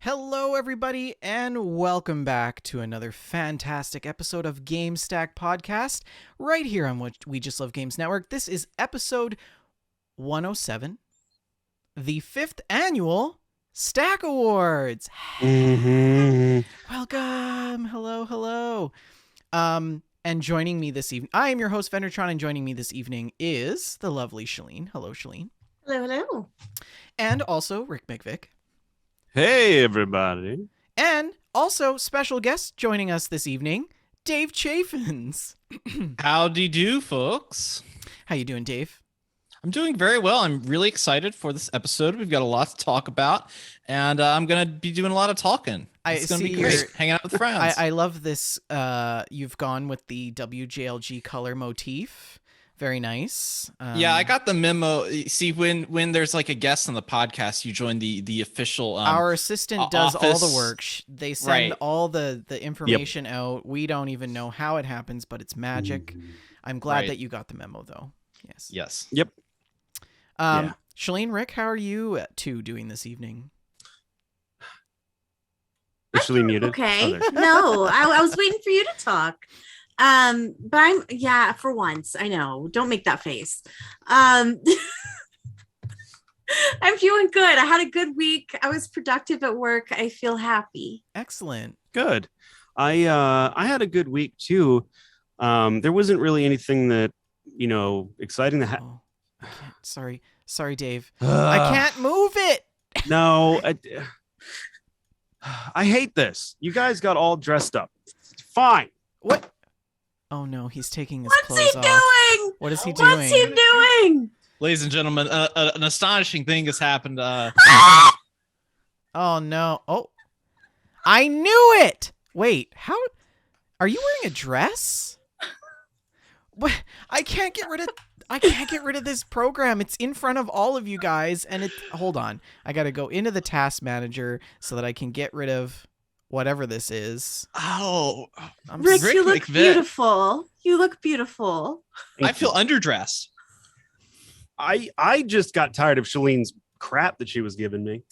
Hello, everybody, and welcome back to another fantastic episode of Gamestack Podcast, right here on what We Just Love Games Network. This is episode 107, the 5th annual Stack Awards. Welcome. Hello. And joining me this evening, I am your host, Vendertron, and joining me this evening is the lovely Shalene. Hello, Shalene. Hello. And also Rick McVick. Hey, everybody. And also special guest joining us this evening, Dave Chaffins. Howdy do, folks. How you doing, Dave? I'm doing very well. I'm really excited for this episode. We've got a lot to talk about, and I'm going to be doing a lot of talking. It's going to be great, hanging out with friends. I love this. You've gone with the WJLG color motif. Very nice. Yeah, I got the memo. See, when there's like a guest on the podcast, you join the official our assistant does office. all the work. They send all the information out. We don't even know how it happens, but it's magic. I'm glad that you got the memo, though. Yes. Yep. Shalene, Rick, how are you two doing this evening? Officially muted. Okay. No, I was waiting for you to talk. But for once, I know. Don't make that face. I'm feeling good. I had a good week. I was productive at work. I feel happy. Excellent. Good. I had a good week too. There wasn't really anything that, exciting that happened. I can't. Sorry, Dave. I can't move it. No, I hate this. You guys got all dressed up. Fine. What? Oh no, he's taking his What's clothes he off. doing? What is he doing? What's he doing? Ladies and gentlemen, an astonishing thing has happened. Oh no. Oh. I knew it. Wait, how are you wearing a dress? What? I can't get rid of this program. It's in front of all of you guys and hold on. I got to go into the task manager so that I can get rid of whatever this is. Oh, Rick, you look McVick. beautiful. You look beautiful. I feel underdressed. I just got tired of Shalene's crap that she was giving me.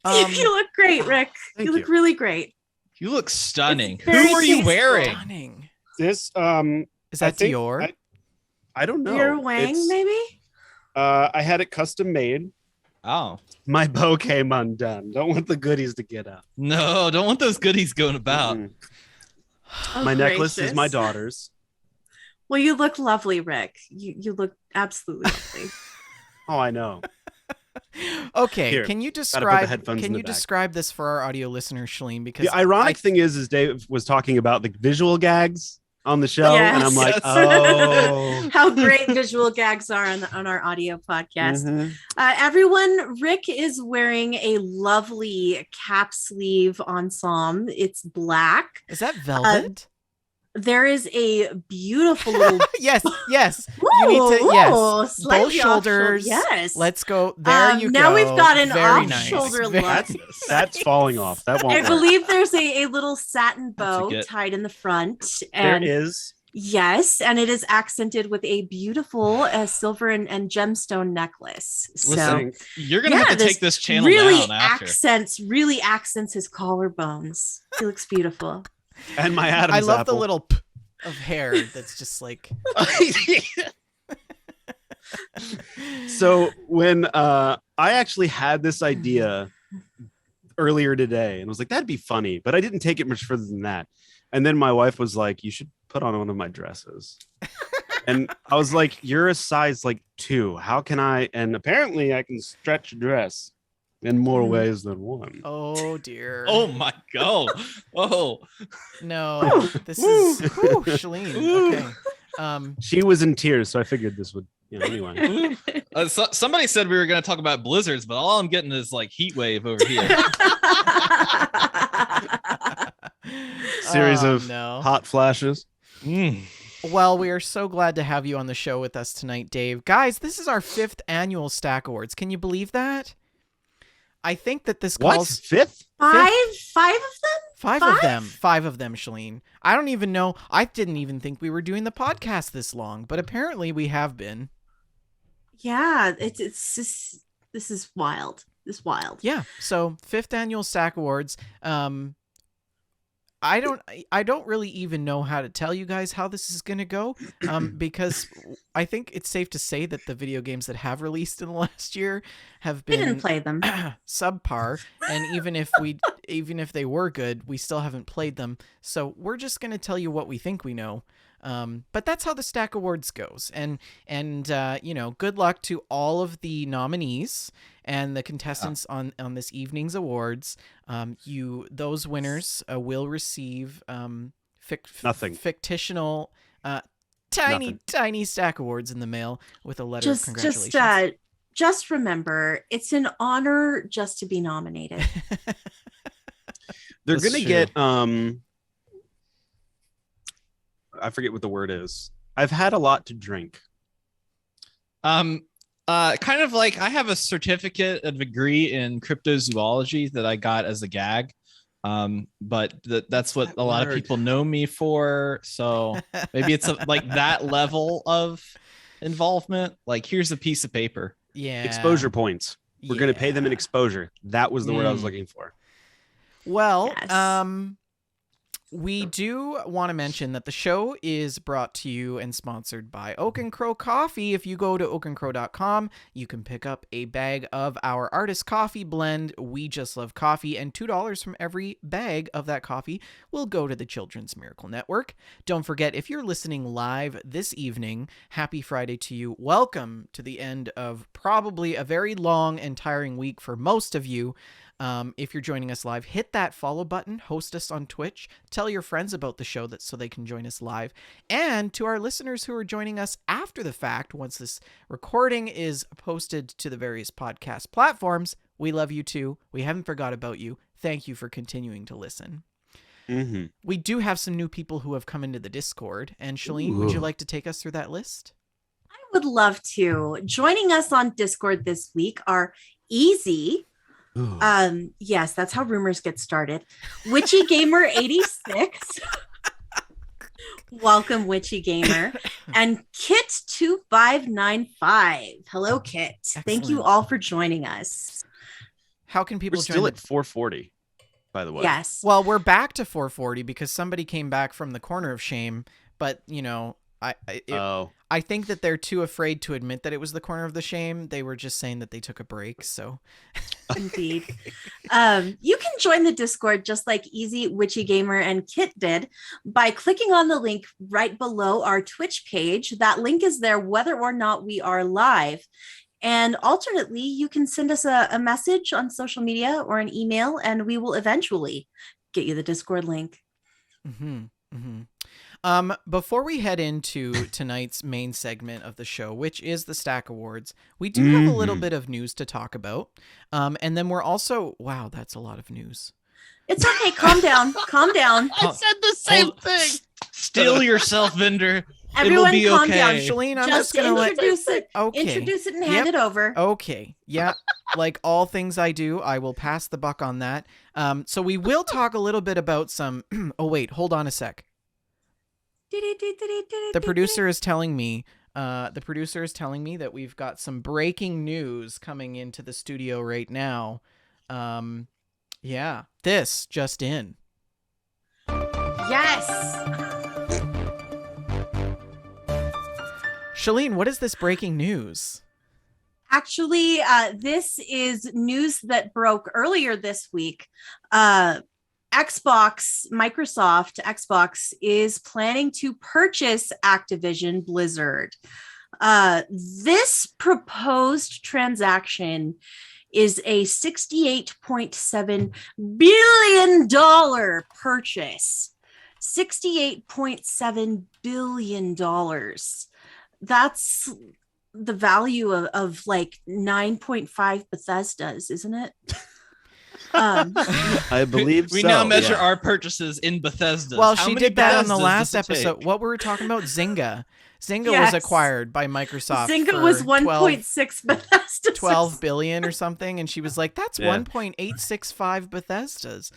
You look great, Rick. You look really great. You look stunning. It's Who very are you tasteful. wearing? Stunning. This Is that Dior? I don't know. Your Wang, maybe? I had it custom made. Oh. My bow came undone. Don't want the goodies to get out. No, don't want those goodies going about. Oh, My necklace is gracious. my daughter's. Well, you look lovely, Rick. You look absolutely lovely. Oh, I know. Okay, Here, can you put the describe headphones in the back. describe this for our audio listeners, Shalene? Because The ironic thing is Dave was talking about the visual gags on the show, and I'm like, Yes. oh. How great visual gags are on our audio podcast. Mhm. Everyone, Rick is wearing a lovely cap sleeve ensemble. It's black. is that velvet? There is a beautiful little Yes. You need to both slightly shoulders. off-shoulder. Yes. Let's go. There you go. Now we've got an Very nice. off-shoulder Very- look. That's falling off. That won't I work. believe there's a little satin bow get. tied in the front. There And is. yes, and it is accented with a beautiful silver and gemstone necklace. So Listen, you're gonna have to this take this channel really down after. accents his collarbones. He looks beautiful. And my Adam's I love the apple. little p of hair that's just like. So when I actually had this idea earlier today and was like, that'd be funny, but I didn't take it much further than that. And then my wife was like, you should put on one of my dresses. And I was like, you're a size like 2. How can I? And apparently I can stretch a dress in more ways than one. Oh dear. Oh my god. Oh. No. This is Shalene. Okay. She was in tears, so I figured this would, anyway. Somebody said we were going to talk about blizzards, but all I'm getting is like heat wave over here. Series Oh, of no. hot flashes. Well, we are so glad to have you on the show with us tonight, Dave. Guys, this is our 5th annual Stack Awards. Can you believe that? I think that this What? calls 5th? Five of them? five of them, Shalene. I don't even know. I didn't even think we were doing the podcast this long, but apparently we have been. Yeah, it's just, this is wild. This is wild. Yeah. So 5th annual Stack Awards. I don't really even know how to tell you guys how this is gonna go, because I think it's safe to say that the video games that have released in the last year have We didn't been play them. subpar, and even if they were good, we still haven't played them. So we're just gonna tell you what we think we know. But that's how the Stack Awards goes, and good luck to all of the nominees and the contestants on this evening's awards. Those winners will receive Nothing. fictional Nothing. tiny Stack Awards in the mail with a letter of congratulations. Just remember, it's an honor just to be nominated. They're That's gonna true. get I forget what the word is. I've had a lot to drink. Kind of like I have a certificate, a degree in cryptozoology that I got as a gag. But that's what a lot of people know me for. So maybe it's like that level of involvement. Like, here's a piece of paper. Yeah. Exposure points. We're gonna pay them in exposure. That was the word I was looking for. Well, Yes. we do want to mention that the show is brought to you and sponsored by Oak and Crow Coffee. If you go to oakandcrow.com, you can pick up a bag of our artist coffee blend, We Just Love Coffee, and $2 from every bag of that coffee will go to the Children's Miracle Network. Don't forget, if you're listening live this evening, happy Friday to you. Welcome to the end of probably a very long and tiring week for most of you. If you're joining us live, hit that follow button, host us on Twitch, tell your friends about the show so they can join us live. And to our listeners who are joining us after the fact, once this recording is posted to the various podcast platforms, we love you too. We haven't forgot about you. Thank you for continuing to listen. Mm-hmm. We do have some new people who have come into the Discord. And Shalene, would you like to take us through that list? I would love to. Joining us on Discord this week are Easy. Yes, that's how rumors get started. Witchy Gamer 86. Welcome, Witchy Gamer. And Kit 2595. Hello, Kit. Thank you Excellent. all for joining us. How can people We're join still the at 440, by the way. Yes. Well, we're back to 440 because somebody came back from the corner of shame, but I think that they're too afraid to admit that it was the corner of the shame. They were just saying that they took a break. So Indeed. You can join the Discord just like Easy, Witchy Gamer, and Kit did by clicking on the link right below our Twitch page. That link is there whether or not we are live. And alternately, you can send us a message on social media or an email, and we will eventually get you the Discord link. Before we head into tonight's main segment of the show, which is the Stack Awards, we do have a little bit of news to talk about. And then we're also, wow, that's a lot of news. It's okay. Calm down. Calm down. I said the same thing. Still yourself, Vendor. Everyone it will be calm okay. down. Shalene, I'm Just just going to introduce it. Okay. Introduce it and hand it over. Okay. Yeah. Like all things I do, I will pass the buck on that. So we will talk a little bit about some, oh wait, hold on a sec. The producer is telling me that we've got some breaking news coming into the studio right now. Yeah, this just in. Yes. Shalene, what is this breaking news? Actually, this is news that broke earlier this week. Microsoft Xbox is planning to purchase Activision Blizzard. This proposed transaction is a $68.7 billion purchase. $68.7 billion. That's the value of like 9.5 Bethesda's, isn't it? I believe we so. now measure yeah. our purchases in Bethesda. Well, she did that on the last episode. episode. What were we talking about? Zynga. Zynga Yes. was acquired by Microsoft. Zynga for was 1.6 Bethesda. 12 billion or something, and she was like, that's Yeah. 1.865 Bethesda's.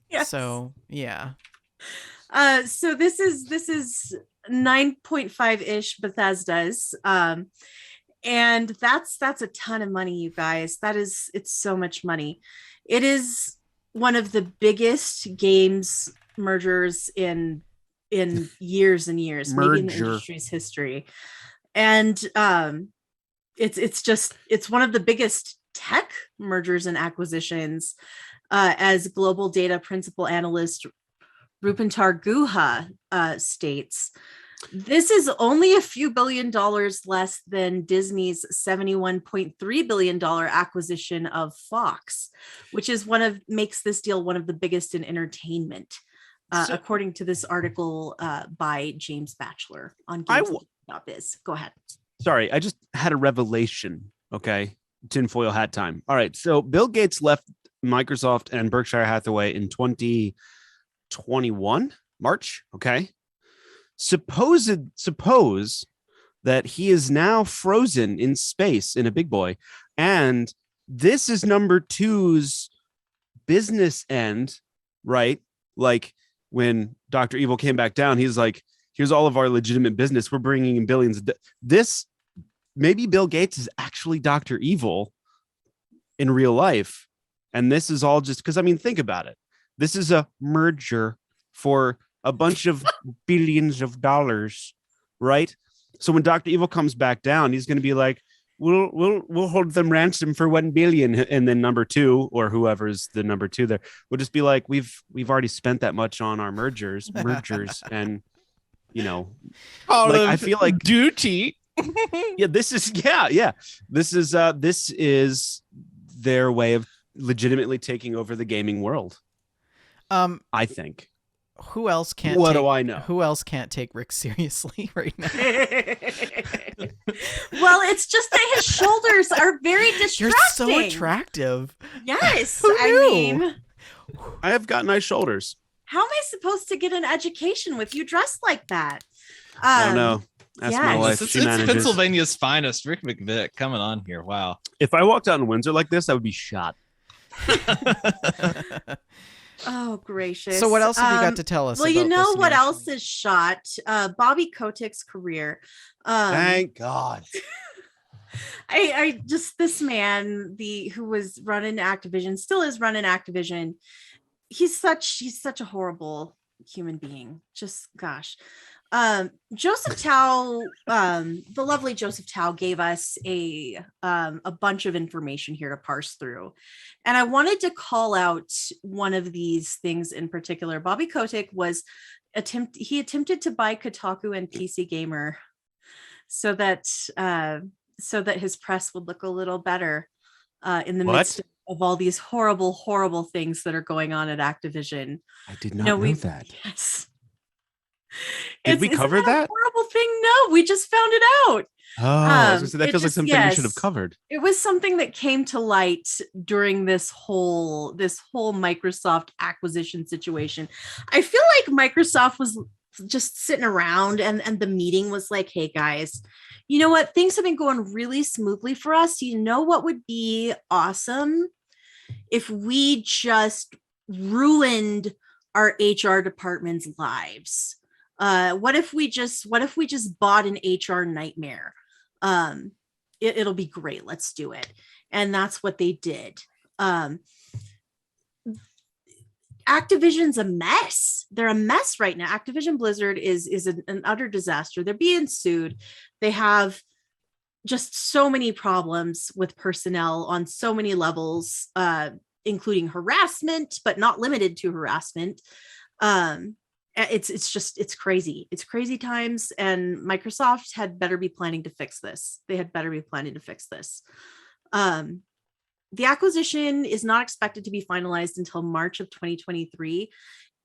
Yes. So yeah. So this is 9.5-ish Bethesda's. And that's a ton of money, you guys. It's so much money. It is one of the biggest games mergers in years and years, maybe in the industry's history. And it's one of the biggest tech mergers and acquisitions, as global data principal analyst Rupantar Guha states. This is only a few $1 billion less than Disney's $71.3 billion acquisition of Fox, which is makes this deal one of the biggest in entertainment, according to this article by James Batchelor on Gamestack.biz. Go ahead. Sorry, I just had a revelation. Okay, tinfoil hat time. All right, so Bill Gates left Microsoft and Berkshire Hathaway in 2021 March. Okay. Suppose that he is now frozen in space in a big boy, and this is number two's business end, right? Like when Dr. Evil came back down, he's like, here's all of our legitimate business. We're bringing in billions. This, maybe Bill Gates is actually Dr. Evil in real life. And this is all just because, I mean, think about it. This is a merger for a bunch of billions of dollars, right? So when Dr. Evil comes back down, he's going to be like, we'll hold them ransom for 1 billion. And then number two, or whoever's the number two there, will just be like, we've already spent that much on our mergers. And, you know, like, I feel like duty. This is their way of legitimately taking over the gaming world. I think. Who else can't? What do I know? Who else can't take Rick seriously right now? Well, it's just that his shoulders are very distracting. You're so attractive. Yes, Who I knew? mean, I have got nice shoulders. how am I supposed to get an education with you dressed like that? I don't know. Ask my yes. wife. It's She manages. Pennsylvania's finest, Rick McVick, coming on here. Wow. If I walked out in Windsor like this, I would be shot. Oh, gracious. So what else have you got to tell us? Well, you about know this what news? else is shot? Bobby Kotick's career. Thank God. I just, this man, who was running Activision, still is running Activision. He's such a horrible human being. Just gosh. Joseph Tao, the lovely Joseph Tao, gave us a bunch of information here to parse through, and I wanted to call out one of these things in particular. Bobby Kotick attempted to buy Kotaku and PC Gamer so that his press would look a little better in the midst of all these horrible things that are going on at Activision. I did not know that. Yes. Did we cover that? Horrible thing? No, we just found it out. Oh, I was gonna say, that feels like just, something we should have covered. It was something that came to light during this whole Microsoft acquisition situation. I feel like Microsoft was just sitting around and the meeting was like, hey guys, you know what? Things have been going really smoothly for us. You know what would be awesome? If we just ruined our HR department's lives. What if we just bought an HR nightmare? It'll be great. Let's do it. And that's what they did. Activision's a mess. They're a mess right now. Activision Blizzard is an utter disaster. They're being sued. They have just so many problems with personnel on so many levels, including harassment, but not limited to harassment. It's crazy. It's crazy times, and Microsoft had better be planning to fix this. They had better be planning to fix this. The acquisition is not expected to be finalized until March of 2023.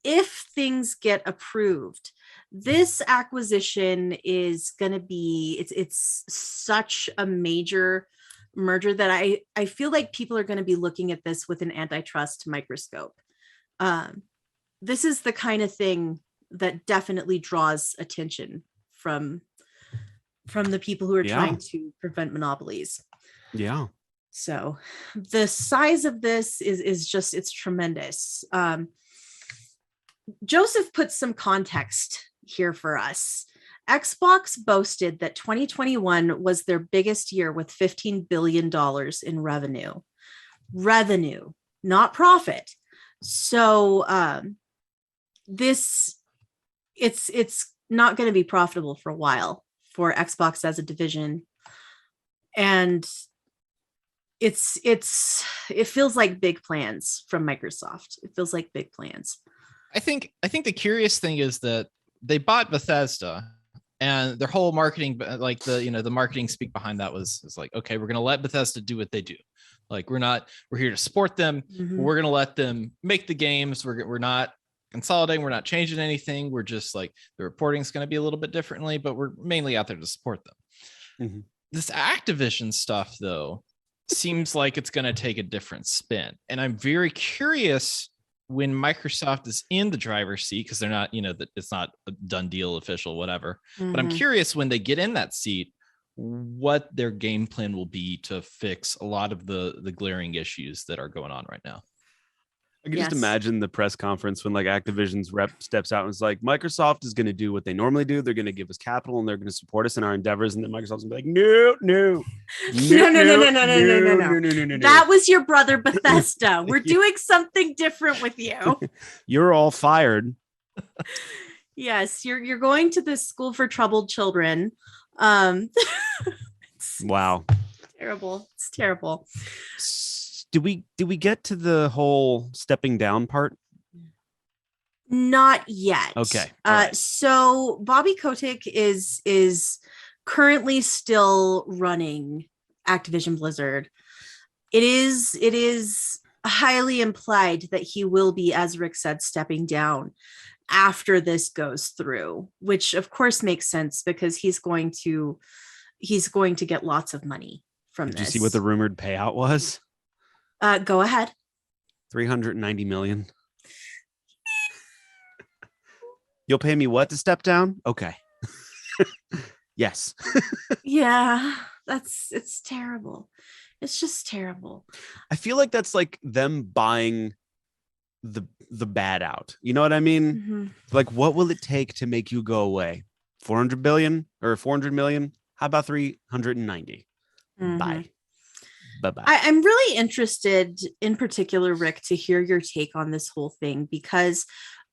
If things get approved, this acquisition is going to be, it's such a major merger that I feel like people are going to be looking at this with an antitrust microscope. This is the kind of thing that definitely draws attention from the people who are trying to prevent monopolies. Yeah. So the size of this is just, it's tremendous. Joseph put some context here for us Xbox boasted that 2021 was their biggest year with $15 billion in revenue, not profit. So it's not going to be profitable for a while for Xbox as a division. And it feels like big plans from Microsoft. It feels like big plans. I think the curious thing is that they bought Bethesda, and their whole marketing, like the marketing speak behind that was like, okay, we're gonna let Bethesda do what they do. Like we're here to support them. Mhm. We're gonna let them make the games. We're not consolidating. We're not changing anything. We're just like, the reporting is going to be a little bit differently, but we're mainly out there to support them. Mhm. This Activision stuff, though, seems like it's going to take a different spin. And I'm very curious when Microsoft is in the driver's seat, because they're not, it's not a done deal, official, whatever. But I'm Mhm. curious when they get in that seat, what their game plan will be to fix a lot of the glaring issues that are going on right now. I can Yes. just imagine the press conference when like Activision's rep steps out and is like, Microsoft is going to do what they normally do. They're going to give us capital and they're going to support us in our endeavors. And then Microsoft's going to be like, no. No. No. That was your brother Bethesda. We're doing something different with you. You're all fired. Yes, you're going to this school for troubled children. Wow. Terrible. It's terrible. Did we get to the whole stepping down part? Not yet. Okay. All right. So Bobby Kotick is currently still running Activision Blizzard. It is highly implied that he will be, as Rick said, stepping down after this goes through, which of course makes sense because he's going to get lots of money from this. Did you see what the rumored payout was? Go ahead. 390 million. You'll pay me what to step down? Okay. Yes. Yeah, it's terrible. It's just terrible. I feel like that's like them buying the bad out. You know what I mean? Mm-hmm. Like, what will it take to make you go away? 400 billion or 400 million? How about 390? Mm-hmm. Bye. Bye-bye. I'm really interested in particular, Rick, to hear your take on this whole thing, because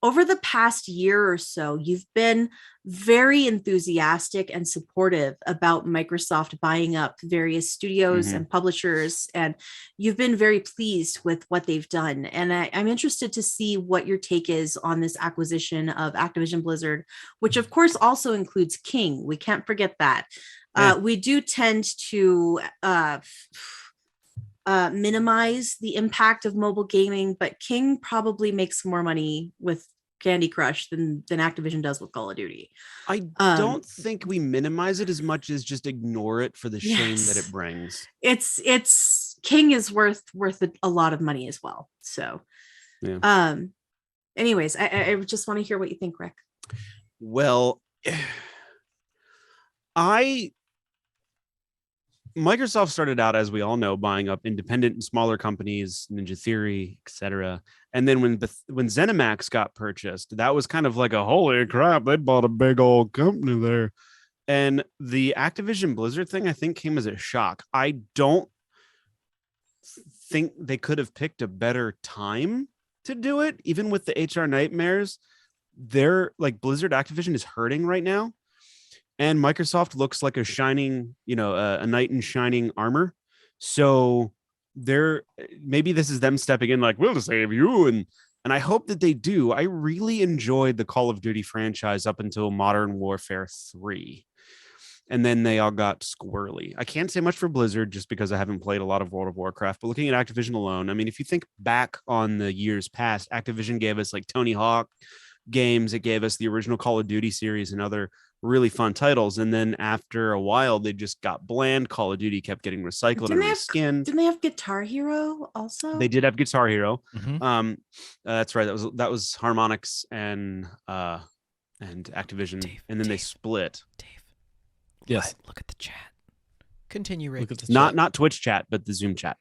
over the past year or so, you've been very enthusiastic and supportive about Microsoft buying up various studios and publishers, and you've been very pleased with what they've done. And I'm interested to see what your take is on this acquisition of Activision Blizzard, which of course also includes King. We can't forget that. Yeah. We do tend to minimize the impact of mobile gaming, but King probably makes more money with Candy Crush than Activision does with Call of Duty. I don't think we minimize it as much as just ignore it for the shame that it brings. It's King is worth a lot of money as well. So, yeah. Anyways, I just want to hear what you think, Rick. Well, Microsoft started out, as we all know, buying up independent and smaller companies, Ninja Theory, etc. And then when ZeniMax got purchased, that was kind of like a holy crap, they bought a big old company there. And the Activision Blizzard thing, I think, came as a shock. I don't think they could have picked a better time to do it, even with the HR nightmares. They're like, Blizzard Activision is hurting right now. And Microsoft looks like a shining, a knight in shining armor. So maybe this is them stepping in like, we'll save you. And I hope that they do. I really enjoyed the Call of Duty franchise up until Modern Warfare 3. And then they all got squirrely. I can't say much for Blizzard just because I haven't played a lot of World of Warcraft. But looking at Activision alone, I mean, if you think back on the years past, Activision gave us like Tony Hawk games. It gave us the original Call of Duty series and other really fun titles. And then after a while, they just got bland. Call of Duty kept getting recycled and reskinned. Didn't they have Guitar Hero also? They did have Guitar Hero. Mm-hmm. That's right. That was Harmonix and Activision. Dave, and then they split. Dave. Yes. Look at the chat. Continue, Rick. Look at the Not Twitch chat, but the Zoom chat.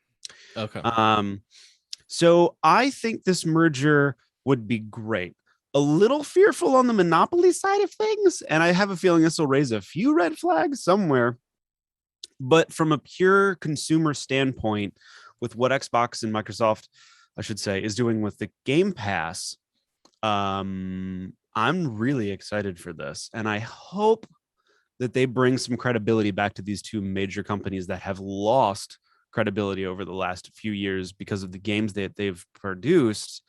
Okay. So I think this merger would be great. a little fearful on the monopoly side of things, and I have a feeling this will raise a few red flags somewhere. But from a pure consumer standpoint, with what Xbox and Microsoft, I should say, is doing with the Game Pass, I'm really excited for this, and I hope that they bring some credibility back to these two major companies that have lost credibility over the last few years because of the games that they've produced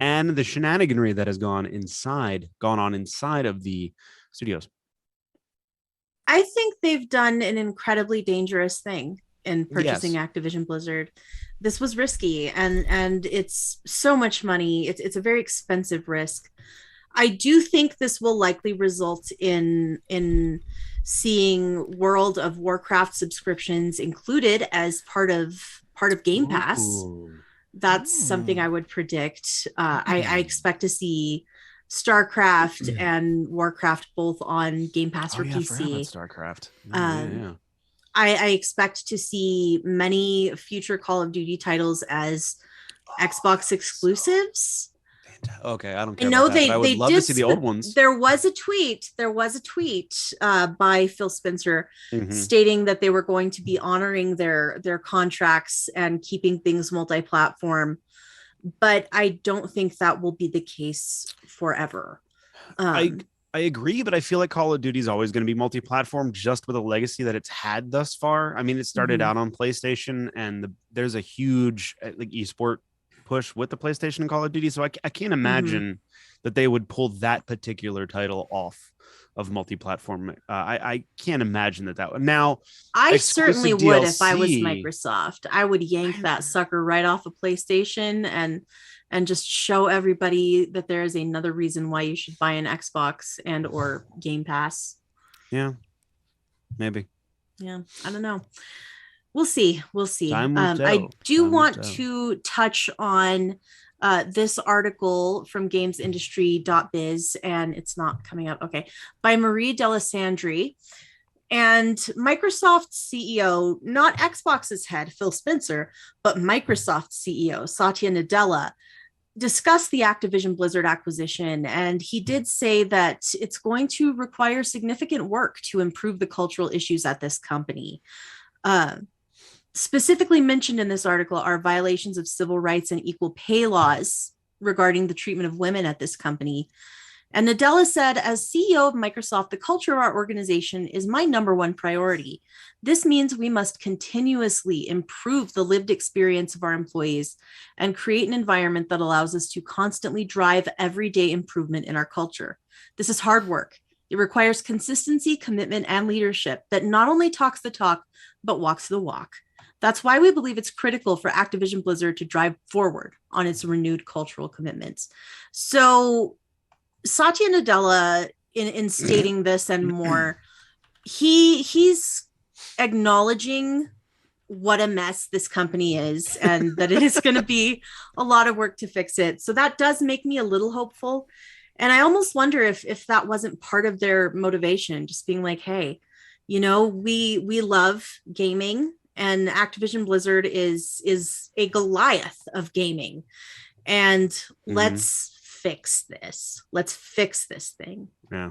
and the shenaniganry that has gone on inside of the studios. I think they've done an incredibly dangerous thing in purchasing Yes. Activision Blizzard. This was risky, and it's so much money. It's a very expensive risk. I do think this will likely result in seeing World of Warcraft subscriptions included as part of Game Pass. Ooh. That's something I would predict. I expect to see StarCraft and Warcraft both on Game Pass for PC. StarCraft. I expect to see many future Call of Duty titles as Xbox exclusives. Okay, I don't care. I know about that, but I would love to see the old ones. There was a tweet by Phil Spencer stating that they were going to be honoring their contracts and keeping things multi-platform, but I don't think that will be the case forever. I agree, but I feel like Call of Duty is always going to be multi-platform, just with a legacy that it's had thus far. I mean, it started out on PlayStation, and there's a huge like esport push with the PlayStation and Call of Duty, so I can't imagine that they would pull that particular title off of multi-platform. I can't imagine that would. Now, I certainly would if I was Microsoft. I would yank that sucker right off of PlayStation and just show everybody that there is another reason why you should buy an Xbox and or Game Pass. Yeah, maybe. Yeah, I don't know. We'll see. I do want to touch on this article from gamesindustry.biz, and it's not coming up. Okay. By Marie Delisandri. And Microsoft's CEO, not Xbox's head, Phil Spencer, but Microsoft's CEO, Satya Nadella, discussed the Activision Blizzard acquisition, and he did say that it's going to require significant work to improve the cultural issues at this company. Specifically mentioned in this article are violations of civil rights and equal pay laws regarding the treatment of women at this company. And Nadella said, as CEO of Microsoft, the culture of our organization is my number one priority. This means we must continuously improve the lived experience of our employees and create an environment that allows us to constantly drive everyday improvement in our culture. This is hard work. It requires consistency, commitment, and leadership that not only talks the talk, but walks the walk. That's why we believe it's critical for Activision Blizzard to drive forward on its renewed cultural commitments. So Satya Nadella, in stating this and more, he's acknowledging what a mess this company is and that it is going to be a lot of work to fix it. So that does make me a little hopeful. And I almost wonder if that wasn't part of their motivation, just being like, hey, you know, we love gaming, and Activision Blizzard is a Goliath of gaming. And let's fix this. Let's fix this thing. Yeah.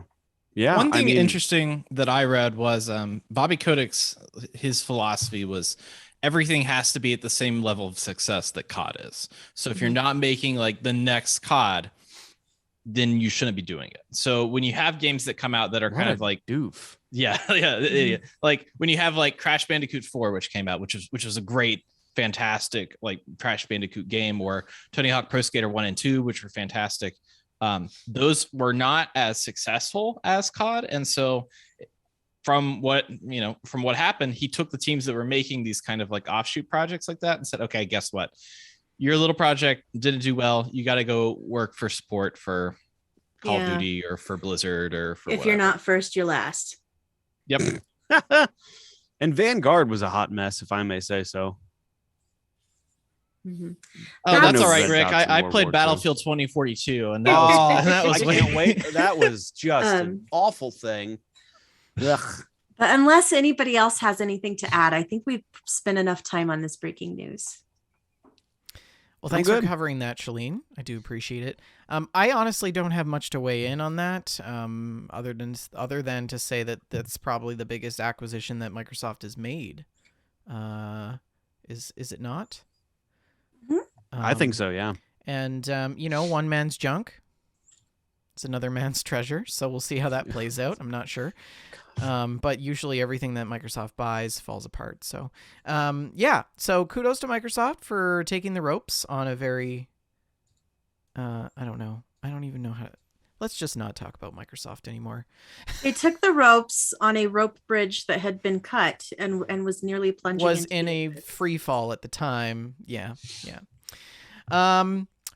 Yeah. One thing interesting that I read was Bobby Kodak's, his philosophy was everything has to be at the same level of success that COD is. So if you're not making like the next COD, then you shouldn't be doing it. So when you have games that come out that are kind of like doof. Yeah. Like when you have like Crash Bandicoot 4, which came out, which was a great, fantastic like Crash Bandicoot game, or Tony Hawk Pro Skater 1 and 2, which were fantastic. Those were not as successful as COD. And so from what happened, he took the teams that were making these kind of like offshoot projects like that and said, okay, guess what? Your little project didn't do well. You got to go work for support for Call of Duty or for Blizzard or for if whatever. You're not first, you're last. Yep. And Vanguard was a hot mess, if I may say so. Mm-hmm. Oh, that's all right, Rick. I played Battlefield 2042, and that was I can't wait. That was just an awful thing. Ugh. But unless anybody else has anything to add, I think we've spent enough time on this breaking news. Well, thanks I'm for good. covering that, Shalene. I do appreciate it. I honestly don't have much to weigh in on that, other than to say that that's probably the biggest acquisition that Microsoft has made. Is it not? Mhm. I think so. Yeah. And one man's junk. It's another man's treasure. So we'll see how that plays out. I'm not sure. But usually everything that Microsoft buys falls apart. So, yeah. So kudos to Microsoft for taking the ropes on a very, I don't know. I don't even know how. Let's just not talk about Microsoft anymore. They took the ropes on a rope bridge that had been cut and was nearly plunging. Was into in the a abyss. free fall at the time. Yeah.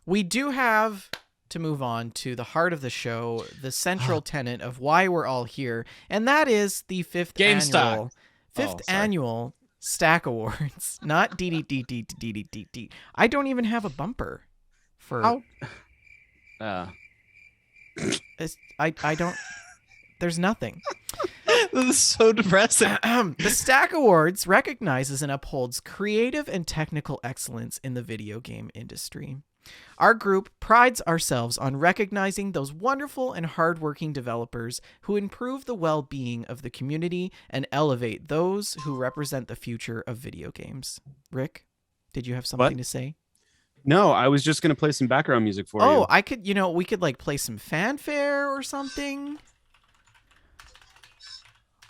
We do have to move on to the heart of the show, the central tenet of why we're all here, and that is the fifth Gamestack. annual Stack Awards. Not D. I don't even have a bumper for. I don't. There's nothing. This is so depressing. The Stack Awards recognizes and upholds creative and technical excellence in the video game industry. Our group prides ourselves on recognizing those wonderful and hardworking developers who improve the well-being of the community and elevate those who represent the future of video games. Rick, did you have something to say? No, I was just gonna play some background music for you. Oh, I could, we could like play some fanfare or something.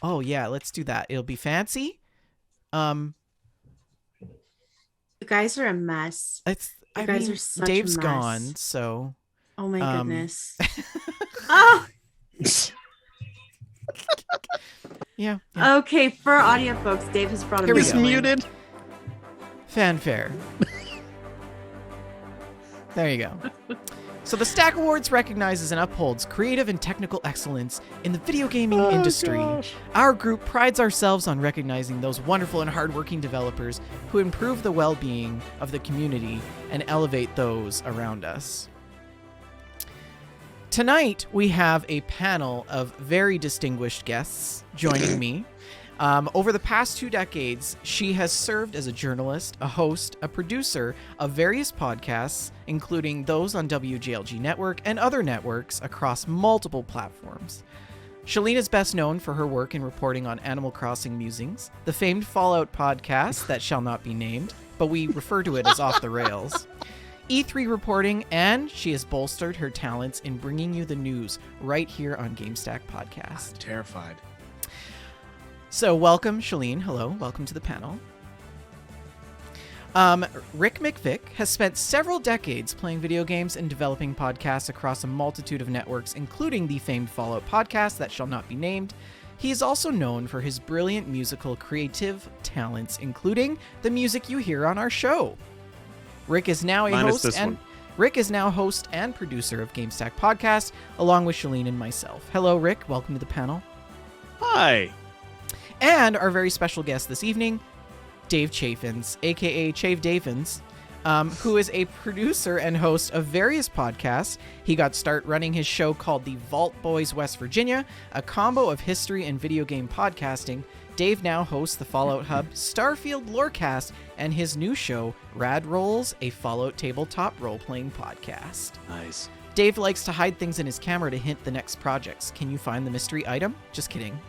Oh yeah, let's do that. It'll be fancy. You guys are a mess. I guys mean, are such a Dave's mess. gone, so. Oh my goodness. Oh. Oh. Yeah. Okay, for our audio folks, Dave has brought a Here we music go. in. Muted. Fanfare. There you go. So the Stack Awards recognizes and upholds creative and technical excellence in the video gaming industry. Gosh. Our group prides ourselves on recognizing those wonderful and hardworking developers who improve the well-being of the community and elevate those around us. Tonight, we have a panel of very distinguished guests joining me. Over the past 2 decades, she has served as a journalist, a host, a producer of various podcasts, including those on WGLG Network and other networks across multiple platforms. Shalene is best known for her work in reporting on Animal Crossing Musings, the famed Fallout podcast that shall not be named, but we refer to it as Off the Rails, E3 reporting, and she has bolstered her talents in bringing you the news right here on Gamestack Podcast. I'm terrified. So welcome, Shalene. Hello. Welcome to the panel. Rick McVick has spent several decades playing video games and developing podcasts across a multitude of networks, including the famed Fallout podcast that shall not be named. He is also known for his brilliant musical creative talents, including the music you hear on our show. Rick is now host and producer of Gamestack Podcast, along with Shalene and myself. Hello, Rick. Welcome to the panel. Hi. And our very special guest this evening, Dave Chaffins, aka Chave Davins, who is a producer and host of various podcasts. He got start running his show called The Vault Boys West Virginia, a combo of history and video game podcasting. Dave now hosts the Fallout Hub Starfield Lorecast and his new show, Rad Rolls, a Fallout tabletop role-playing podcast. Nice. Dave likes to hide things in his camera to hint the next projects. Can you find the mystery item? Just kidding.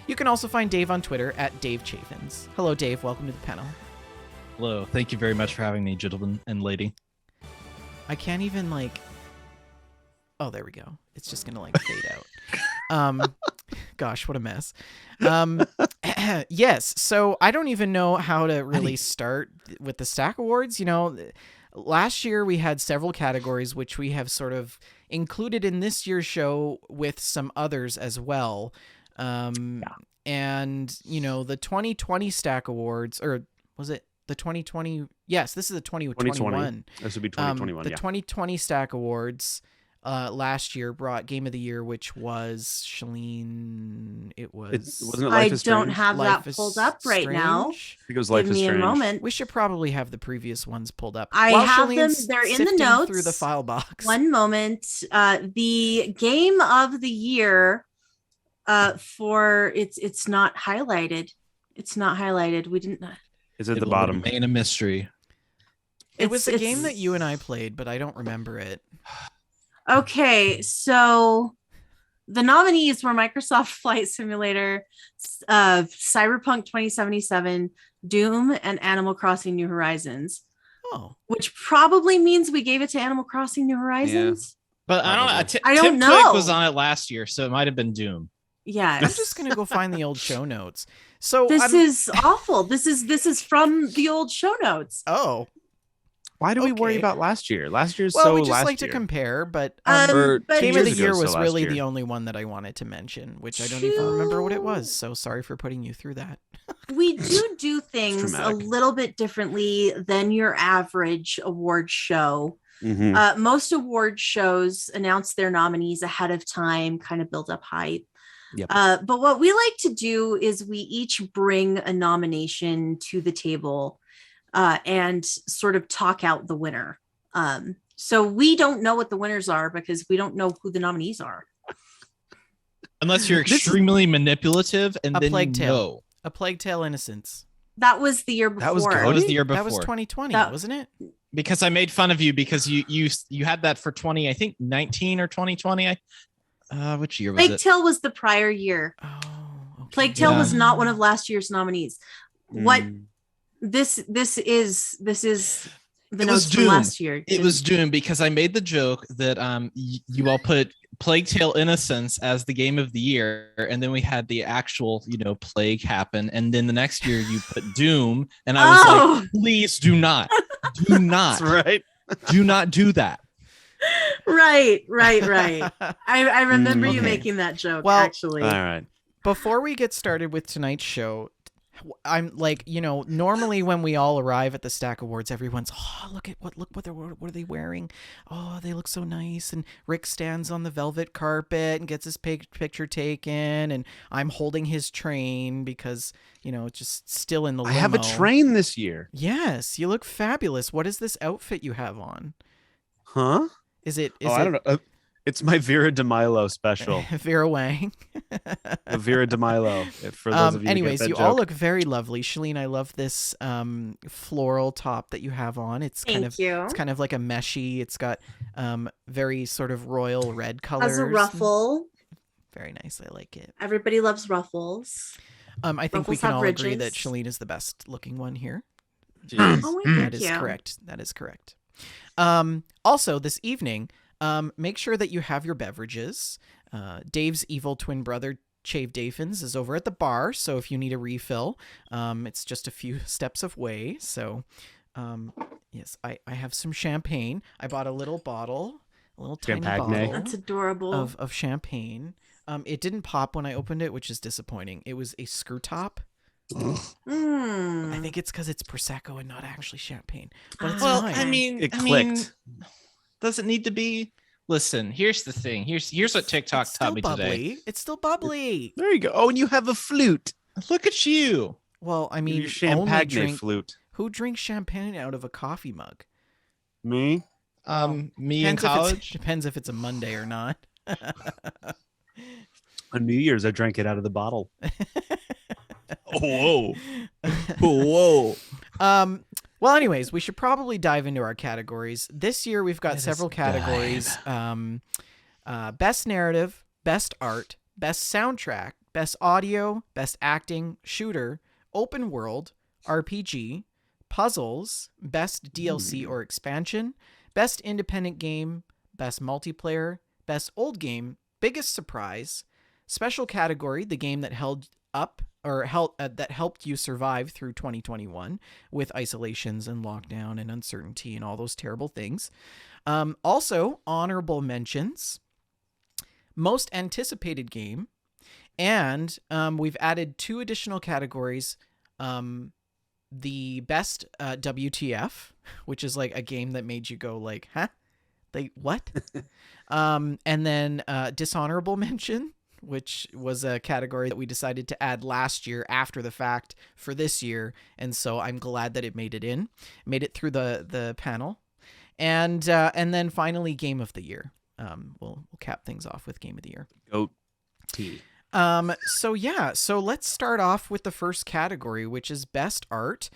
You can also find Dave on Twitter at Dave Chaffins. Hello, Dave. Welcome to the panel. Hello. Thank you very much for having me, gentlemen and lady. I can't even, Oh, there we go. It's just going to, fade out. Gosh, what a mess. Yes, so I don't even know how to really start with the Stack Awards. Last year we had several categories, which we have sort of included in this year's show with some others as well. And the 2020 Stack Awards, or was it the 2020? Yes, this is the 2021. This would be 2021. The 2020 Stack Awards last year brought Game of the Year, which was Shalene. Wasn't it I Life is don't Strange? have Life that is pulled up right now. Strange. I think it was Life Give is me Strange. a moment. We should probably have the previous ones pulled up. I While have them. Shalene's They're in the sifting notes. through the file box. One moment. The game of the year it's not highlighted. It's not highlighted. We didn't. It's at It the will bottom. remain a mystery. It was a game it's- that you and I played, but I don't remember it. Okay, so the nominees were Microsoft Flight Simulator, Cyberpunk 2077, Doom, and Animal Crossing New Horizons, Oh, which probably means we gave it to Animal Crossing New Horizons. But I don't know. Probably. I don't Tim know. Twig was on it last year, so it might have been Doom. Yes. I'm just gonna go find the old show notes. So This is awful. This is from the old show notes. Oh, Why do we worry Okay. about last year? Last year's well, so we just last like to year. compare, but Or But Game 2 of the years Year ago, was so last really year. the only one that I wanted to mention, which I don't even remember what it was. So sorry for putting you through that. we do things a dramatic. little bit differently than your average award show. Mhm. Most award shows announce their nominees ahead of time, kind of build up hype. Yep. But what we like to do is we each bring a nomination to the table and sort of talk out the winner. So we don't know what the winners are because we don't know who the nominees are. Unless you're This is- extremely manipulative, and A then Plague you Tale. know. A Plague Tale: Innocence. That was the year before. That was That Cody? was the year before. That was 2020, That- wasn't it? Because I made fun of you because you had that for 20, I think 19 or 2020. Which year was Plague it? Tale was the prior year. Oh, okay. Plague Tale Yeah. was not one of last year's nominees. What Mm. this is the It was notes from Doom. last year. It was Doom because I made the joke that you all put Plague Tale Innocence as the game of the year, and then we had the actual plague happen, and then the next year you put Doom, and I was Oh! like, please do not, do not, That's right. do not do that. right. I remember you okay. making that joke Well, actually. All right. Before we get started with tonight's show, I'm like, normally when we all arrive at the Stack Awards, everyone's, oh, look what are they wearing? Oh, they look so nice. And Rick stands on the velvet carpet and gets his picture taken, and I'm holding his train because, it's just still in the I limo. have a train this year. Yes, you look fabulous. What is this outfit you have on? Huh? Is it I don't know. It's my Vera DeMilo special. Vera Wang? The Vera DeMilo. For those of you anyways, who get you that all joke. look very lovely. Shalene, I love this floral top that you have on. It's kind Thank of you. it's kind of like a meshy. It's got very sort of royal red colors. Has a ruffle. Very nice. I like it. Everybody loves ruffles. I think we Ruffles can have all agree that ridges. Shalene is the best looking one here. Jeez. Oh, Mm. thank That is you. correct. That is correct. Also, this evening, make sure that you have your beverages. Dave's evil twin brother, Chave Dafins, is over at the bar, so if you need a refill, it's just a few steps away. So, yes, I have some champagne. I bought a little bottle, a little tiny Champagne. bottle That's adorable. of champagne. It didn't pop when I opened it, which is disappointing. It was a screw top. I think it's because it's Prosecco and not actually champagne, but it's Well, fine. I mean, It clicked. Does it need to be? Listen, here's the thing. Here's what TikTok it's taught still me bubbly. today. It's still bubbly. There you go. Oh, and you have a flute. Look at you. Well, I mean, Your only champagne drink. flute. Who drinks champagne out of a coffee mug? Me? Me in college. Depends if it's a Monday or not. On New Year's, I drank it out of the bottle. Whoa. Whoa. Well, anyways, we should probably dive into our categories. This year, we've got Let several us categories: best narrative, best art, best soundtrack, best audio, best acting, shooter, open world, RPG, puzzles, best DLC or expansion, best independent game, best multiplayer, best old game, biggest surprise, special category, the game that held up or that helped you survive through 2021 with isolations and lockdown and uncertainty and all those terrible things. Also, honorable mentions, most anticipated game, and we've added 2 additional categories. The best WTF, which is like a game that made you go like, huh? Like, what? And then dishonorable mention, which was a category that we decided to add last year after the fact for this year. And so I'm glad that it made it through the panel. And then finally, game of the year. We'll cap things off with game of the year. Goat tea. So let's start off with the first category, which is best art.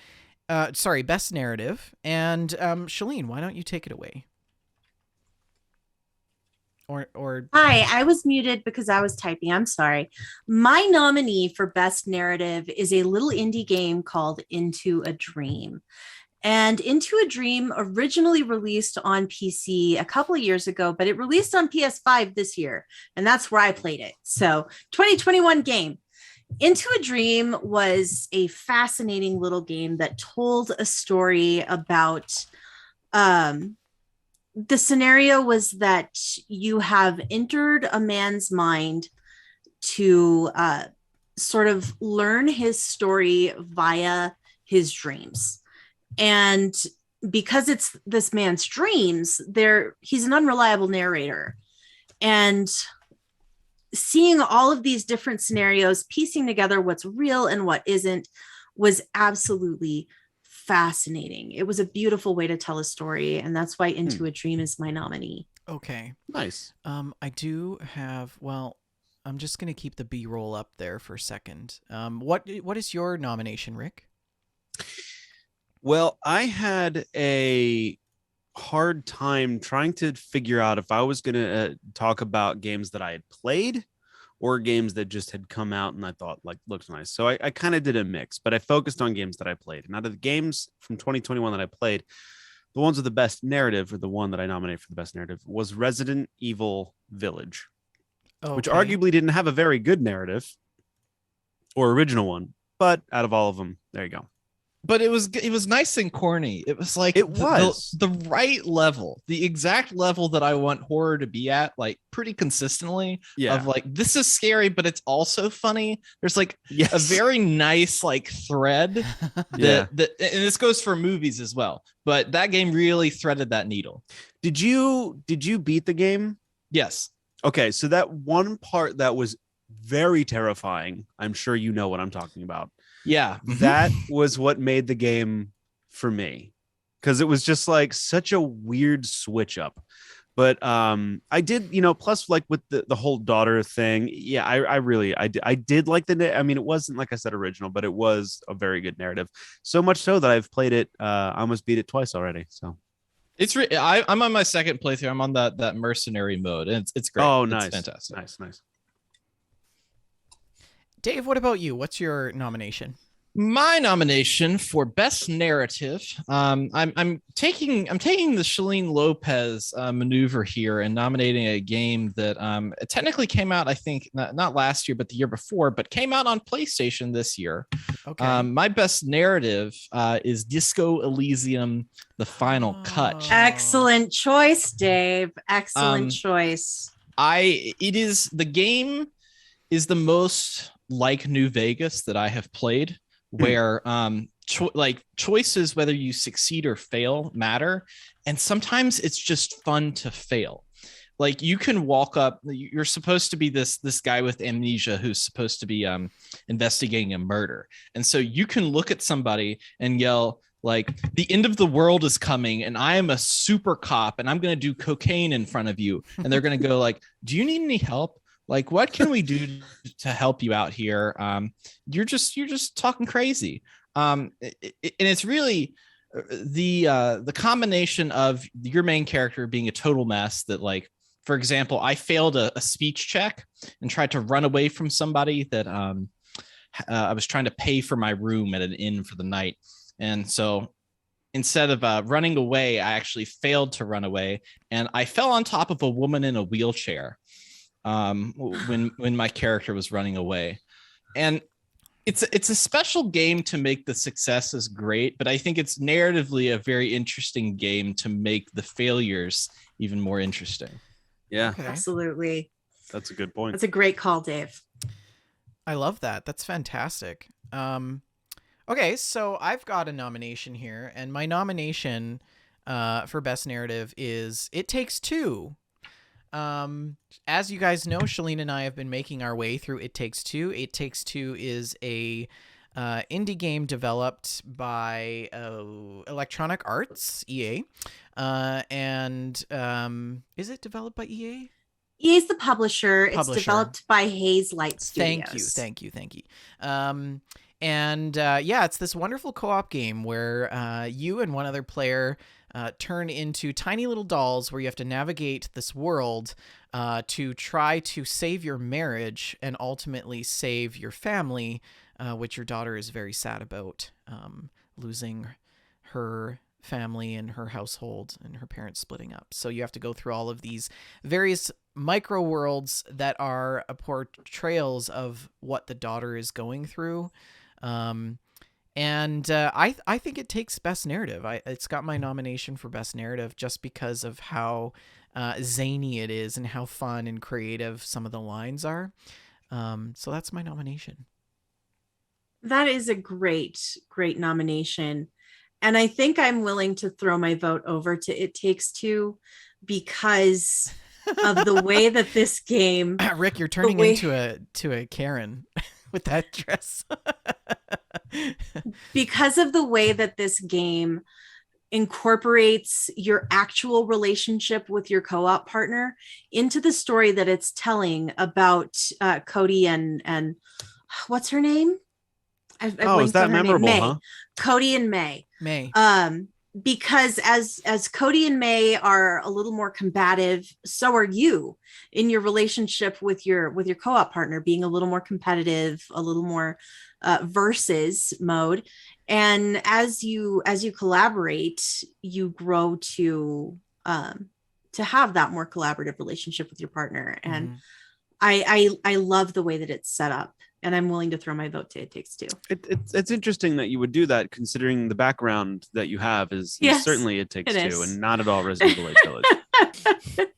Sorry, best narrative. And Shalene, why don't you take it away? Or Hi, I was muted because I was typing. I'm sorry. My nominee for best narrative is a little indie game called Into a Dream. And Into a Dream originally released on PC a couple of years ago, but it released on PS5 this year. And that's where I played it. So 2021 game. Into a Dream was a fascinating little game that told a story about the scenario was that you have entered a man's mind to sort of learn his story via his dreams. And because it's this man's dreams, he's an unreliable narrator. And seeing all of these different scenarios, piecing together what's real and what isn't, was absolutely fascinating. It was a beautiful way to tell a story, and that's why Into a Dream is my nominee. Okay. Nice. I do have, well, I'm just going to keep the B-roll up there for a second. What is your nomination, Rick? Well, I had a hard time trying to figure out if I was going to talk about games that I had played or games that just had come out and I thought like looked nice. So I kind of did a mix, but I focused on games that I played. And out of the games from 2021 that I played, the ones with the best narrative, or the one that I nominated for the best narrative, was Resident Evil Village, which arguably didn't have a very good narrative or original one, but out of all of them, there you go. But it was nice and corny. It was like the right level, the exact level that I want horror to be at, like pretty consistently. Yeah. Of like, this is scary, but it's also funny. There's like a very nice like thread that and this goes for movies as well. But that game really threaded that needle. Did you beat the game? Yes. Okay, so that one part that was very terrifying, I'm sure you know what I'm talking about. Yeah. That was what made the game for me, because it was just like such a weird switch up. But I did, plus like with the whole daughter thing. Yeah, I did like I mean, it wasn't, like I said, original, but it was a very good narrative. So much so that I've played it. I almost beat it twice already. So I'm on my second playthrough. I'm on that mercenary mode, and it's great. Oh, it's nice. fantastic. Nice. Dave, what about you? What's your nomination? My nomination for best narrative, I'm taking the Shalene Lopez maneuver here and nominating a game that it technically came out, I think not last year but the year before, but came out on PlayStation this year. Okay. My best narrative is Disco Elysium: The Final Cut. Excellent choice, Dave. Excellent choice. The game is the most like New Vegas that I have played, where choices, whether you succeed or fail, matter. And sometimes it's just fun to fail. Like, you can walk up, you're supposed to be this guy with amnesia who's supposed to be investigating a murder. And so you can look at somebody and yell, like, the end of the world is coming and I am a super cop and I'm going to do cocaine in front of you. And they're going to go like, do you need any help? Like, what can we do to help you out here? You're just talking crazy. And it's really the combination of your main character being a total mess that, like, for example, I failed a speech check and tried to run away from somebody that I was trying to pay for my room at an inn for the night. And so instead of running away, I actually failed to run away. And I fell on top of a woman in a wheelchair when my character was running away. And it's a special game to make the successes great, but I think it's narratively a very interesting game to make the failures even more interesting. Yeah, Okay. Absolutely. That's a good point. That's a great call, Dave. I love that. That's fantastic. Okay, so I've got a nomination here, and my nomination for best narrative is It Takes Two. As you guys know, Shalene and I have been making our way through It Takes Two. It Takes Two is a indie game developed by Electronic Arts, EA. And is it developed by EA? EA's the publisher. It's developed by Haze Light Studios. Thank you. And yeah, it's this wonderful co-op game where you and one other player turn into tiny little dolls where you have to navigate this world to try to save your marriage and ultimately save your family, which your daughter is very sad about, losing her family and her household and her parents splitting up. So you have to go through all of these various micro worlds that are portrayals of what the daughter is going through. And I think it takes Best Narrative. It's got my nomination for Best Narrative just because of how zany it is and how fun and creative some of the lines are. So that's my nomination. That is a great nomination. And I think I'm willing to throw my vote over to It Takes Two because of the way that this game... Rick, you're turning into a Karen with that dress. Because of the way that this game incorporates your actual relationship with your co-op partner into the story that it's telling about Cody and what's her name? Is that memorable? May. Huh? Cody and May. May. Because as Cody and May are a little more combative, so are you in your relationship with your co-op partner, being a little more competitive, a little more versus mode. And as you collaborate, you grow to have that more collaborative relationship with your partner. And I love the way that it's set up. And I'm willing to throw my vote to It Takes Two. It's interesting that you would do that, considering the background that you have is certainly It Takes Two, and not at all Resident Evil 8 Village.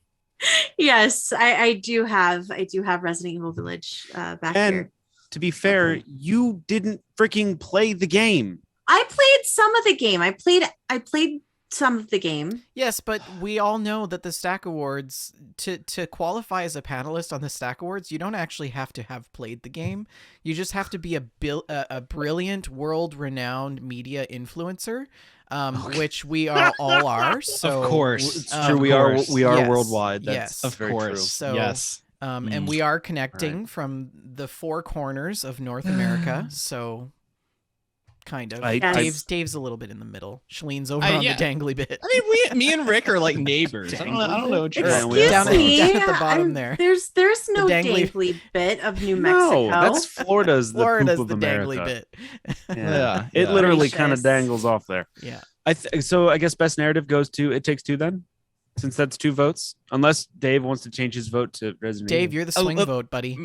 Yes, I do have Resident Evil Village back here. To be fair, you didn't freaking play the game. I played some of the game. I played some of the game. Yes, but we all know that the Stack Awards, to qualify as a panelist on the Stack Awards, you don't actually have to have played the game. You just have to be a brilliant, world-renowned media influencer, which we all are. So of course, it's true. We are Yes. worldwide. That's Yes. of very course. true. So, yes. And we are connecting from the four corners of North America. So, kind of. Dave's a little bit in the middle. Shalene's over on the dangly bit. I mean, me and Rick are like neighbors. I don't know what you're Excuse down me. at the bottom there. There's no dangly- dangly bit of New Mexico. No, that's Florida's the Florida's poop the of dangly America. bit. Yeah. It literally kind of Gracious. dangles off there. Yeah. So I guess Best Narrative goes to It Takes Two then, since that's 2 votes. Unless Dave wants to change his vote to Resident Dave, Evil. you're the swing vote, buddy.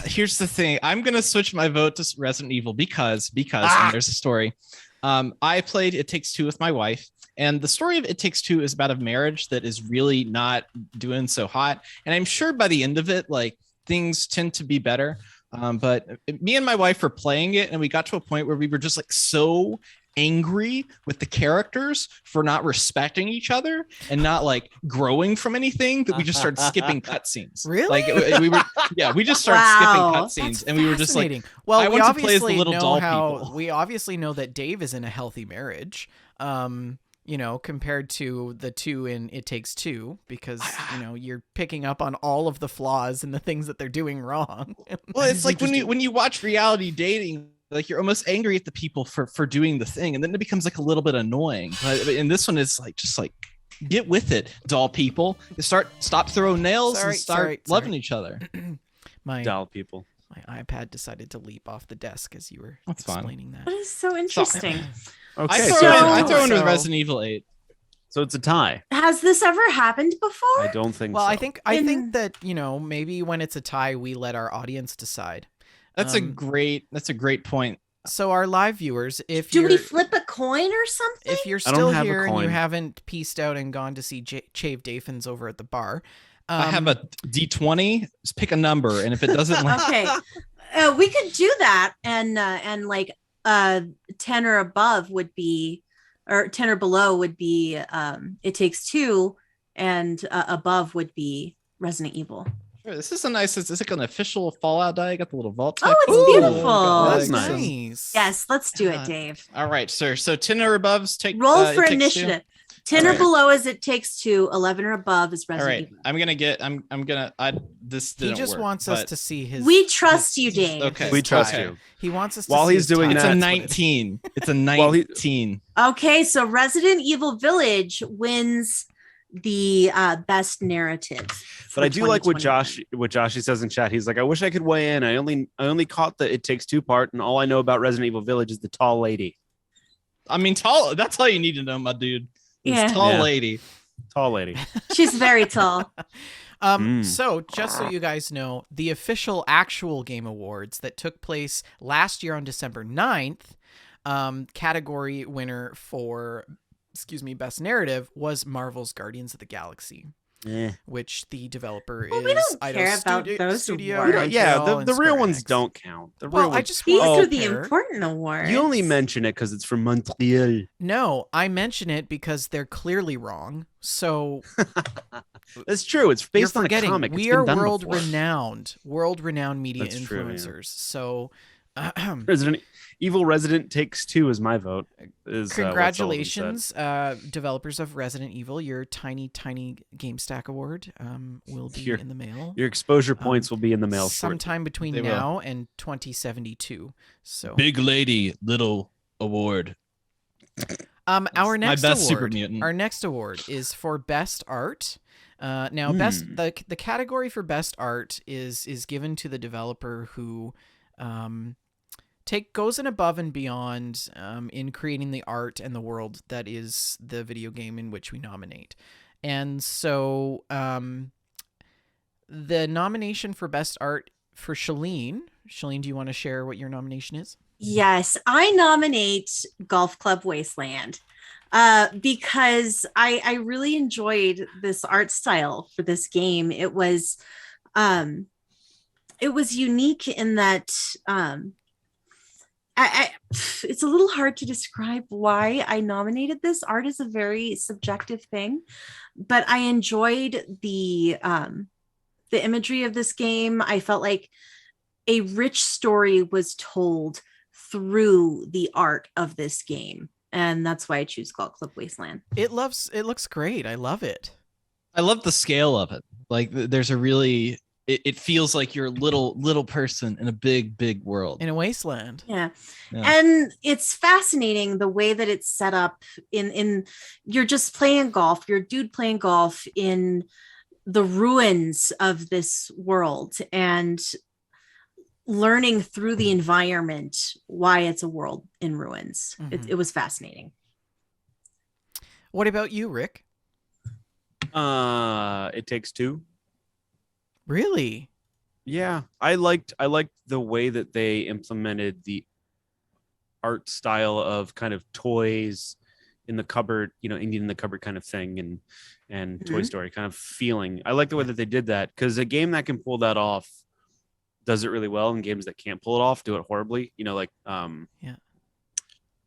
Here's the thing. I'm gonna switch my vote to Resident Evil because and there's a story. I played It Takes Two with my wife, and the story of It Takes Two is about a marriage that is really not doing so hot. And I'm sure by the end of it, like, things tend to be better. But me and my wife were playing it, and we got to a point where we were just like so angry with the characters for not respecting each other and not like growing from anything that we just started skipping cutscenes. Really? Like we just started Wow. skipping cutscenes, and we were just like, Fascinating. Well, I we want to play as the obviously little know doll how people. we obviously know that Dave is in a healthy marriage. Compared to the two in It Takes Two, because you're picking up on all of the flaws and the things that they're doing wrong. Well, it's like when you watch reality dating, like you're almost angry at the people for doing the thing, and then it becomes like a little bit annoying. But in this one, it's like just like get with it, doll people. Stop throwing nails and start loving each other. My Doll people. My iPad decided to leap off the desk as you were That's fine. explaining that. That is so interesting. Okay, I throw in so- Resident Evil 8. so it's a tie. Has this ever happened before? I don't think Well, so. I think that maybe when it's a tie, we let our audience decide. That's a great point. So our live viewers, if Do you're we flip a coin or something? if you're I don't still have a here and you coin. haven't pieced out and gone to see Chave Dafins over at the bar, I have a D20. Just pick a number, and if it doesn't, like, Okay, we could do that, and like 10 or above would be, or 10 or below would be It Takes Two, and above would be Resident Evil. sure, this is a nice. Is this like an official Fallout die? I got the little vault. Oh, tech. it's Ooh, beautiful. got That's that. nice. Yes, let's do Yeah. it, Dave. All right, sir. So 10 or above, take Roll It for Takes Two. initiative. 10 All or right. below is It Takes Two. 11 or above is All Resident right, Evil. this He didn't just work, wants us but to see his. We trust his- you, Dave. okay. We trust Okay. you. He wants us to While see he's his doing type. It's that- a That's what it is. 19. It's a While he- 19. Okay, so Resident Evil Village wins the best narrative. But I do like what Joshy says in chat. He's like, I wish I could weigh in. I only caught the It Takes Two part, and all I know about Resident Evil Village is the tall lady. I mean, tall. That's all you need to know, my dude. This Yeah. tall Yeah. lady. Tall lady. She's very tall. So just so you guys know, the official actual Game Awards that took place last year on December 9th, category winner for, best narrative was Marvel's Guardians of the Galaxy, which the developer Well, is we don't Eidos care about those Studio, awards. Montreal, and the real Square ones Enix. don't count. The Well, real I ones. just These want are to the compare. important awards. You only mention it because it's from Montreal. No, I mention it because they're clearly wrong. So That's true. It's based you're on a forgetting comic. we It's been are done world before. renowned media That's true, yeah. influencers. So Resident Evil Resident Takes Two is my vote. Is, congratulations, developers of Resident Evil. Your tiny Gamestack award will be Your- in the mail your exposure points will be in the mail shortly. sometime between They will. now and 2072. So Big lady, little award. our next best award, super mutant. Our next award is for best art. Now, the category for best art is given to the developer who goes in above and beyond in creating the art and the world that is the video game in which we nominate. And so the nomination for best art for Shalene, do you want to share what your nomination is? Yes, I nominate Golf Club Wasteland because I really enjoyed this art style for this game. It was unique in that it's a little hard to describe why I nominated this. Art is a very subjective thing, but I enjoyed the imagery of this game. I felt like a rich story was told through the art of this game, and that's why I choose Golf Club Wasteland. It looks great. I love it. I love the scale of it. Like there's a really it feels like you're a little person in a big world. In a wasteland. Yeah. Yeah. And it's fascinating the way that it's set up in you're just playing golf, you're a dude playing golf in the ruins of this world and learning through the environment why it's a world in ruins. Mhm. It was fascinating. What about you, Rick? It Takes Two. Really? Yeah, I liked the way that they implemented the art style of kind of toys in the cupboard, Indian in the cupboard kind of thing, and Toy Mhm. Story kind of feeling. I like the way that they did that because a game that can pull that off does it really well, and games that can't pull it off do it horribly. Yeah.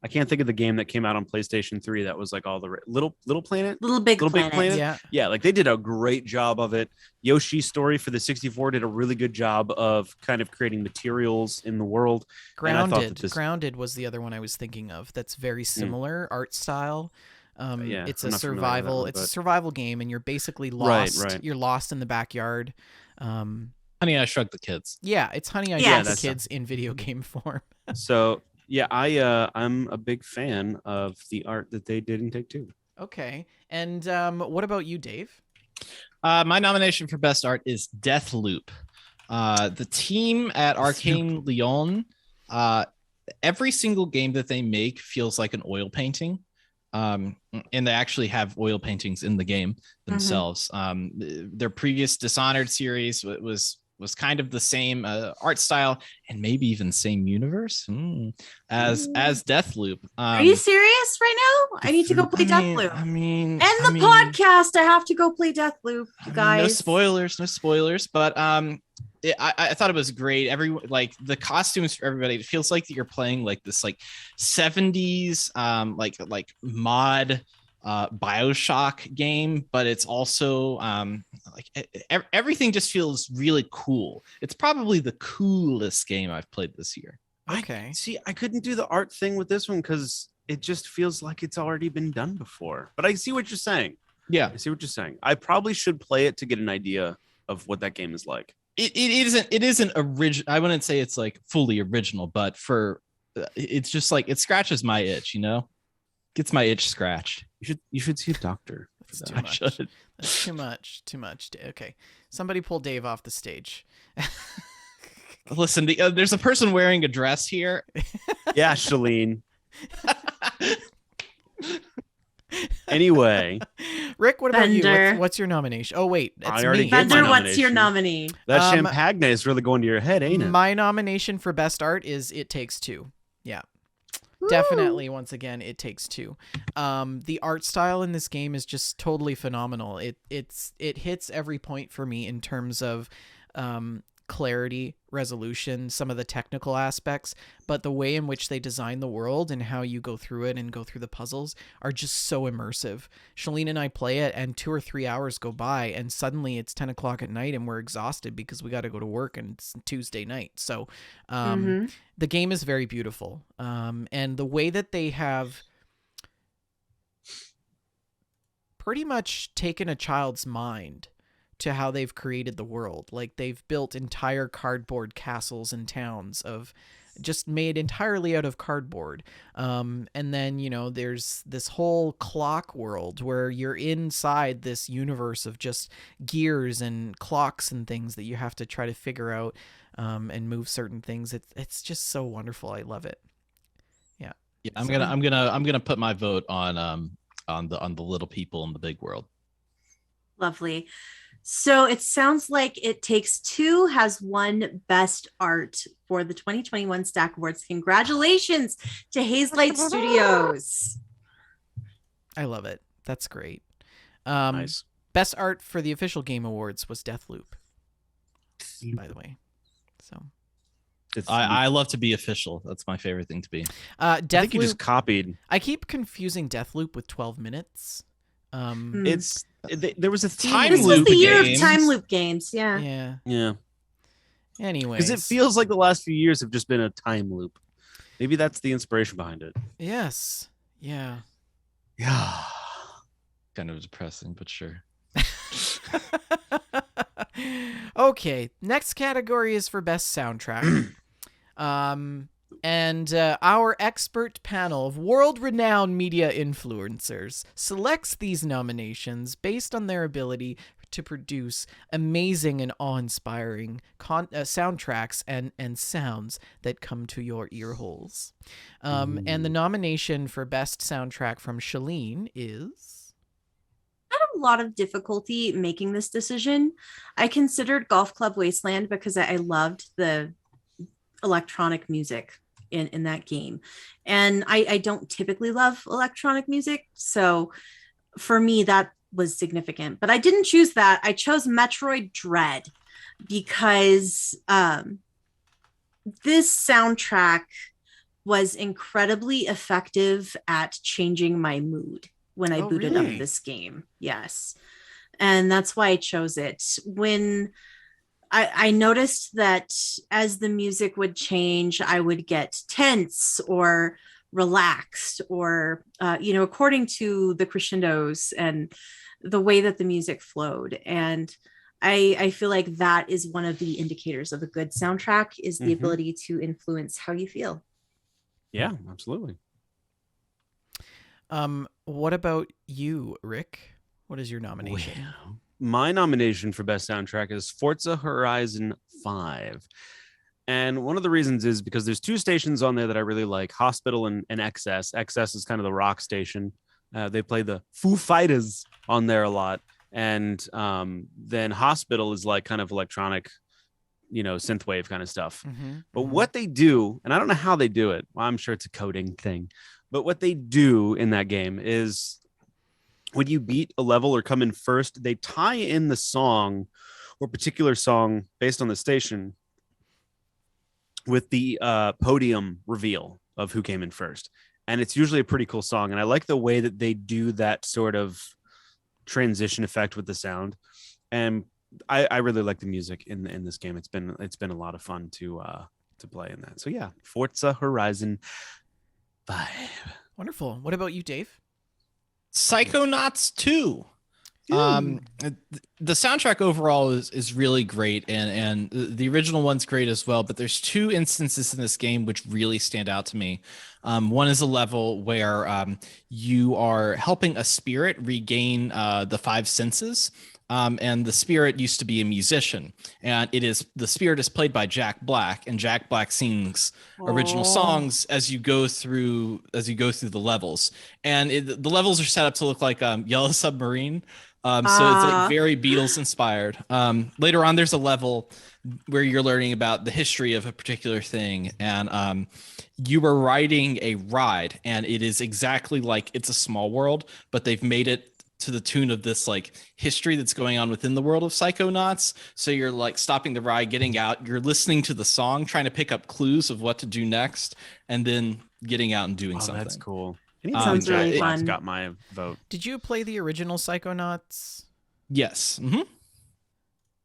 I can't think of the game that came out on PlayStation 3 that was like all the Little Planet. Little Big Little Big Planet. Planet? Yeah. Yeah, like they did a great job of it. Yoshi's Story for the 64 did a really good job of kind of creating materials in the world. And I thought Grounded. that this- Grounded was the other one I was thinking of. That's very similar art style. Yeah, It's I'm a not familiar with that survival. one, It's a but- survival game, and you're basically Right, lost. right. You're lost in the backyard. Honey, I Shrunk the Kids. Yeah, it's Honey, I Yes. Shrunk the That's- Kids in video game form. So yeah, I'm a big fan of the art that they did in Take Two. Okay, and what about you, Dave? My nomination for best art is Deathloop. The team at Arcane Lyon, every single game that they make feels like an oil painting. And they actually have oil paintings in the game themselves. Their previous Dishonored series was kind of the same art style and maybe even same universe as Deathloop. Are you serious right now? I need to go play Deathloop. I mean, Podcast, I have to go play Deathloop, you guys. No spoilers, but I thought it was great. Like the costumes for everybody, it feels like that you're playing like this like 70s like mod BioShock game, but it's also everything just feels really cool. It's probably the coolest game I've played this year. Okay. I couldn't do the art thing with this one because it just feels like it's already been done before. But I see what you're saying. Yeah, I see what you're saying. I probably should play it to get an idea of what that game is like. it isn't original. I wouldn't say it's like fully original, but it's just like it scratches my itch, gets my itch scratched. You should see a doctor. That's too I much. should. That's too much. Too much. Okay, somebody pull Dave off the stage. Listen, there's a person wearing a dress here. Yeah, Shalene. Anyway, Rick, what about you? Bender. What's your nomination? Oh wait, it's I already me. gave my Bender, what's your nomination. nominee? that Um, champagne is really going to your head, ain't it? My nomination for best art is It Takes Two. Yeah. Definitely, once again, It Takes Two. The art style in this game is just totally phenomenal. It hits every point for me in terms of clarity, resolution, some of the technical aspects, but the way in which they design the world and how you go through it and go through the puzzles are just so immersive. Shalene and I play it, and 2 or 3 hours go by, and suddenly it's 10 o'clock at night, and we're exhausted because we got to go to work, and it's Tuesday night. So, the game is very beautiful, and the way that they have pretty much taken a child's mind to how they've created the world. Like, they've built entire cardboard castles and towns of just made entirely out of cardboard. And then, there's this whole clock world where you're inside this universe of just gears and clocks and things that you have to try to figure out and move certain things. It's just so wonderful. I love it. Yeah. I'm gonna put my vote on the little people in the big world. Lovely. So it sounds like It Takes Two has won Best Art for the 2021 Stack Awards. Congratulations to Hazelight Studios. I love it. That's great. Nice. Best art for the official Game Awards was Deathloop, by the way. So I love to be official. That's my favorite thing to be. I think you just copied. I keep confusing Deathloop with 12 Minutes. There was a theme. Time This was loop the year games. of time loop games. Yeah. Yeah. Yeah. Anyways. Because it feels like the last few years have just been a time loop. Maybe that's the inspiration behind it. Yes. Yeah. Yeah. Kind of depressing, but sure. Okay. Next category is for best soundtrack. And our expert panel of world-renowned media influencers selects these nominations based on their ability to produce amazing and awe-inspiring soundtracks and sounds that come to your ear holes. And the nomination for best soundtrack from Shalene is... I had a lot of difficulty making this decision. I considered Golf Club Wasteland because I loved the electronic music in that game, and I don't typically love electronic music, so for me that was significant. But I didn't choose that. I chose Metroid Dread because this soundtrack was incredibly effective at changing my mood when I booted really? up this game. Yes, and that's why I chose it. When I noticed that as the music would change, I would get tense or relaxed or, according to the crescendos and the way that the music flowed. And I feel like that is one of the indicators of a good soundtrack is the ability to influence how you feel. Yeah, absolutely. What about you, Rick? What is your nomination? Well, my nomination for best soundtrack is Forza Horizon 5. And one of the reasons is because there's 2 stations on there that I really like, Hospital and XS. XS is kind of the rock station. They play the Foo Fighters on there a lot. And then Hospital is like kind of electronic, synthwave kind of stuff. But what they do, and I don't know how they do it. Well, I'm sure it's a coding thing. But what they do in that game is when you beat a level or come in first, they tie in the song or particular song based on the station with the podium reveal of who came in first. And it's usually a pretty cool song. And I like the way that they do that sort of transition effect with the sound. And I really like the music in this game. It's been a lot of fun to play in that. So yeah, Forza Horizon 5. Wonderful. What about you, Dave? Psychonauts 2. The soundtrack overall is really great, and the original one's great as well, but there's two instances in this game which really stand out to me. One is a level where you are helping a spirit regain the five senses. And the spirit used to be a musician, and the spirit is played by Jack Black, and Jack Black sings original songs as you go through the levels. And the levels are set up to look like Yellow Submarine. So it's like very Beatles inspired. Later on, there's a level where you're learning about the history of a particular thing, and you are riding a ride, and it is exactly like It's a Small World, but they've made it to the tune of this like history that's going on within the world of Psychonauts. So you're like stopping the ride, getting out, you're listening to the song, trying to pick up clues of what to do next, and then getting out and doing something. That's cool. Sounds really fun. Got my vote. Did you play the original Psychonauts? Yes. Mm-hmm.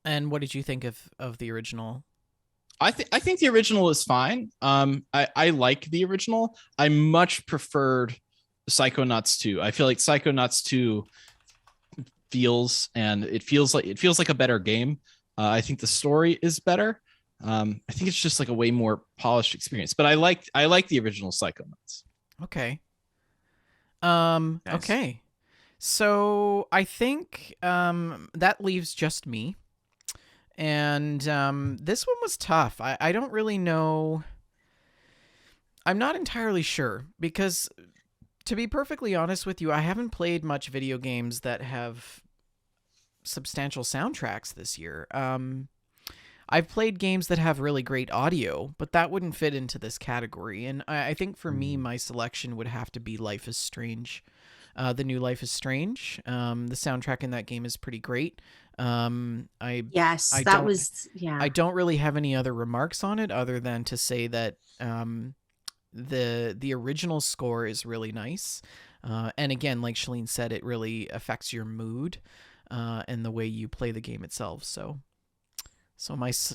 And what did you think of the original? I think the original is fine. I like the original. I much preferred Psychonauts 2. I feel like Psychonauts 2 feels like a better game. I think the story is better. I think it's just like a way more polished experience. But I like the original Psychonauts. Okay. Nice. Okay. So I think that leaves just me. And this one was tough. I don't really know. I'm not entirely sure because, to be perfectly honest with you, I haven't played much video games that have substantial soundtracks this year. I've played games that have really great audio, but that wouldn't fit into this category. And I think for me, my selection would have to be Life is Strange. The new Life is Strange. The soundtrack in that game is pretty great. I don't really have any other remarks on it other than to say that the original score is really nice. And again, like Shalene said, it really affects your mood and the way you play the game itself. So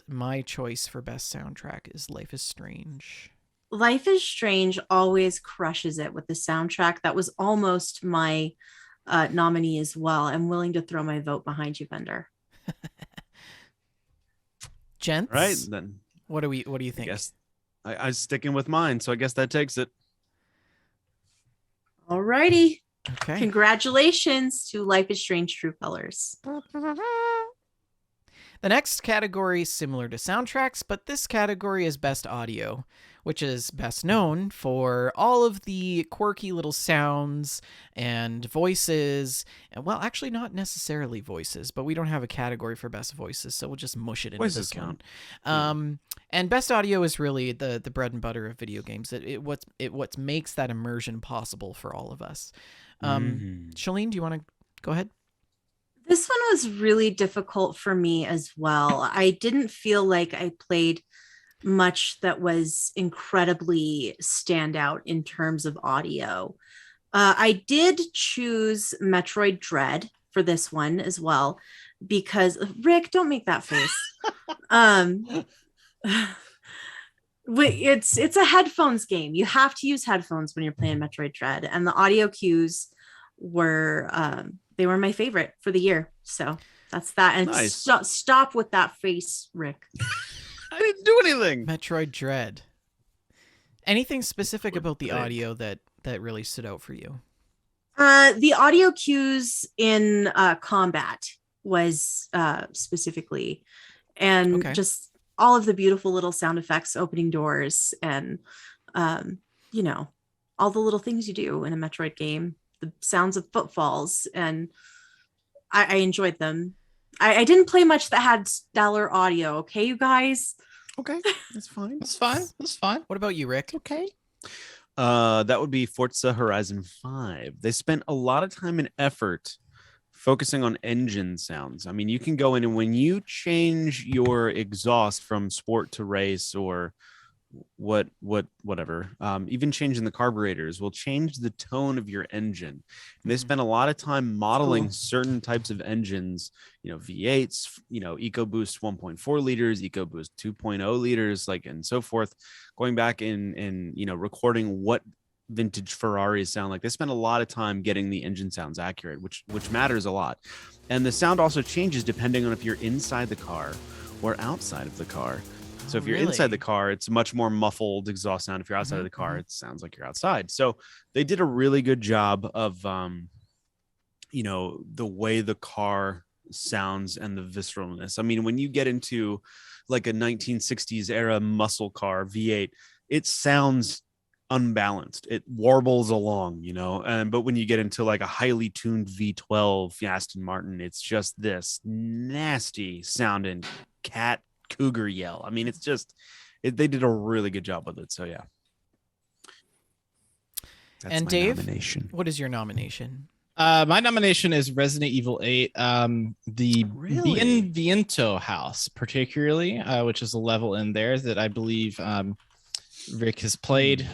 my choice for best soundtrack is Life is Strange. Life is Strange always crushes it with the soundtrack. That was almost my nominee as well. I'm willing to throw my vote behind you, Bender. Gents, Right then. What do you think? I guess I was sticking with mine, so I guess that takes it. All righty. Okay. Congratulations to Life is Strange True Colors. The next category is similar to soundtracks, but this category is best audio, which is best known for all of the quirky little sounds and voices. Well, actually not necessarily voices, but we don't have a category for best voices, so we'll just mush it into Voices this one. count. And best audio is really the bread and butter of video games. What makes that immersion possible for all of us. Shalene, do you want to go ahead? This one was really difficult for me as well. I didn't feel like I played much that was incredibly standout in terms of audio. I did choose Metroid Dread for this one as well, because Rick, don't make that face. It's a headphones game. You have to use headphones when you're playing Metroid Dread, and the audio cues were they were my favorite for the year. So that's that. And nice. Stop with that face, Rick. I didn't do anything. Metroid Dread. Anything specific about the audio that really stood out for you? The audio cues in combat was specifically, and just all of the beautiful little sound effects, opening doors, and all the little things you do in a Metroid game. The sounds of footfalls, and I enjoyed them. I didn't play much that had stellar audio. Okay, you guys. Okay, that's fine. That's fine. That's fine. What about you, Rick? Okay. That would be Forza Horizon 5. They spent a lot of time and effort focusing on engine sounds. I mean, you can go in and when you change your exhaust from sport to race or whatever, even changing the carburetors will change the tone of your engine. And they spent a lot of time modeling certain types of engines, V8s, EcoBoost 1.4 liters, EcoBoost 2.0 liters, and so forth, going back and recording what vintage Ferraris sound like. They spend a lot of time getting the engine sounds accurate, which matters a lot. And the sound also changes depending on if you're inside the car or outside of the car. So if you're inside the car, it's much more muffled exhaust sound. If you're outside of the car, it sounds like you're outside. So they did a really good job of, the way the car sounds and the visceralness. I mean, when you get into like a 1960s era muscle car V8, it sounds unbalanced. It warbles along, but when you get into like a highly tuned V12 Aston Martin, it's just this nasty sounding cat cougar yell. I mean, it's just they did a really good job with it. So yeah. That's and Dave, nomination. What is your nomination? My nomination is Resident Evil 8, the Bienvento house, particularly, which is a level in there that I believe Rick has played.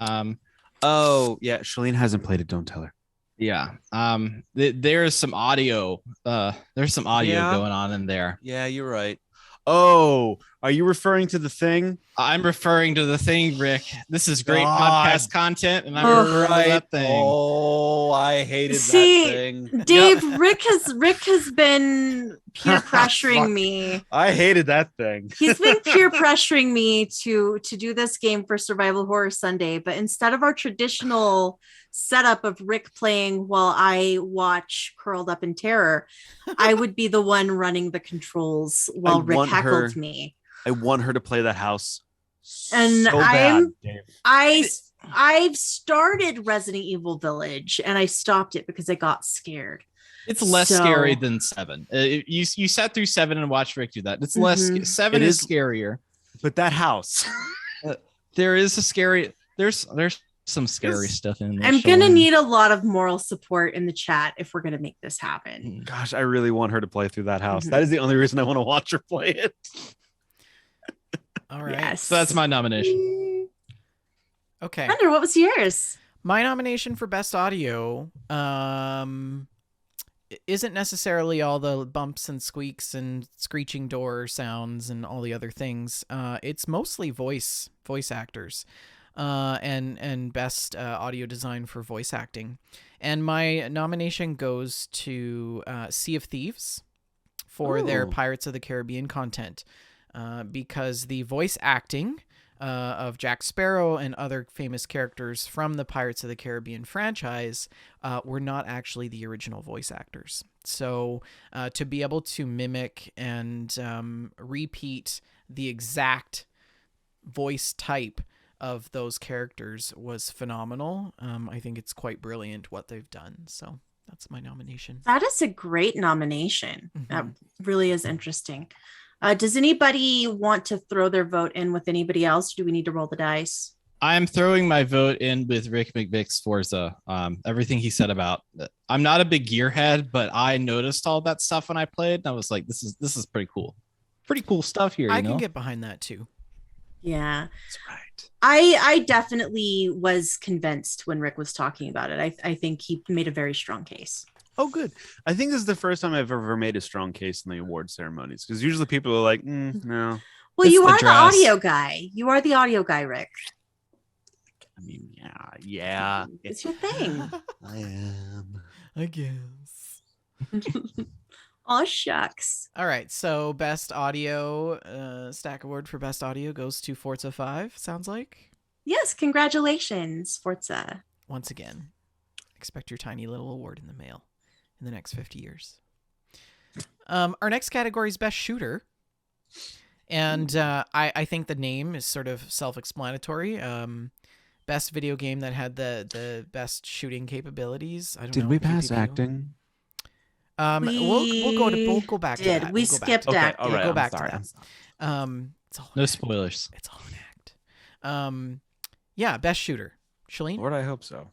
Oh yeah, Shalene hasn't played it. Don't tell her. Yeah. There's some audio. There's some audio going on in there. Yeah, you're right. Oh, are you referring to the thing? I'm referring to the thing, Rick. This is great podcast content, and I'm referring to that thing. Oh, I hated that thing. Dave, Rick has been peer pressuring me. I hated that thing. He's been peer pressuring me to do this game for Survival Horror Sunday, but instead of our traditional setup of Rick playing while I watch Curled Up in Terror, I would be the one running the controls while Rick heckled me. I want her to play that house. And so bad, Dave. I've started Resident Evil Village and I stopped it because I got scared. It's less scary than 7. You sat through 7 and watched Rick do that. It's less. 7 is scarier. But that house, there is a scary. There's some scary stuff in there. I'm gonna need a lot of moral support in the chat if we're gonna make this happen. Gosh, I really want her to play through that house. That is the only reason I want to watch her play it. All right. Yes. So that's my nomination. Okay. Thunder, what was yours? My nomination for best audio isn't necessarily all the bumps and squeaks and screeching door sounds and all the other things. It's mostly voice actors. And best audio design for voice acting. And my nomination goes to Sea of Thieves for their Pirates of the Caribbean content, because the voice acting of Jack Sparrow and other famous characters from the Pirates of the Caribbean franchise were not actually the original voice actors. So to be able to mimic and repeat the exact voice type of those characters was phenomenal. I think it's quite brilliant what they've done. So that's my nomination. That is a great nomination. That really is interesting. Does anybody want to throw their vote in with anybody else? Do we need to roll the dice? I'm throwing my vote in with Rick McVick's Forza. Everything he said about I'm not a big gearhead, but I noticed all that stuff when I played. And I was like, this is pretty cool. Pretty cool stuff here. I can get behind that too. Yeah, that's right. I definitely was convinced when Rick was talking about it. I think he made a very strong case. Oh, good. I think this is the first time I've ever made a strong case in the award ceremonies, because usually people are like, no. Well, you are the audio guy. You are the audio guy, Rick. I mean, yeah. It's your thing. I am. I guess. Oh, shucks. All right, so best audio stack award for best audio goes to Forza 5, sounds like. Yes, congratulations, Forza. Once again, expect your tiny little award in the mail in the next 50 years. Our next category is best shooter. And I think the name is sort of self-explanatory. Best video game that had the best shooting capabilities. I don't know. Did we pass acting? We'll go back to that. We skipped acting. All right, go back sorry. to that. It's all no spoilers. It's all an act. Yeah, best shooter. Shalene? Lord, I hope so.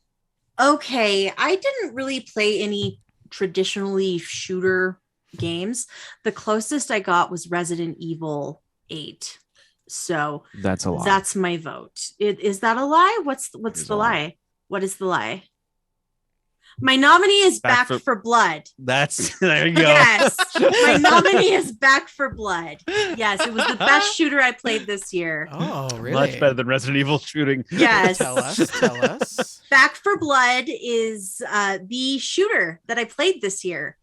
Okay, I didn't really play any traditionally shooter games. The closest I got was Resident Evil 8. So that's a lie. That's my vote. Is that a lie? What's the lie? What is the lie? My nominee is Back Back for- for Blood. That's there you go. Yes. My nominee is Back for Blood. Yes, it was the best shooter I played this year. Oh, really? Much better than Resident Evil shooting. Yes. Tell us. Back for Blood is the shooter that I played this year.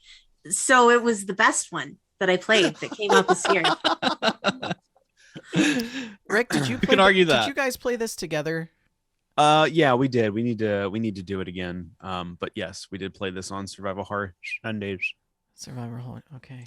So it was the best one that I played that came out this year. Rick, did you You can argue that. Did you guys play this together? Yeah, we did. We need to do it again. But yes, we did play this on Survival Horror Sundays. Survivor Hall. Okay.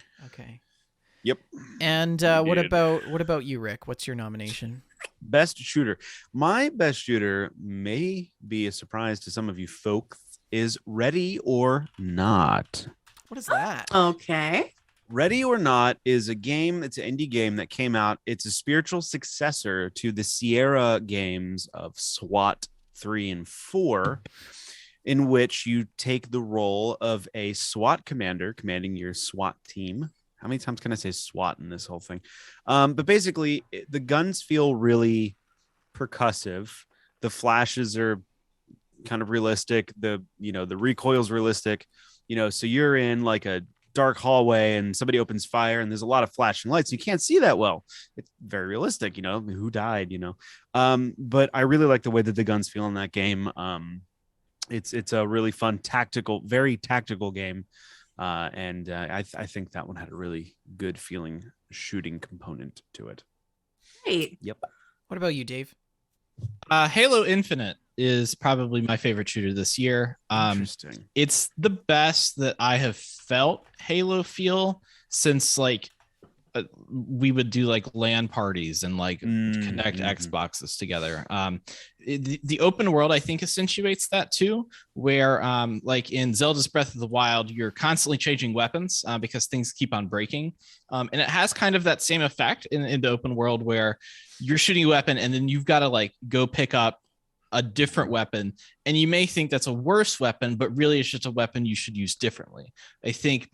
Yep. And We did. what about you, Rick? What's your nomination? Best shooter. My best shooter may be a surprise to some of you folks. Is Ready or Not. What is that? Okay. Ready or Not is a game. It's an indie game that came out. It's a spiritual successor to the Sierra games of SWAT 3 and 4, in which you take the role of a SWAT commander commanding your SWAT team. How many times can I say SWAT in this whole thing? But basically, the guns feel really percussive. The flashes are kind of realistic. The recoil's realistic. So you're in like a dark hallway and somebody opens fire and there's a lot of flashing lights. You can't see that well. It's very realistic, who died, but I really like the way that the guns feel in that game. It's a really fun very tactical game. And I think that one had a really good feeling shooting component to it. Great. Yep. What about you, Dave? Halo Infinite is probably my favorite shooter this year. Interesting. It's the best that I have felt Halo feel since we would do like LAN parties and connect Xboxes together. The open world, I think, accentuates that too, where like in Zelda's Breath of the Wild, you're constantly changing weapons because things keep on breaking. And it has kind of that same effect in the open world where you're shooting a weapon and then you've got to go pick up a different weapon, and you may think that's a worse weapon, but really it's just a weapon you should use differently. I think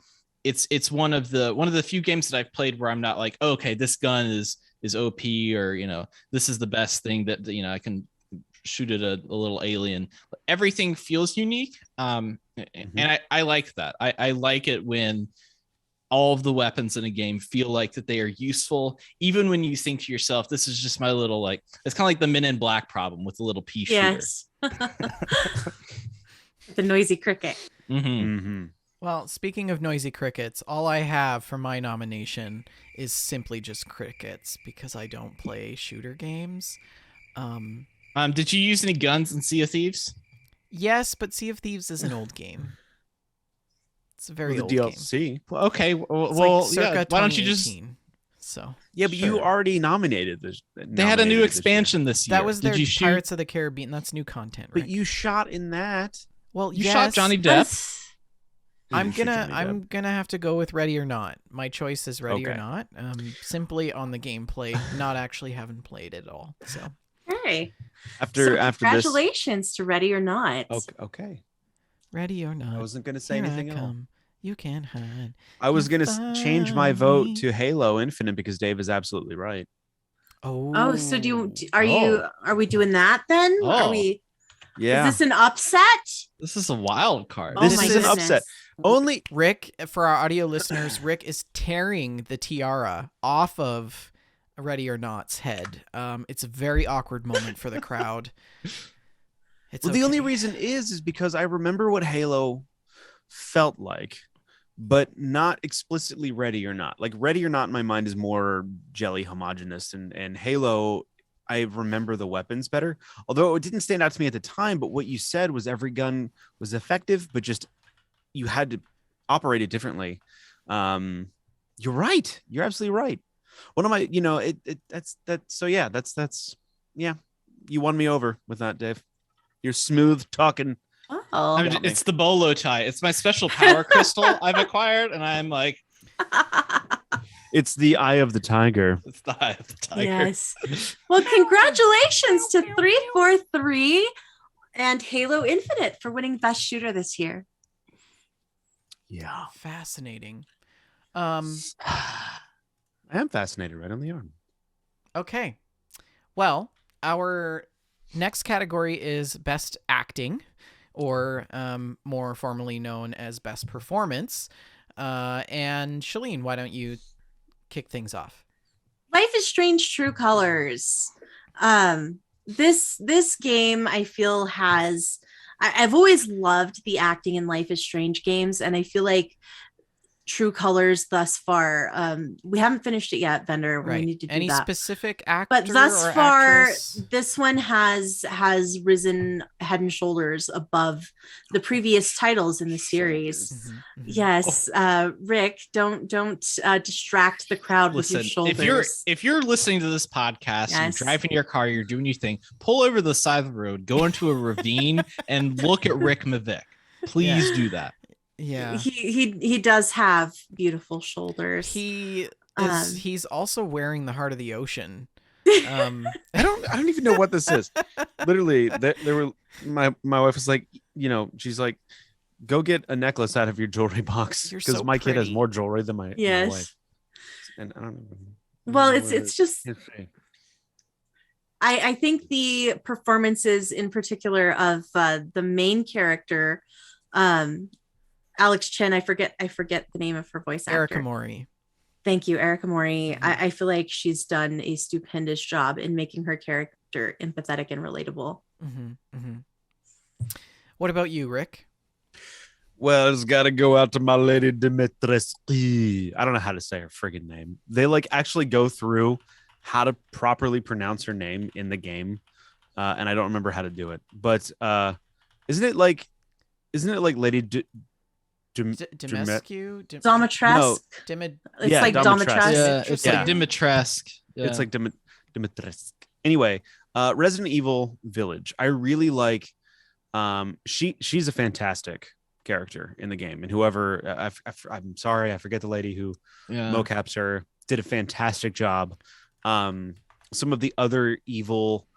it's one of the few games that I've played where I'm not like, oh, okay, this gun is OP, or this is the best thing that I can shoot at a little alien. Everything feels unique, and I like that. I like it when all of the weapons in a game feel like that they are useful, even when you think to yourself, this is just my little it's kind of like the Men in Black problem with the little pea shooter. Yes. The noisy cricket. Well, speaking of noisy crickets, all I have for my nomination is simply just crickets because I don't play shooter games. Did you use any guns in Sea of Thieves? Yes, but Sea of Thieves is an old game. It's a very old game. DLC. Well, okay. It's Well, circa yeah. Why don't you just? 2018, So Yeah, but you already nominated this. They had a new expansion this year. that was their Did you shoot? Pirates of the Caribbean. That's new content, right? But you shot in that. well, You yes, shot Johnny Depp. I'm gonna have to go with Ready or Not. My choice is Ready or Okay. Not. Simply on the gameplay, not actually having played it all. So Hey. After this. Congratulations to Ready or Not. Okay. Ready or Not. I wasn't gonna say here anything I else. come. You can't hide. I was You gonna change my find vote me. to Halo Infinite because Dave is absolutely right. Oh, so are we doing that then? Oh. Are we Yeah. Is this an upset? This is a wild card. Oh This my is an goodness. upset. Only Rick, for our audio listeners, Rick is tearing the tiara off of Ready or Not's head. It's a very awkward moment for the crowd. It's the only okay. reason is because I remember what Halo felt like, but not explicitly Ready or Not. Like Ready or Not in my mind is more jelly homogenous, and Halo, I remember the weapons better. Although it didn't stand out to me at the time, but what you said was every gun was effective, but just you had to operate it differently. You're right. You're absolutely right. One of my, that's you won me over with that, Dave. You're smooth talking. Oh. It's the bolo tie. It's my special power crystal I've acquired, and I'm like, It's the eye of the tiger. it's the eye of the tiger. Yes. Well, congratulations to 343 and Halo Infinite for winning Best Shooter this year. Yeah. Fascinating. I am fascinated right on the arm. Okay. Well, our next category is Best Acting, or more formally known as Best Performance. And Shalene, why don't you kick things off? Life is Strange True Colors. This game I feel has I've always loved the acting in Life is Strange games, and I feel like True Colors thus far. We haven't finished it yet, Vendor. We Right. need to do Any that. specific actor But thus or far, actress? this one has risen head and shoulders above the previous titles in the series. Mhm, mhm. Yes, Rick, don't distract the crowd with your Listen, shoulders. if you're listening to this podcast, Yes. you're driving your car, you're doing your thing, pull over the side of the road, go into a ravine, and look at Rick Mavick. Please do that. Yeah. He does have beautiful shoulders. He's also wearing the Heart of the Ocean. I don't even know what this is. Literally, there were my wife was like, she's like, go get a necklace out of your jewelry box You're because so my kid has pretty. more jewelry than my Yes. wife. And I don't know. Well, it's just It's fake. I think the performances in particular of the main character, Alex Chen, I forget the name of her voice actor. Erica Mori. Thank you, Erica Mori. Mhm. I feel like she's done a stupendous job in making her character empathetic and relatable. What about you, Rick? Well, it's got to go out to my lady Dimitrescu. I don't know how to say her friggin' name. They like actually go through how to properly pronounce her name in the game, and I don't remember how to do it. But isn't it like Lady Dimitrescu? Domitrescu. No. It's Yeah, like Domitrescu. Domitrescu. Yeah, it's Yeah. like Dimitrescu. Yeah. It's like Dimitrescu. Anyway, Resident Evil Village. I really like. She's a fantastic character in the game, and whoever I'm sorry, I forget the lady who mocaps her, did a fantastic job. Some of the other evil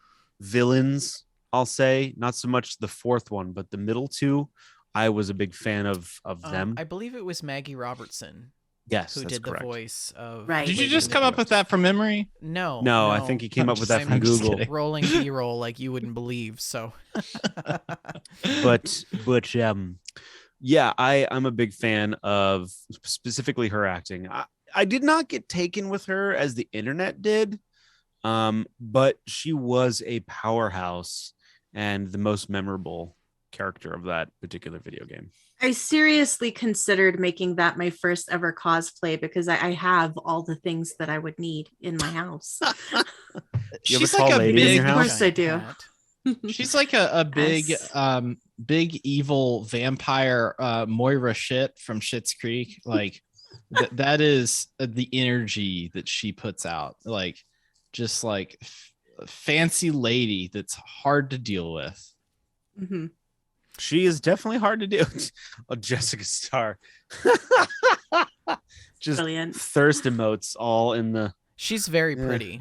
villains, I'll say, not so much the fourth one, but the middle two, I was a big fan of them. I believe it was Maggie Robertson Yes, who that's did correct. the voice of. Right. Did you Lady just come up Dimitrescu. with that from memory? No, I think he came up with that I'm from just Google. kidding. rolling B-roll like you wouldn't believe. So, but yeah, I'm a big fan of specifically her acting. I did not get taken with her as the internet did, but she was a powerhouse and the most memorable character of that particular video game. I seriously considered making that my first ever cosplay because I have all the things that I would need in my house. You have a She's tall like a lady in big. your Of house? course I do. Hat. She's like a big, Yes. big evil vampire Moira shit from Schitt's Creek. Like that is the energy that she puts out. Like just like fancy lady that's hard to deal with. Mhm. She is definitely hard to do. Oh, Jessica Starr. Just Brilliant. thirst emotes all in the. She's very Yeah. pretty.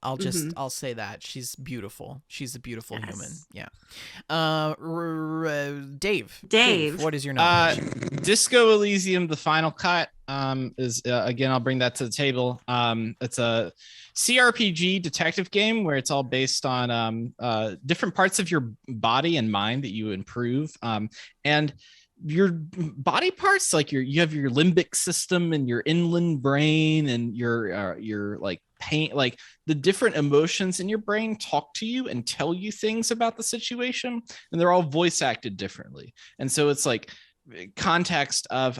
Mhm. I'll say that she's beautiful. She's a beautiful Yes. human. Yeah. Dave. Dave. What is your nomination? Disco Elysium, the final cut, is again, I'll bring that to the table. It's a CRPG detective game where it's all based on different parts of your body and mind that you improve. And your body parts, like you have your limbic system and your inland brain and your like pain, like the different emotions in your brain talk to you and tell you things about the situation, and they're all voice acted differently. And so it's like context of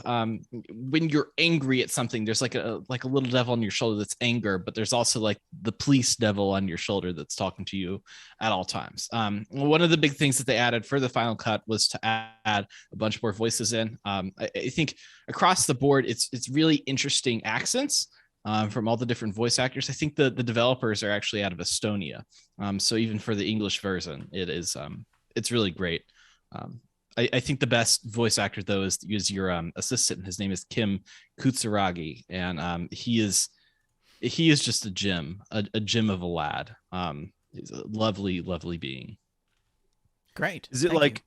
when you're angry at something, there's like a little devil on your shoulder that's anger, but there's also like the police devil on your shoulder that's talking to you at all times. One of the big things that they added for the final cut was to add a bunch more voices in. I think across the board, it's really interesting accents from all the different voice actors. I think the developers are actually out of Estonia, so even for the English version, it's really great. I think the best voice actor though is your assistant. His name is Kim Kutsuragi, and he is just a gem of a lad. He's a lovely being. Great. Is it Thank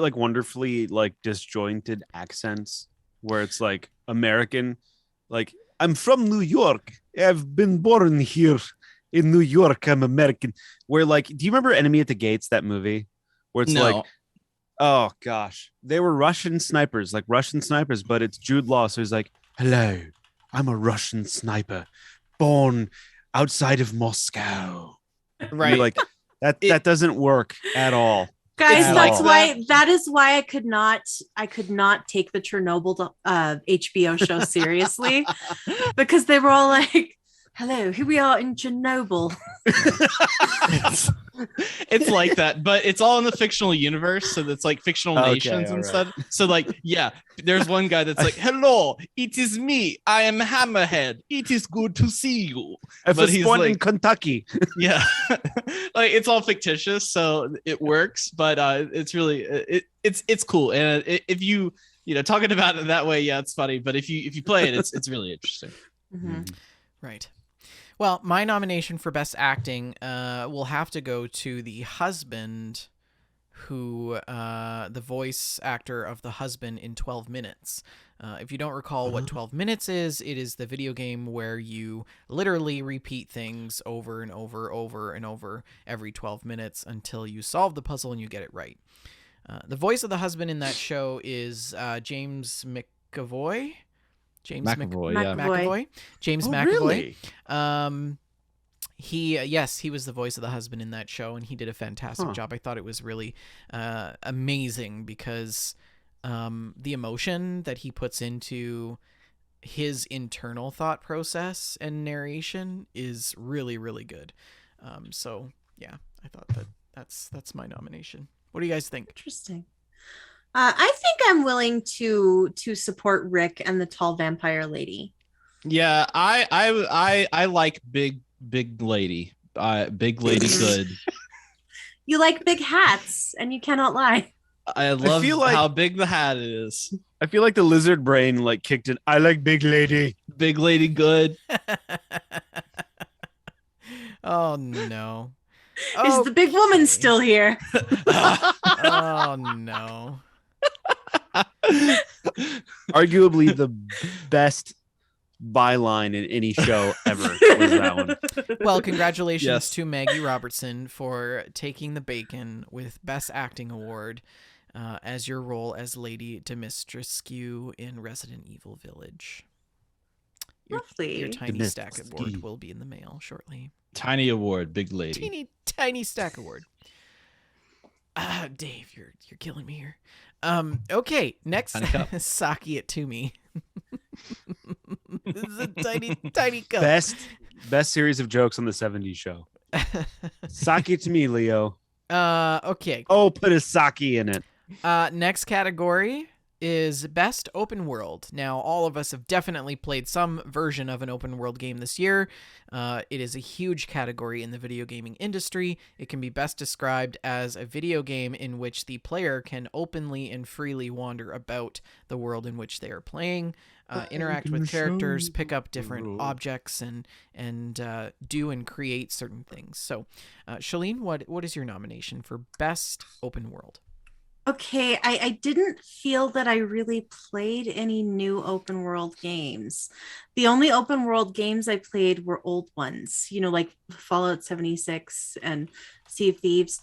like wonderfully like disjointed accents where it's like American, like I'm from New York. I've been born here in New York. I'm American. Where like, do you remember Enemy at the Gates, that movie? Where it's No. like, Oh gosh, they were Russian snipers, like Russian snipers, but it's Jude Law, so he's like, "Hello, I'm a Russian sniper, born outside of Moscow." And you're Right. like, that It- that doesn't work at all. Guys, At that's all. why that is why I could not take the Chernobyl HBO show seriously, because they were all like, "Hello, here we are in Chernobyl." It's like that, but it's all in the fictional universe, so it's like fictional Okay, nations all and right. stuff. So like, yeah, there's one guy that's like, "Hello, it is me. I am Hammerhead. It is good to see you." If But it's he's born in like- Kentucky. Yeah, like it's all fictitious, so it works. But it's really it's cool, and if you talking about it that way, yeah, it's funny. But if you play it, it's really interesting. Mhm. Right. Well, my nomination for Best Acting will have to go to the husband who, the voice actor of the husband in 12 Minutes. If you don't recall what 12 Minutes is, it is the video game where you literally repeat things over and over every 12 minutes until you solve the puzzle and you get it right. The voice of the husband in that show is James McAvoy. McAvoy, yeah. McAvoy. James Oh, McAvoy. really? He was the voice of the husband in that show, and he did a fantastic job. I thought it was really amazing because the emotion that he puts into his internal thought process and narration is really, really good. So yeah, I thought that's my nomination. What do you guys think? Interesting. I think I'm willing to support Rick and the tall vampire lady. Yeah, I like big lady. Big lady good. You like big hats, and you cannot lie. I love feel like- how big the hat is. I feel like the lizard brain like kicked in. I like big lady. Big lady good. Oh no. Is the big woman Okay. still here? Oh no. Arguably the best byline in any show ever was that one. Well, congratulations Yes. to Maggie Robertson for taking the bacon with Best Acting Award as your role as Lady Dimitrescu in Resident Evil Village. Lovely. Your tiny stack Dimitrescu. award will be in the mail shortly. Tiny award, big lady. Teeny tiny stack award. Dave, you're killing me here. Okay, next Tiny cup. Saki it to me. This is a tiny cup. Best series of jokes on the 70s show. Sake to me, Leo. Okay. Oh, put a sake in it. Next category is Best Open World. Now, all of us have definitely played some version of an open world game this year. It is a huge category in the video gaming industry. It can be best described as a video game in which the player can openly and freely wander about the world in which they are playing, interact with characters, pick up different objects, and do and create certain things. So, Shalene, what is your nomination for Best Open World? Okay, I didn't feel that I really played any new open world games. The only open world games I played were old ones, like Fallout 76 and Sea of Thieves.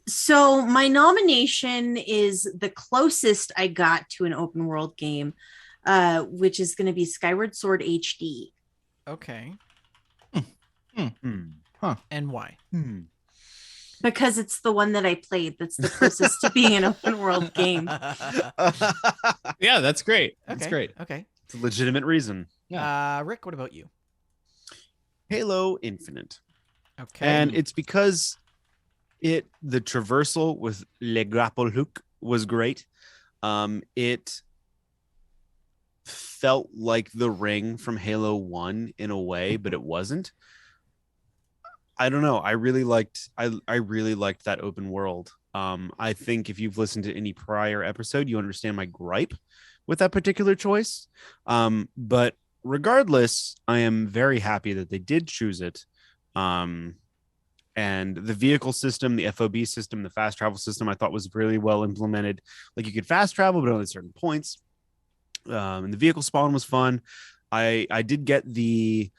So my nomination is the closest I got to an open world game, which is going to be Skyward Sword HD. Okay. Hmm. And why? Because it's the one that I played that's the closest to being an open world game. Yeah, that's great. That's Okay, great. Okay. It's a legitimate reason. Rick, what about you? Halo Infinite. Okay. And it's because the traversal with Le Grapple Hook was great. It felt like the ring from Halo 1 in a way, but it wasn't. I don't know. I really liked that open world. I think if you've listened to any prior episode, you understand my gripe with that particular choice. But regardless, I am very happy that they did choose it. And the vehicle system, the FOB system, the fast travel system, I thought was really well implemented. Like you could fast travel, but only at certain points. And the vehicle spawn was fun. I did get the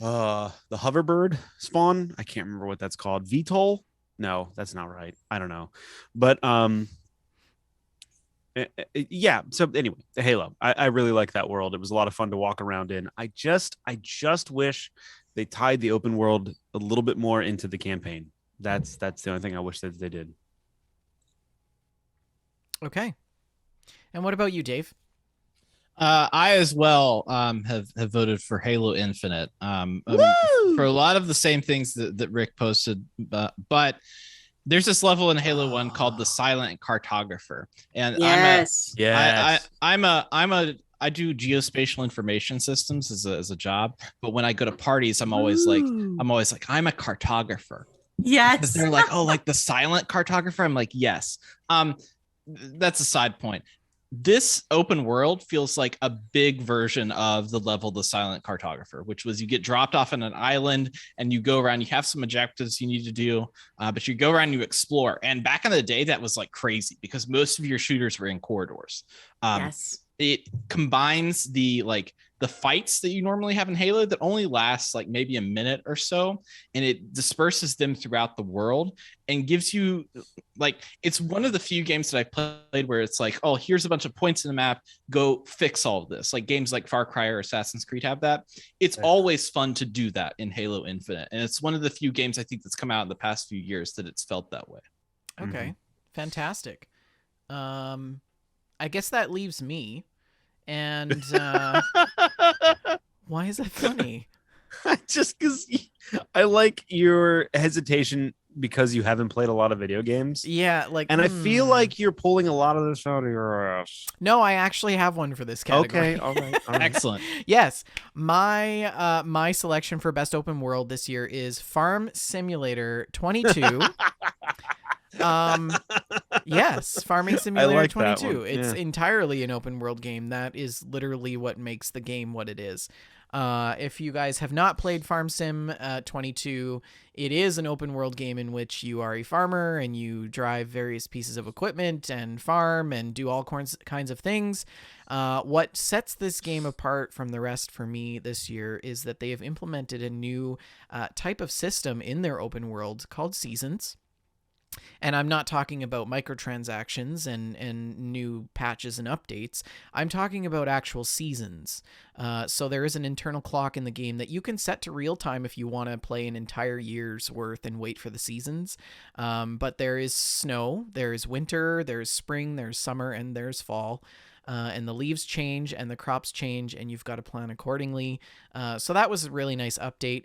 hoverbird spawn. I can't remember what that's called. VTOL? No, that's not right. I don't know. But Yeah. So anyway, the Halo. I really like that world. It was a lot of fun to walk around in. I just wish they tied the open world a little bit more into the campaign. That's the only thing I wish that they did. Okay. And what about you, Dave? I as well have voted for Halo Infinite for a Woo! lot of the same things that Rick posted, but there's this level in Halo 1 called the Silent Cartographer, and Yes. Yes. I do geospatial information systems as a job, but when I go to parties, Woo! I'm always like I'm a cartographer because Yes. they're like, oh, like the silent cartographer. I'm like, yes. That's a side point. This open world feels like a big version of the level the silent cartographer, which was you get dropped off on an island and you go around, you have some objectives you need to do, but you go around and you explore. And back in the day, that was like crazy because most of your shooters were in corridors. Yes. It combines the fights that you normally have in Halo that only lasts like maybe a minute or so, and it disperses them throughout the world and gives you like it's one of the few games that I've played where it's like, oh, here's a bunch of points in the map, go fix all of this. Like games like Far Cry or Assassin's Creed have that. It's always fun to do that in Halo Infinite, and it's one of the few games I think that's come out in the past few years that it's felt that way. Okay. Fantastic. I guess that leaves me. And why is that funny? Just because I like your hesitation because you haven't played a lot of video games. Yeah, like, And I feel like you're pulling a lot of this out of your ass. no, I actually have one for this category. Okay, all right. Excellent. Yes, my selection for best open world this year is Farm Simulator 22. Yes, Farming Simulator like that 22. one, It's yeah. entirely an open world game. That is literally what makes the game what it is. If you guys have not played Farm Sim 22, it is an open world game in which you are a farmer and you drive various pieces of equipment and farm and do all kinds of things. What sets this game apart from the rest for me this year is that they have implemented a new type of system in their open world called seasons. And I'm not talking about microtransactions and new patches and updates. I'm talking about actual seasons. So there is an internal clock in the game that you can set to real time if you want to play an entire year's worth and wait for the seasons. But there is snow, there's winter, there's spring, there's summer, and there's fall. And the leaves change and the crops change, and you've got to plan accordingly. So that was a really nice update.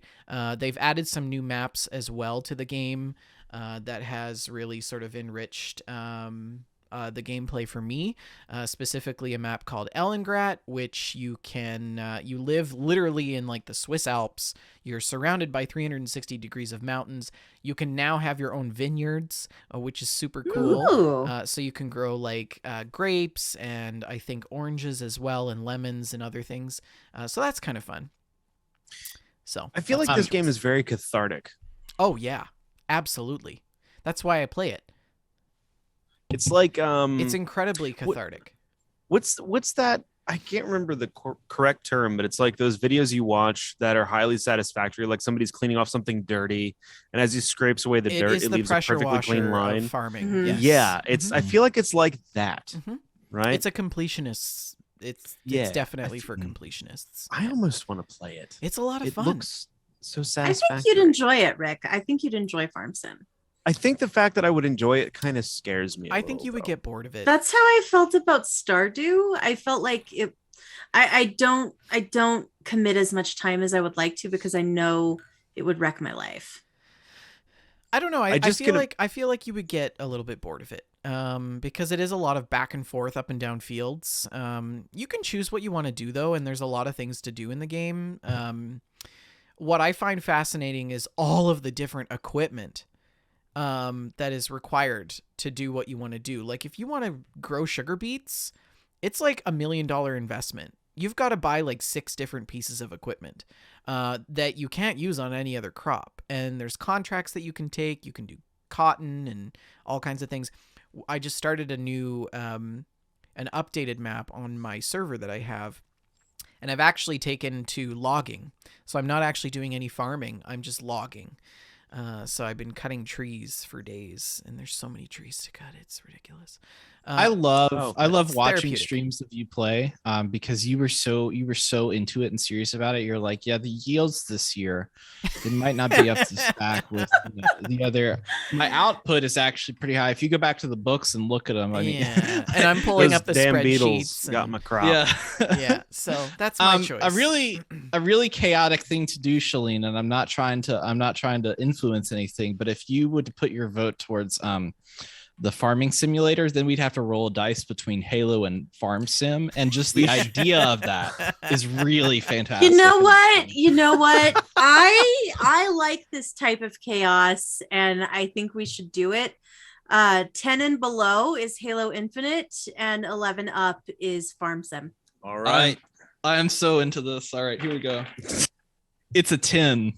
They've added some new maps as well to the game. That has really sort of enriched the gameplay for me, specifically a map called Ellengrat, which you can you live literally in like the Swiss Alps. You're surrounded by 360 degrees of mountains. You can now have your own vineyards, which is super cool. Ooh. So you can grow like grapes and I think oranges as well, and lemons and other things. So that's kind of fun. So I feel like that's this my game choice. is very cathartic. Oh yeah, absolutely. That's why I play it. It's like It's incredibly cathartic. what's that? I can't remember the correct term, but it's like those videos you watch that are highly satisfactory, like somebody's cleaning off something dirty, and as he scrapes away the It dirt, is it the leaves a pressure perfectly clean washer line. of farming. Mhm. Yes. Yeah, it's. I Mhm. feel like it's like that, Mhm. right? It's a completionist. It's Yeah, definitely I for think- completionists. I almost want to play it. It's a lot of It fun. looks so I satisfactory. think you'd enjoy it, Rick. I think you'd enjoy Farm Sim. I think the fact that I would enjoy it kind of scares me. I think you would get bored of it. That's how I felt about Stardew. I felt like it. I don't commit as much time as I would like to because I know it would wreck my life. I don't know. I just feel get a- like you would get a little bit bored of it. Because it is a lot of back and forth, up and down fields. You can choose what you want to do though, and there's a lot of things to do in the game. What I find fascinating is all of the different equipment that is required to do what you want to do. Like if you want to grow sugar beets, it's like $1 million investment. You've got to buy like 6 different pieces of equipment that you can't use on any other crop. And there's contracts that you can take. You can do cotton and all kinds of things. I just started a new, an updated map on my server that I have. And I've actually taken to logging. So I'm not actually doing any farming. I'm just logging. So I've been cutting trees for days, and there's so many trees to cut. It's ridiculous. I love Oh, I love it's watching therapeutic. streams of you play because you were so into it and serious about it. You're like, yeah, the yields this year, they might not be up to stack with the other. My output is actually pretty high. If you go back to the books and look at them, I mean, Yeah, and I'm pulling Those up the damn spreadsheets. Beatles got and- my crop. yeah, Yeah, so that's my choice. a really chaotic thing to do, Shalene, and I'm not trying to influence anything, but if you would put your vote towards the farming simulators, then we'd have to roll a dice between Halo and Farm Sim, and just the idea of that is really fantastic. You know what? You know what? I like this type of chaos, and I think we should do it. 10 and below is Halo Infinite, and 11 up is Farm Sim. All right. I am so into this. All right, here we go. It's a 10.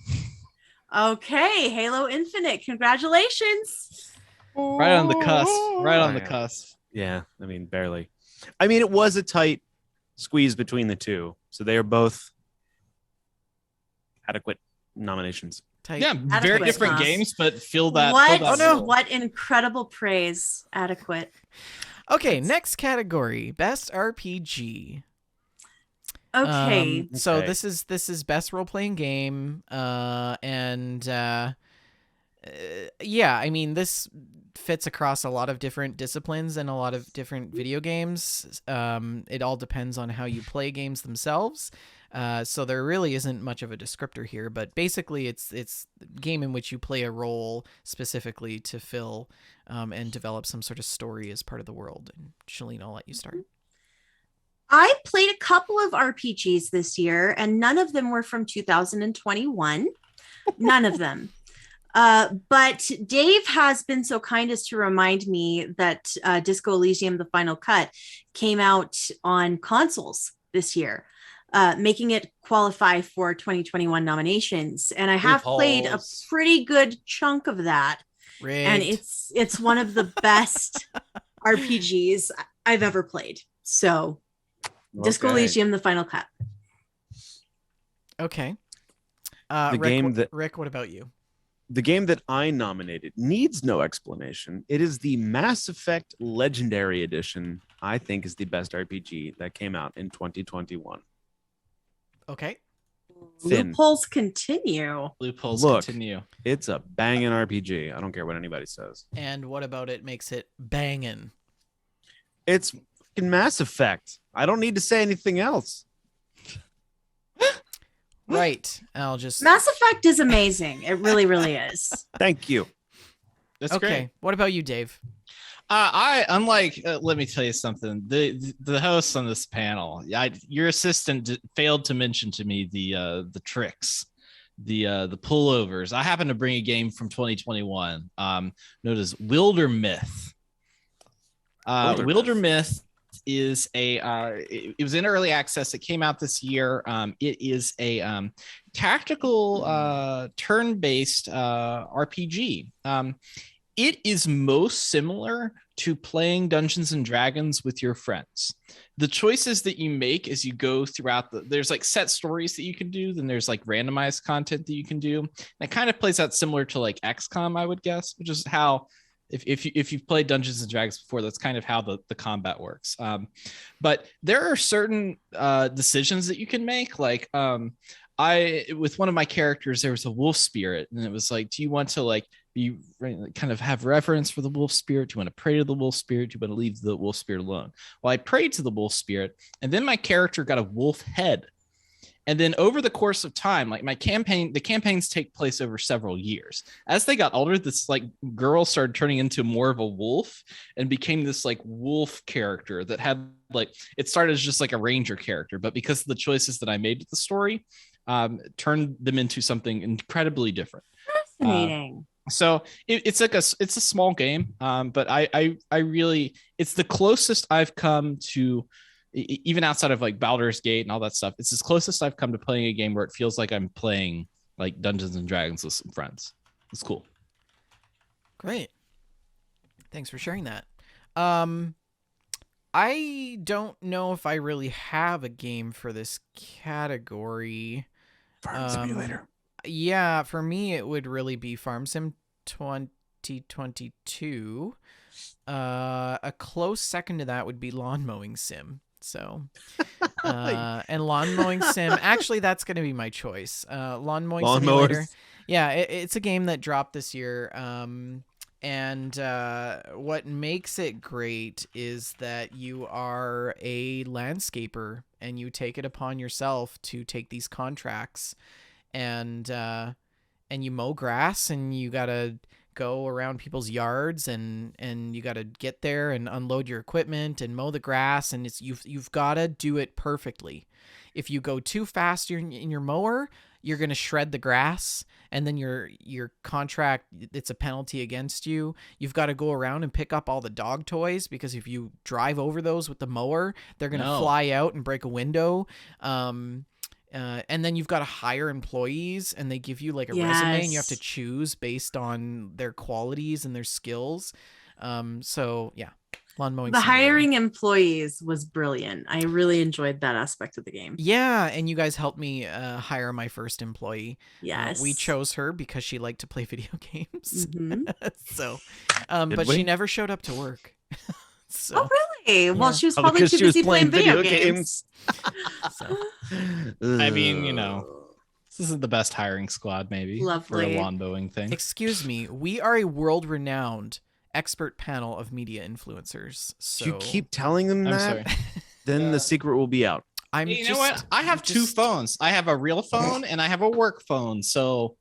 Okay, Halo Infinite. Congratulations. Right on the cusp. Right on the cusp. Yeah, I mean, barely. I mean, it was a tight squeeze between the two, so they are both adequate nominations. Type. Yeah, very Adequate, different huh? games, but feel that. What? Feel that role. What incredible praise. Adequate. Okay, next category, best RPG. Okay. So Okay. this is best role playing game, yeah, I mean this fits across a lot of different disciplines and a lot of different video games. It all depends on how you play games themselves. So there really isn't much of a descriptor here, but basically it's a game in which you play a role specifically to fill and develop some sort of story as part of the world. And Shalene, I'll let you start. I played a couple of RPGs this year, and none of them were from 2021. None of them. But Dave has been so kind as to remind me that Disco Elysium: The Final Cut came out on consoles this year, making it qualify for 2021 nominations. And I have played a pretty good chunk of that. And it's one of the best RPGs I've ever played. So Disco Elysium: The Final Cut. Okay. Rick, what about you? The game that I nominated needs no explanation. It is the Mass Effect Legendary Edition. I think is the best RPG that came out in 2021. Okay. Finn. Loopholes continue. Loopholes Look. continue. It's a banging RPG. I don't care what anybody says. And what about it makes it banging? It's fucking Mass Effect. I don't need to say anything else. Right. I'll just Mass Effect is amazing. It really, really is. Thank you. That's okay. great. What about you, Dave? Let me tell you something. The hosts on this panel, your assistant failed to mention to me the tricks, the pullovers. I happen to bring a game from 2021, known as Wildermyth. Wildermyth is it was in early access. It came out this year. It is a tactical turn-based RPG. It is most similar to playing Dungeons and Dragons with your friends. The choices that you make as you go throughout there's like set stories that you can do, then there's like randomized content that you can do. And it kind of plays out similar to like XCOM, I would guess, which is how if you've played Dungeons and Dragons before, that's kind of how the combat works. But there are certain decisions that you can make, like with one of my characters, there was a wolf spirit, and it was like, do you want to like be kind of have reverence for the wolf spirit? Do you want to pray to the wolf spirit? Do you want to leave the wolf spirit alone? Well, I prayed to the wolf spirit, and then my character got a wolf head. And then over the course of time, like the campaigns take place over several years. As they got older, this like girl started turning into more of a wolf and became this like wolf character that had like, it started as just like a ranger character, but because of the choices that I made with the story, turned them into something incredibly different. Fascinating. So it's a small game, but I really, it's the closest I've come to, even outside of like Baldur's Gate and all that stuff. It's as closest I've come to playing a game where it feels like I'm playing like Dungeons and Dragons with some friends. It's cool. Great. Thanks for sharing that. I don't know if I really have a game for this category. Farm Simulator. Yeah, for me, it would really be Farm Sim 2022. A close second to that would be lawn mowing sim. So, and lawn mowing sim. Actually, that's going to be my choice. Lawn mowing simulator. Lawnmowers. Yeah, it's a game that dropped this year. And what makes it great is that you are a landscaper and you take it upon yourself to take these contracts, and you mow grass, and you gotta go around people's yards, and you gotta get there and unload your equipment and mow the grass, and you've gotta do it perfectly. If you go too fast in your mower, you're gonna shred the grass, and then your contract, it's a penalty against you. You've got to go around and pick up all the dog toys, because if you drive over those with the mower, they're gonna fly out and break a window. And then you've got to hire employees, and they give you like a resume, and you have to choose based on their qualities and their skills. So yeah, lawn mowing. The simulator. hiring employees was brilliant. I really enjoyed that aspect of the game. Yeah, and you guys helped me hire my first employee. Yes. We chose her because she liked to play video games. Mhm. So, Did but we? she never showed up to work. So, Oh, really? Well, Yeah. she was Probably probably 'cause too she was busy playing video games. so. I mean, you know, this isn't the best hiring squad, maybe, for Lovely. a lawn mowing thing. Excuse me, we are a world-renowned expert panel of media influencers. So You keep telling them I'm that, sorry. then the secret will be out. I'm Hey, you just, know what? I have two phones. I have a real phone and I have a work phone. So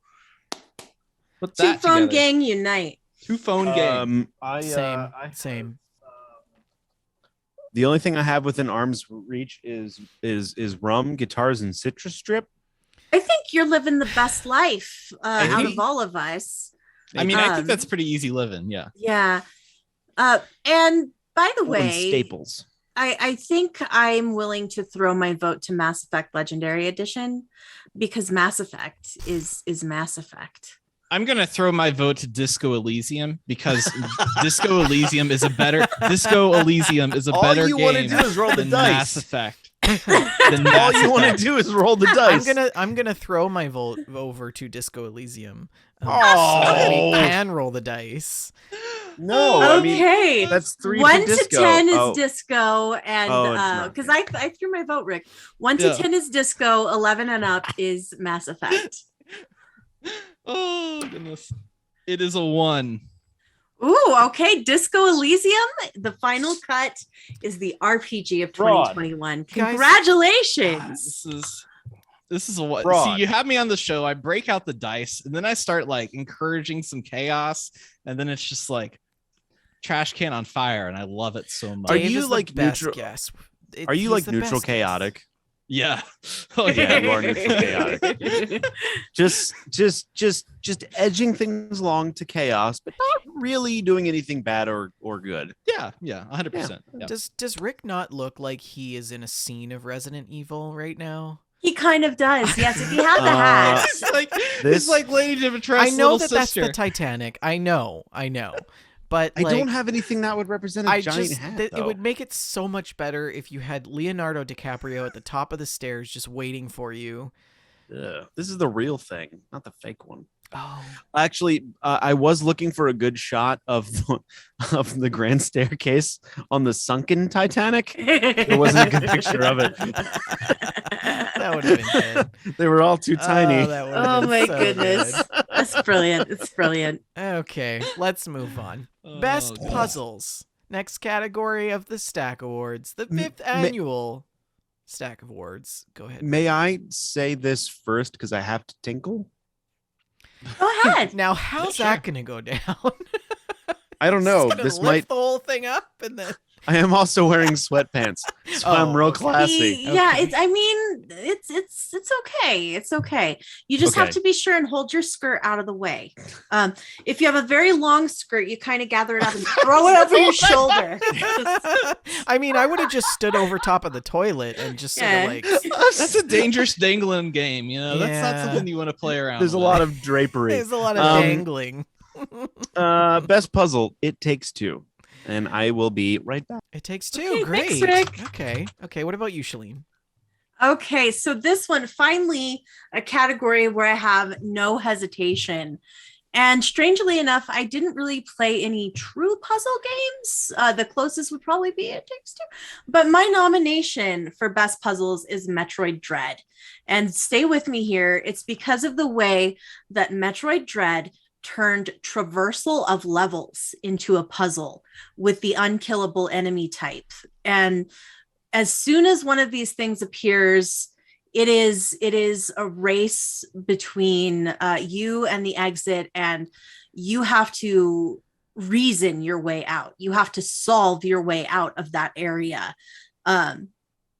put Two that phone together. gang unite. Two phone gang. Same. The only thing I have within arm's reach is rum, guitars, and citrus strip. I think you're living the best life out think- of all of us. I mean, I think Um, that's pretty easy living. Yeah. Yeah. And by the And way, staples. I think I'm willing to throw my vote to Mass Effect Legendary Edition, because Mass Effect is Mass Effect. I'm gonna throw my vote to Disco Elysium because Disco Elysium is a better All you want to game do is roll the than dice. Mass Effect. All you want to do is roll the dice. I'm gonna throw my vote over to Disco Elysium. So Oh. that we can roll the dice. No, I mean, Okay. that's 3 1 to to disco. 10 is Oh. disco, and Oh, it's not. because I threw my vote, Rick. 1 to Yeah. 10 is disco, 11 and up is Mass Effect. Oh goodness. It is a 1. Ooh, okay. Disco Elysium, the final cut is the RPG of Fraud. 2021. Guys- Congratulations. This is a what? Fraud. See, you have me on the show. I break out the dice, and then I start like encouraging some chaos, and then it's just like trash can on fire, and I love it so much. Are Dave you, is the like, best neutral- guess. Are you He's like the neutral best guess. chaotic? Yeah. Oh Yeah, yeah. you are neutral chaotic. Just edging things along to chaos, but not really doing anything bad or good. Yeah. 100%. Yeah. Does Rick not look like he is in a scene of Resident Evil right now? He kind of does. Yes, if he had the hat. It's like This- it's like Lady Dimitrescu's I know little that sister. that's the Titanic. I know. But I like, don't have anything that would represent a I giant just hat. it though. would make it so much better if you had Leonardo DiCaprio at the top of the stairs just waiting for you. Ugh. This is the real thing, not the fake one. Oh, Actually, I was looking for a good shot of the grand staircase on the sunken Titanic. There wasn't a good picture of it. that would have been good. They were all too tiny. Oh, that would've Oh been my so goodness. good. That's brilliant. It's brilliant. Okay, let's move on. Oh, Best God. puzzles. Next category of the Stack Awards, the 5th annual Stack Awards. Go ahead. May I say this first because I have to tinkle? Go ahead. Now, how's sure. that going to go down? I don't know. It's gonna This lift might. the whole thing up and then. I am also wearing sweatpants, so I'm real okay. classy. Yeah, Okay. it's okay. It's okay. You just have Okay. to be sure and hold your skirt out of the way. If you have a very long skirt, you kind of gather it up and throw it over your shoulder. I mean, I would have just stood over top of the toilet and just sort Yeah. of like. That's a dangerous dangling game, you know. That's Yeah. not something you want to play around. There's a with. lot of drapery. There's a lot of Um, dangling. Best puzzle. It Takes Two, and I will be right back. It takes two. Okay, Great. thanks, Rick. Okay. What about you, Shalene? Okay, so this one finally a category where I have no hesitation. And strangely enough, I didn't really play any true puzzle games. The closest would probably be It Takes Two. But my nomination for best puzzles is Metroid Dread. And stay with me here. It's because of the way that Metroid Dread turned traversal of levels into a puzzle with the unkillable enemy type. And as soon as one of these things appears, it is a race between you and the exit, and you have to reason your way out. You have to solve your way out of that area. And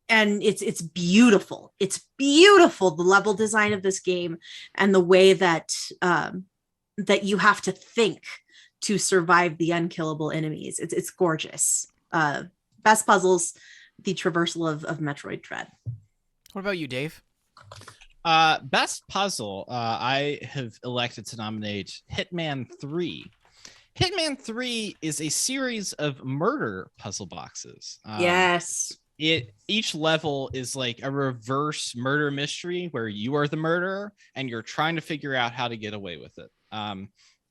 it's beautiful. It's beautiful, the level design of this game and the way that that you have to think to survive the unkillable enemies. It's gorgeous. Best puzzles, the traversal of Metroid Dread. What about you, Dave? Best puzzle, I have elected to nominate Hitman 3. Hitman 3 is a series of murder puzzle boxes. Yes. Each level is like a reverse murder mystery where you are the murderer and you're trying to figure out how to get away with it.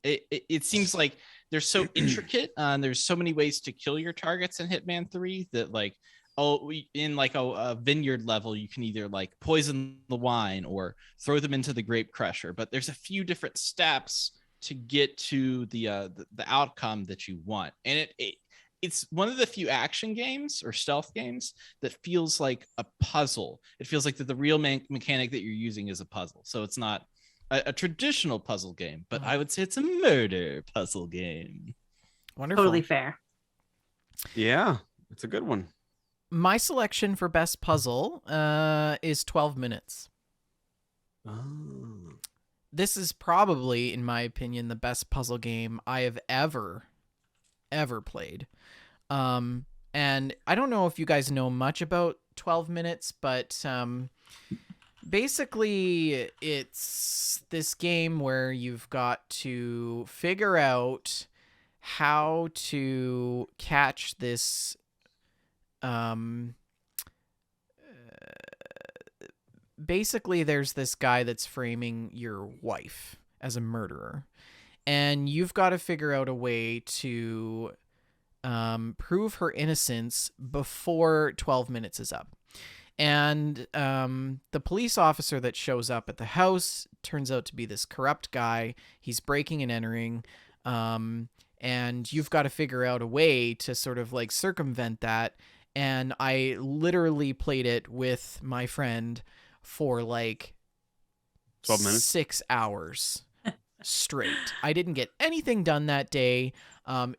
It seems like they're so intricate, and there's so many ways to kill your targets in Hitman 3 that, like, in like a vineyard level, you can either like poison the wine or throw them into the grape crusher, but there's a few different steps to get to the outcome that you want. And it's one of the few action games or stealth games that feels like a puzzle. It feels like that the real mechanic that you're using is a puzzle. So it's not a traditional puzzle game, but I would say it's a murder puzzle game. Wonderful. Totally fair. Yeah, it's a good one. My selection for best puzzle is 12 minutes. Oh. This is probably, in my opinion, the best puzzle game I have ever played. And I don't know if you guys know much about 12 minutes, but basically it's this game where you've got to figure out how to catch this basically there's this guy that's framing your wife as a murderer, and you've got to figure out a way to prove her innocence before 12 minutes is up. And the police officer that shows up at the house turns out to be this corrupt guy. He's breaking and entering, and you've got to figure out a way to sort of like circumvent that. And I literally played it with my friend for like 12 minutes, 6 hours straight. I didn't get anything done that day.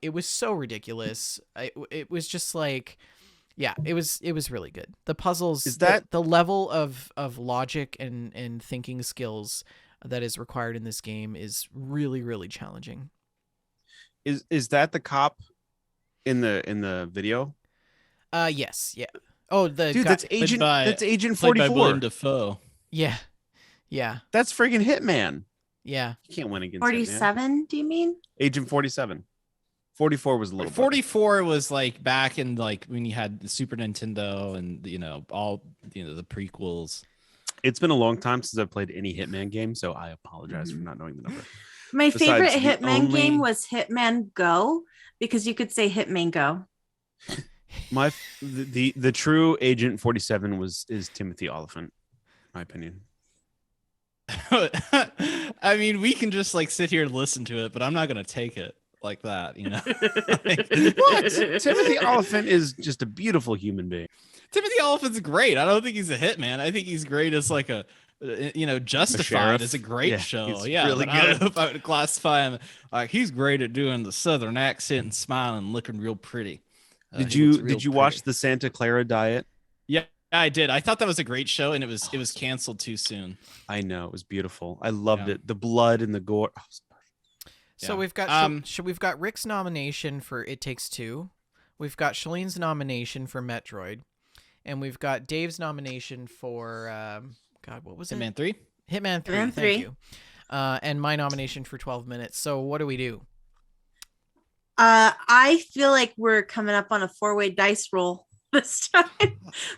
It was so ridiculous. It was just like, yeah, it was really good. The puzzles, is that the level of logic and thinking skills that is required in this game is really, really challenging. is that the cop in the video? Yes, yeah. Oh, the Dude, guy, that's Agent 44. Played by Willem Dafoe. yeah. That's friggin' Hitman. Yeah. You can't win against 47, do you mean? Agent 47. 44 was a little 44 was like back in like when you had the Super Nintendo and all the prequels. It's been a long time since I've played any Hitman game, so I apologize for not knowing the number. My favorite Besides, the Hitman game only- was Hitman Go, because you could say Hitman Go. The true Agent 47 is Timothy Oliphant, in my opinion. I mean, we can just like sit here and listen to it, but I'm not gonna take it like that, What? Timothy Oliphant is just a beautiful human being. Timothy Oliphant's great. I don't think he's a hitman. I think he's great as like Justified is a great show. He's Yeah, really but I don't good. know if I would classify him like he's great at doing the Southern accent and smiling, and looking real pretty. Did He looks you real watch pretty. the Santa Clara Diet? Yeah, I did. I thought that was a great show, and it was canceled too soon. I know, it was beautiful. I loved Yeah. it. The blood and the gore. Oh, it's perfect. So Yeah. we've got we've got Rick's nomination for It Takes Two. We've got Shalene's nomination for Metroid, and we've got Dave's nomination for God, what was it? Hitman 3? Hitman 3. Hitman 3. Thank you. And my nomination for 12 minutes. So what do we do? I feel like we're coming up on a 4-way dice roll this time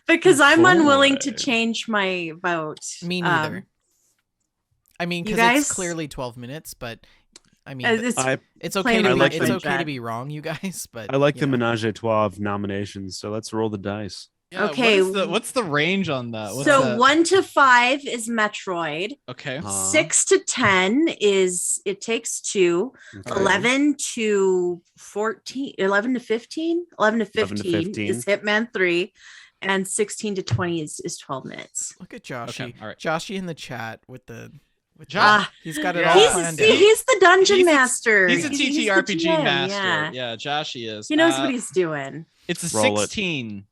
because I'm unwilling to 4-way. change my vote. Me neither. I mean, you because it's guys- clearly 12 minutes, but I mean, It's it's okay plain to and be, like it's the- okay to be wrong, you guys. But I like you the know. menage a trois of nominations, so let's roll the dice. Yeah, Okay. What's the range on that? What's so that? 1 to 5 is Metroid. Okay. 6 to 10 is It Takes Two. Okay. 11 to 14, 11 to 15, 11 to 11 to 15 15. is Hitman 3, and 16 to 20 is 12 minutes. Look at Joshy. Okay, all right. Joshy in the chat with the. Josh- he's got it Yeah. all He's, planned see, out. he's the dungeon He's a- master. He's a the TTRPG GM, master. Yeah, Josh he is. He knows what he's doing. It's a Roll it. 16.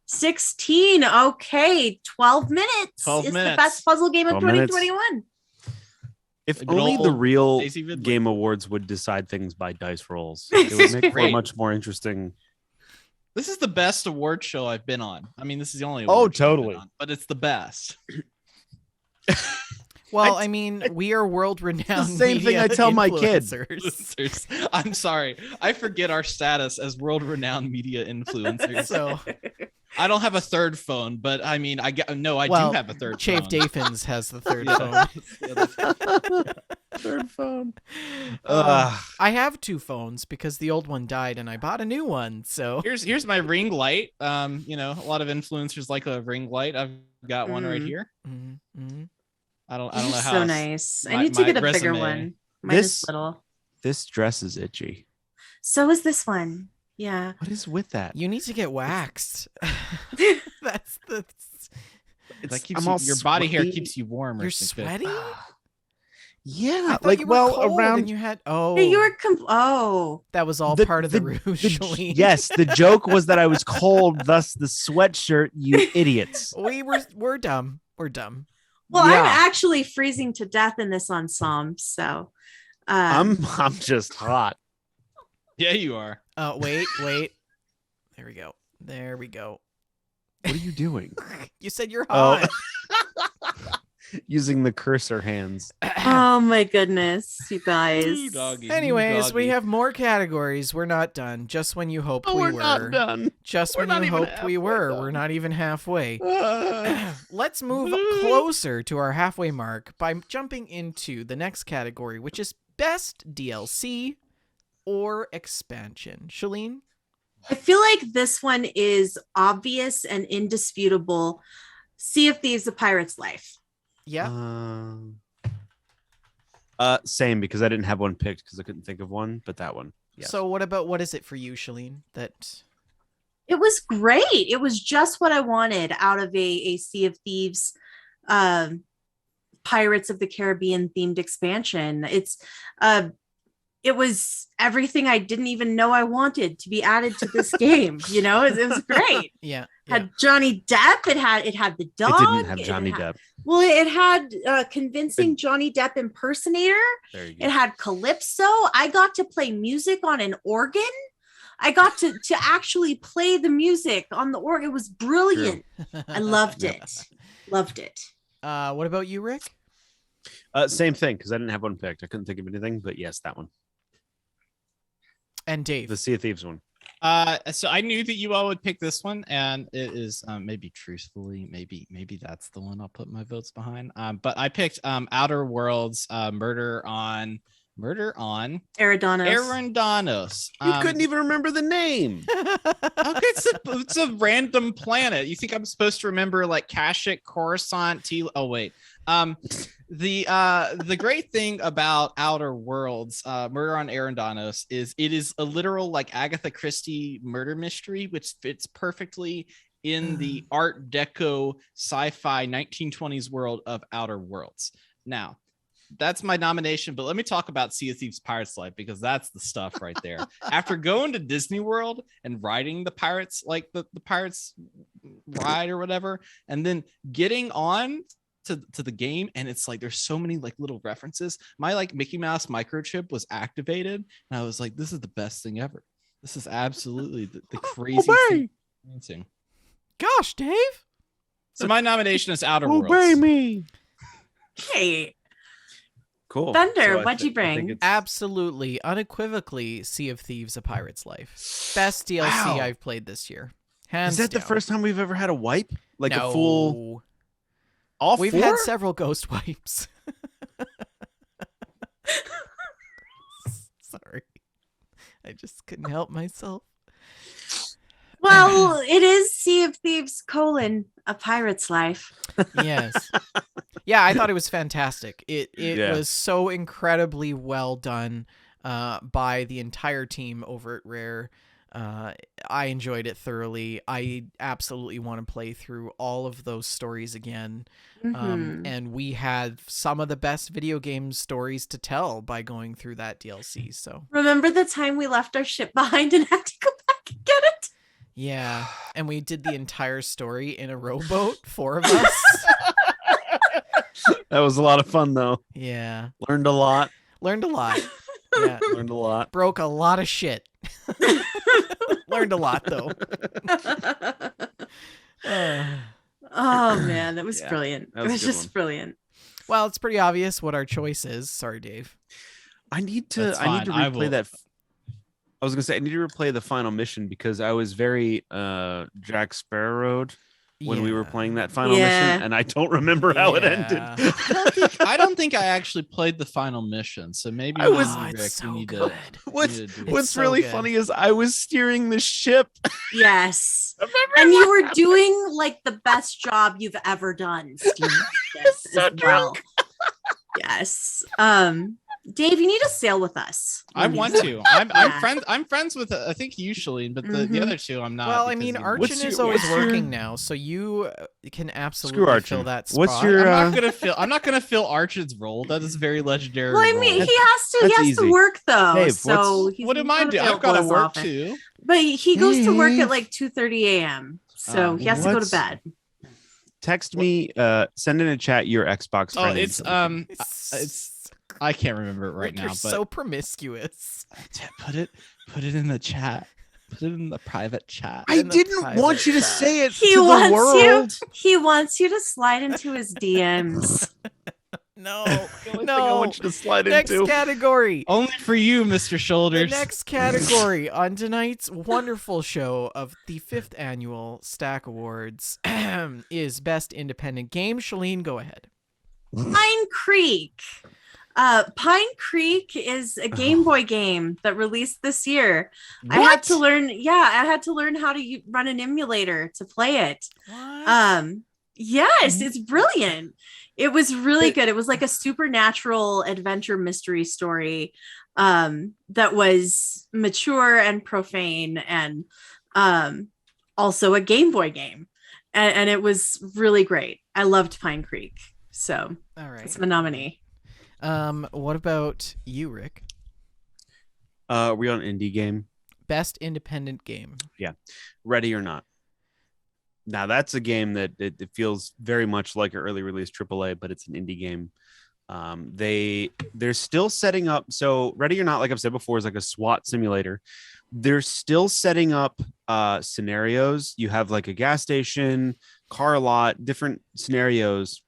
16. Okay. 12 minutes. 12 is minutes. the best puzzle game of 12 minutes. 2021. If A good only the old real Daisy Ridley. game awards would decide things by dice rolls, it would make for a Great. much more interesting. This is the best award show I've been on. I mean, this is the only Oh, award show I've been totally. on, but it's the best. Well, I mean, we are world-renowned. same thing I tell my kid. influencers. I'm sorry. I forget our status as world-renowned media influencers. So, I don't have a third phone, but I mean, I do have a third Chave phone. Dafins has the third Yeah. phone. Third phone. I have 2 phones because the old one died and I bought a new one. So Here's my ring light. You know, a lot of influencers like a ring light. I've got one right here. Mhm. I don't This know is how. so nice. I my- need to my get a bigger resume. one. Mine This- is little. This dress is itchy. So is this one. Yeah. What is with that? You need to get waxed. That's the. That keeps I'm you, all your body hair sweaty. keeps you warm. or You're something. sweaty. I Yeah, thought like you were cold around. and you had. Oh, Hey, you were oh. that was all the- part of the the- rouge. the- Shalene. yes, the joke was that I was cold, thus the sweatshirt. You idiots. we're dumb. We're dumb. Well, I'm Yeah. actually freezing to death in this ensemble, so I'm just hot. Yeah, you are. Wait. There we go. There we go. What are you doing? You said you're Oh. hot. Using the cursor hands. oh my goodness, you guys. Ooh, doggy. Anyways, Ooh, we doggy. have more categories. We're not done. Just when you hoped Oh, we we're were. not done. Just We're when not you even hoped we halfway were. done. We're not even halfway. Uh, Let's move closer to our halfway mark by jumping into the next category, which is best DLC or expansion. Shalene? I feel like this one is obvious and indisputable. Sea of Thieves: A Pirate's Life. Yeah. Same, because I didn't have one picked because I couldn't think of one, but that one. Yes. So what is it for you, Shalene? That It was great. It was just what I wanted out of a Sea of Thieves Pirates of the Caribbean themed expansion. It was everything I didn't even know I wanted to be added to this game. You know, it was great. yeah. Had Johnny Depp. It had the dog. It didn't have Johnny Depp. Well, it had convincing Johnny Depp impersonator. There you go. It had Calypso. I got to play music on an organ. I got to actually play the music on the organ. It was brilliant. I loved Yeah. it. Loved it. What about you, Rick? Same thing, because I didn't have one picked. I couldn't think of anything, but yes, that one. And Dave. The Sea of Thieves one. So I knew that you all would pick this one, and it is maybe truthfully, maybe that's the one I'll put my votes behind. But I picked Outer Worlds, Murder on Eridanos. Arandanos. You couldn't even remember the name. Okay, it's a random planet. You think I'm supposed to remember like Kashyyyk, Coruscant, Oh wait. The great thing about Outer Worlds, Murder on Arandanos, is it is a literal like Agatha Christie murder mystery, which fits perfectly in the Art Deco sci-fi 1920s world of Outer Worlds. Now, that's my nomination, but let me talk about Sea of Thieves Pirates Life, because that's the stuff right there. After going to Disney World and riding the pirates, like the pirates ride or whatever, and then getting on to the game, and it's like there's so many like little references. My like Mickey Mouse microchip was activated, and I was like, this is the best thing ever. This is absolutely the craziest thing experiencing. Gosh, Dave. So my nomination is Outer Obey Worlds. me. Hey, Cool. Thunder, I what'd you think- I think bring? it's- Absolutely, unequivocally, Sea of Thieves: A Pirate's Life. Best DLC Wow. I've played this year. Hands Is that the down. first time we've ever had a wipe? Like No. a full all We've four? had several ghost wipes. I just couldn't help myself. Well, it is Sea of Thieves: A Pirate's Life. Yes. Yeah, I thought it was fantastic. It Yeah. was so incredibly well done by the entire team over at Rare. I enjoyed it thoroughly. I absolutely want to play through all of those stories again. Mhm. And we had some of the best video game stories to tell by going through that DLC. So Remember the time we left our ship behind and had to go back and get it? yeah, and we did the entire story in a rowboat, 4 of us. That was a lot of fun though. Yeah, Learned a lot. learned a lot. Yeah, Learned a lot. broke a lot of shit. Learned a lot though. Oh man, that was Yeah, brilliant. that It was a was good just one. brilliant. Well, it's pretty obvious what our choice is. Sorry, Dave. I need to That's I need to fine. I replay will- that. I was gonna say I need to replay the final mission because I was very Jack Sparrow when we were Yeah. playing that final Yeah. mission, and I don't remember how it ended. Yeah. I don't think I actually played the final mission, so maybe I me was- and Oh, Rick, it's so we need good. to. What's we need to do It's What's so really good. funny is I was steering the ship. Yes. And you were doing like the best job you've ever done. Steering this So as well. Yes. Dave, you need to sail with us. I when you want go. to. I'm Yeah. friends. I'm friends with I think you, Shalene, but the Mhm. other two I'm not. Well, I because, mean, you know, Archon What's is your- always what's your- working now, so you can absolutely Archon. fill that spot. What's your- I'm not gonna fill Archon's role. That is very legendary. Well, I mean, role. he has That's to easy. work though. Dave, so what's- he's What am I not doing? I've available got to as work often. too. But he goes to work Dave. at like 2:30 a.m. So he has to go to What's- bed. Text me. Send in a chat your Xbox. Oh, friend name it's so we can- it's I can't remember it right Rick, now, you're but so promiscuous. put it in the chat. Put it in the private chat. I in the didn't private want you to chat. say it He to the wants world. you. He wants you to slide into his DMs. No, The only thing I no. want you to slide Next into. category. Only for you, Mr. The Shoulders. next category on tonight's wonderful show of the 5th annual Stack Awards is Best Independent Game. Shalene, go ahead. Pine Creek. Pine Creek is a Game Boy game that released this year. I had to learn. Yeah, I had to learn how to run an emulator to play it. What? Yes, it's brilliant. It was really good. It was like a supernatural adventure mystery story that was mature and profane and also a Game Boy game. And it was really great. I loved Pine Creek. So All right. it's my nominee. What about you, Rick? We on indie game. Best Independent Game. Ready or Not. Now that's a game that it feels very much like an early release AAA, but it's an indie game. They're still setting up. So Ready or Not, like I've said before, is like a SWAT simulator. They're still setting up scenarios. You have like a gas station, car lot, different scenarios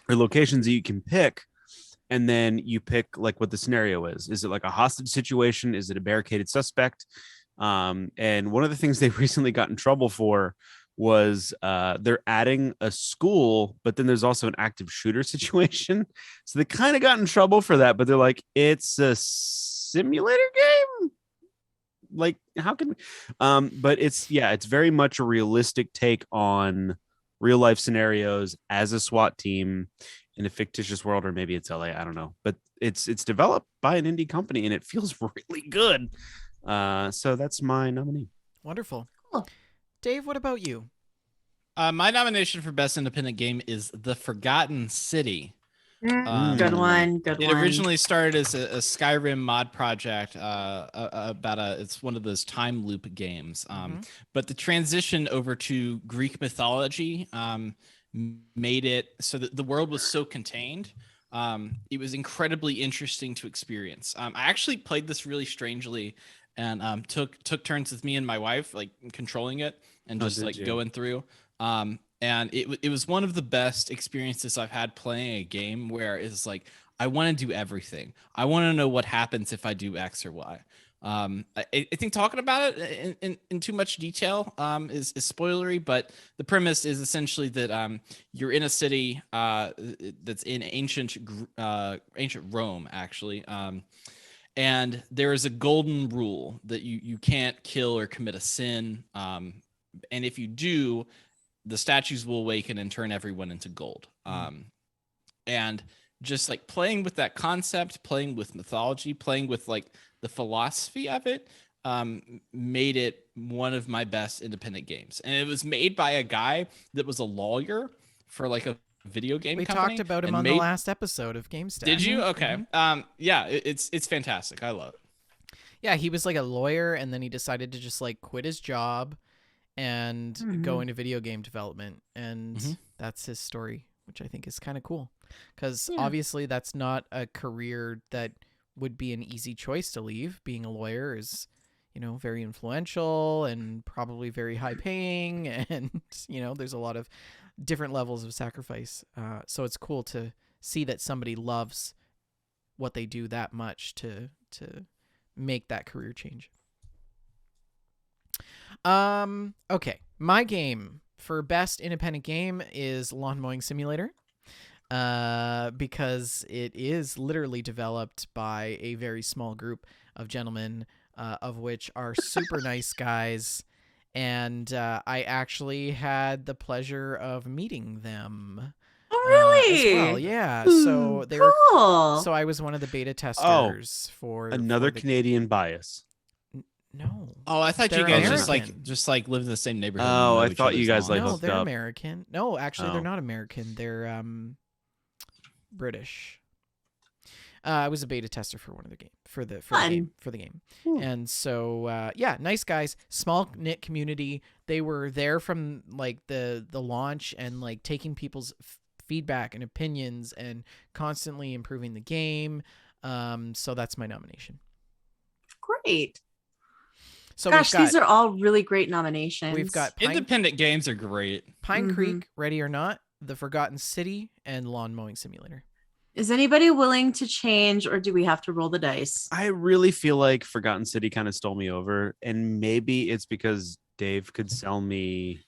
or locations that you can pick. And then you pick like what the scenario is. Is it like a hostage situation? Is it a barricaded suspect? And one of the things they recently got in trouble for was they're adding a school, but then there's also an active shooter situation. So they kind of got in trouble for that, but they're like, it's a simulator game. Like, how can we? But it's very much a realistic take on real life scenarios as a SWAT team in a fictitious world, or maybe it's LA. I don't know, but it's developed by an indie company and it feels really good. So that's my nominee. Wonderful. Cool. Dave, what about you? My nomination for Best Independent Game is The Forgotten City. Good one. Good It one. originally started as a Skyrim mod project it's one of those time loop games. But the transition over to Greek mythology made it so that the world was so contained. It was incredibly interesting to experience. I actually played this really strangely and took turns with me and my wife, like controlling it and just like going through. And it was one of the best experiences I've had playing a game where it's like, I want to do everything. I want to know what happens if I do X or Y. I think talking about it in too much detail is spoilery, but the premise is essentially that you're in a city that's in ancient Rome, actually. And there is a golden rule that you can't kill or commit a sin. And if you do, the statues will awaken and turn everyone into gold. And just like playing with that concept, playing with mythology, playing with like the philosophy of it, made it one of my best independent games. And it was made by a guy that was a lawyer for like a video game We company. talked about him on the last episode of Gamestack. Did you? Okay. Yeah, it's fantastic. I love it. Yeah, he was like a lawyer, and then he decided to just like quit his job and go into video game development, and that's his story, which I think is kind of cool, because obviously that's not a career that would be an easy choice to leave. Being a lawyer is, you know, very influential and probably very high paying, and you know, there's a lot of different levels of sacrifice. So it's cool to see that somebody loves what they do that much to make that career change. Okay, my game for best independent game is Lawn Mowing Simulator, because it is literally developed by a very small group of gentlemen, of which are super nice guys, and I actually had the pleasure of meeting them. Oh, really? As well, yeah. So they were cool. So I was one of the beta testers for Another Canadian bias. No. Oh, I thought They're you guys American. just like lived in the same neighborhood. Oh, and know I each thought you other's guys, like, No, hooked they're up. American. No, actually, they're Oh. not American. They're British. I was a beta tester for one of the game for the game. And so yeah, nice guys, small knit community. They were there from like the launch and like taking people's feedback and opinions and constantly improving the game. So that's my nomination. Great. So Gosh, these are all really great nominations. We've got independent games are great. Pine Creek, Ready or Not, The Forgotten City, and Lawn Mowing Simulator. Is anybody willing to change, or do we have to roll the dice? I really feel like Forgotten City kind of stole me over, and maybe it's because Dave could sell me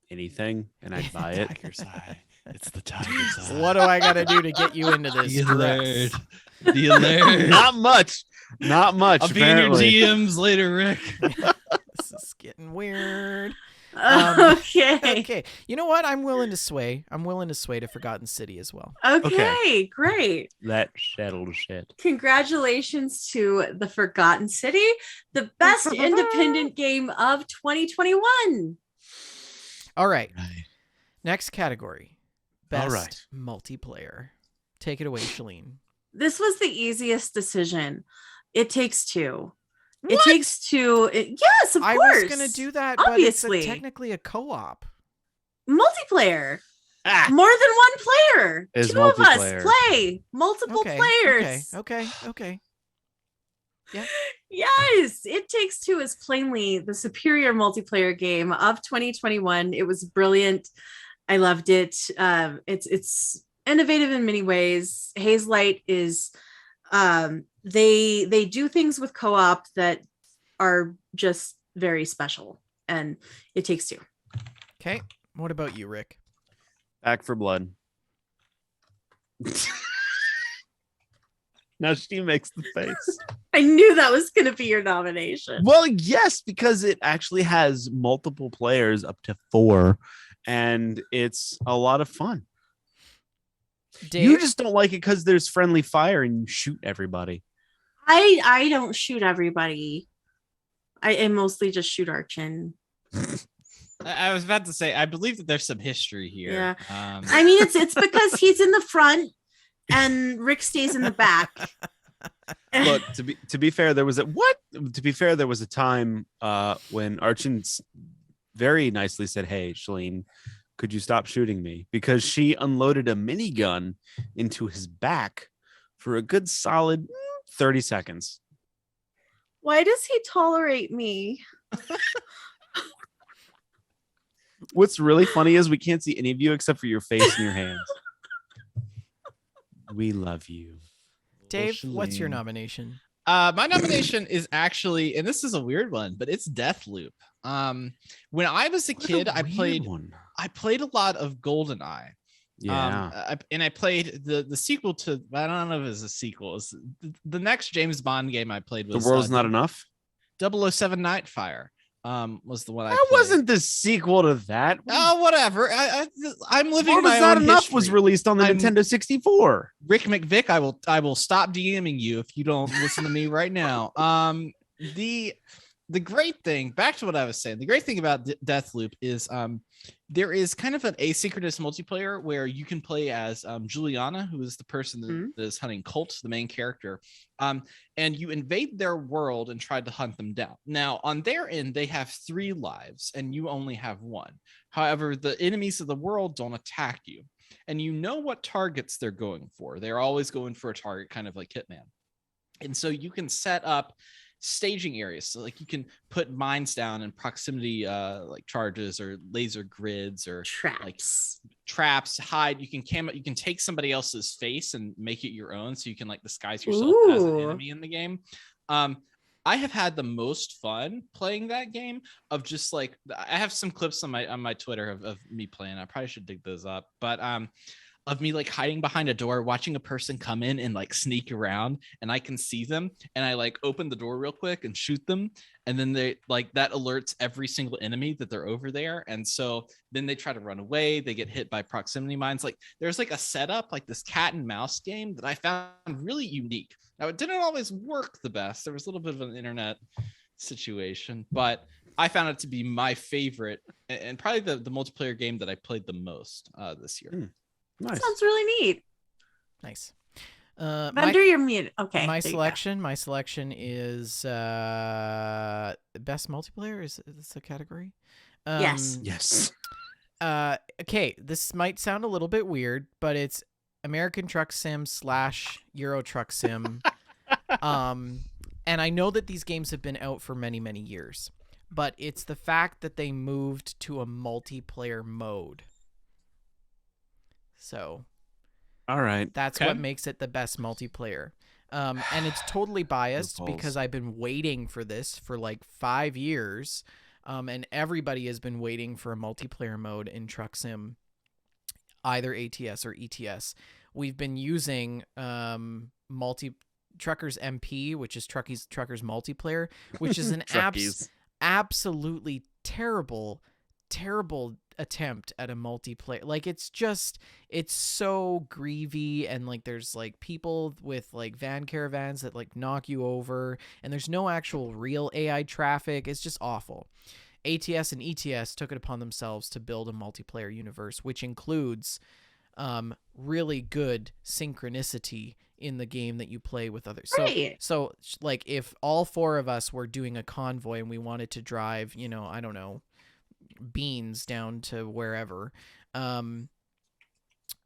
anything and I'd buy it. Tiger's Eye. It's the Tiger's Eye. What do I got to do to get you into this? The alert. Rex? The alert. Not much. Not much. I'll be in your apparently. DMs later, Rick. This is getting weird. Okay. Okay. You know what? I'm willing to sway. I'm willing to sway to Forgotten City as well. Okay, great. That settled shit. Congratulations to the Forgotten City, the best independent game of 2021. All right. Right. Next category. Best All right. multiplayer. Take it away, Shalene. This was the easiest decision. It Takes Two. What? It Takes Two. Yes, of I course. was going to do that, Obviously. but it's technically a co-op. Multiplayer. Ah, More than one player. Is Two of us multiplayer. play. Multiple players. Okay. Yes, It Takes Two is plainly the superior multiplayer game of 2021. It was brilliant. I loved it. It's innovative in many ways. Hazelight is they do things with co-op that are just very special, and It Takes Two. Okay. What about you, Rick? Back for Blood. Now she makes the face. I knew that was going to be your nomination. Well, yes, because it actually has multiple players, up to 4, and it's a lot of fun. Dave? You just don't like it because there's friendly fire and you shoot everybody. I don't shoot everybody. I mostly just shoot Archon. I was about to say, I believe that there's some history here. Yeah. Um, I mean, it's because he's in the front and Rick stays in the back. Look, to be fair, there was a time when Archon very nicely said, "Hey, Shalene, could you stop shooting me?" Because she unloaded a minigun into his back for a good solid 30 seconds. Why does he tolerate me? What's really funny is we can't see any of you except for your face and your hands. We love you. Dave, Shalene. what's your nomination? My nomination is actually, and this is a weird one, but it's Deathloop. When I was a kid, I played a lot of GoldenEye. Yeah. I played the sequel to, I don't know if it's a sequel. It's the next James Bond game I played The was World's Not Enough. 007 Nightfire. Was the one I That played. wasn't the sequel to that. Oh, whatever. I'm living World my Is Not own Enough history. was released on the Nintendo 64. Rick McVick, I will stop DMing you if you don't listen to me right now. The great thing, back to what I was saying, the great thing about Deathloop is there is kind of an asynchronous multiplayer where you can play as Juliana, who is the person that is hunting Colt, the main character, and you invade their world and try to hunt them down. Now, on their end, they have 3 lives and you only have 1. However, the enemies of the world don't attack you, and you know what targets they're going for. They're always going for a target, kind of like Hitman. And so you can set up staging areas, so like you can put mines down in proximity like charges or laser grids or traps, hide. You can take somebody else's face and make it your own, so you can like disguise yourself as an enemy in the game. I have had the most fun playing that game. Of just like, I have some clips on my Twitter of me playing. I probably should dig those up, but of me like hiding behind a door, watching a person come in and like sneak around, and I can see them, and I like open the door real quick and shoot them, and then they like that alerts every single enemy that they're over there, and so then they try to run away. They get hit by proximity mines. Like there's like a setup, like this cat and mouse game that I found really unique. Now it didn't always work the best. There was a little bit of an internet situation, but I found it to be my favorite and probably the multiplayer game that I played the most this year. Nice. Sounds really neat. Nice. Under your mute. Okay. My selection is best multiplayer. Is this the category? Yes. Okay, this might sound a little bit weird, but it's American Truck Sim / Euro Truck Sim. And I know that these games have been out for many, many years, but it's the fact that they moved to a multiplayer mode. So, all right, that's what makes it the best multiplayer. And it's totally biased because I've been waiting for this for like 5 years. And everybody has been waiting for a multiplayer mode in Truck Sim, either ATS or ETS. We've been using Truckers MP, which is Truckers Multiplayer, which is an absolutely terrible attempt at a multiplayer. Like it's so greavy, and like there's like people with like van caravans that like knock you over, and there's no actual real AI traffic. It's just awful. ATS and ETS took it upon themselves to build a multiplayer universe, which includes really good synchronicity in the game that you play with others. Right. So like if all 4 of us were doing a convoy and we wanted to drive, I don't know, beans down to wherever,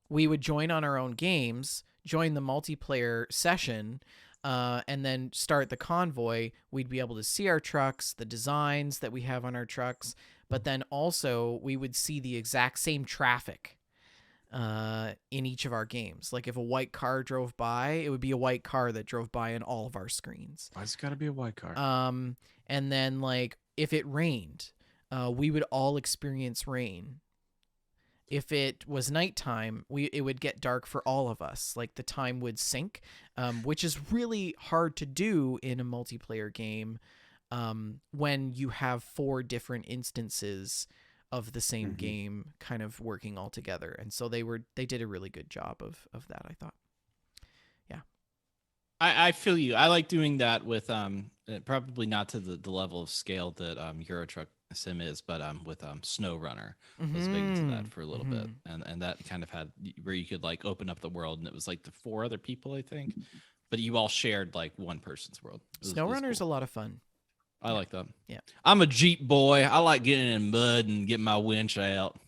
we would join on our own games, join the multiplayer session, and then start the convoy. We'd be able to see our trucks, the designs that we have on our trucks, but then also we would see the exact same traffic in each of our games. Like if a white car drove by, it would be a white car that drove by in all of our screens. Why's it gotta be a white car? And then like if it rained, we would all experience rain. If it was nighttime, it would get dark for all of us. Like the time would sync, which is really hard to do in a multiplayer game when you have 4 different instances of the same game kind of working all together. And so they did a really good job of that, I thought. Yeah. I feel you. I like doing that with probably not to the level of scale that Euro Truck Sim is, but with Snow Runner was big into that for a little bit, and that kind of had where you could like open up the world, and it was like the 4 other people, I think, but you all shared like one person's world. Snow Runner's a lot of fun. I like that. Yeah. I'm a Jeep boy. I like getting in mud and getting my winch out,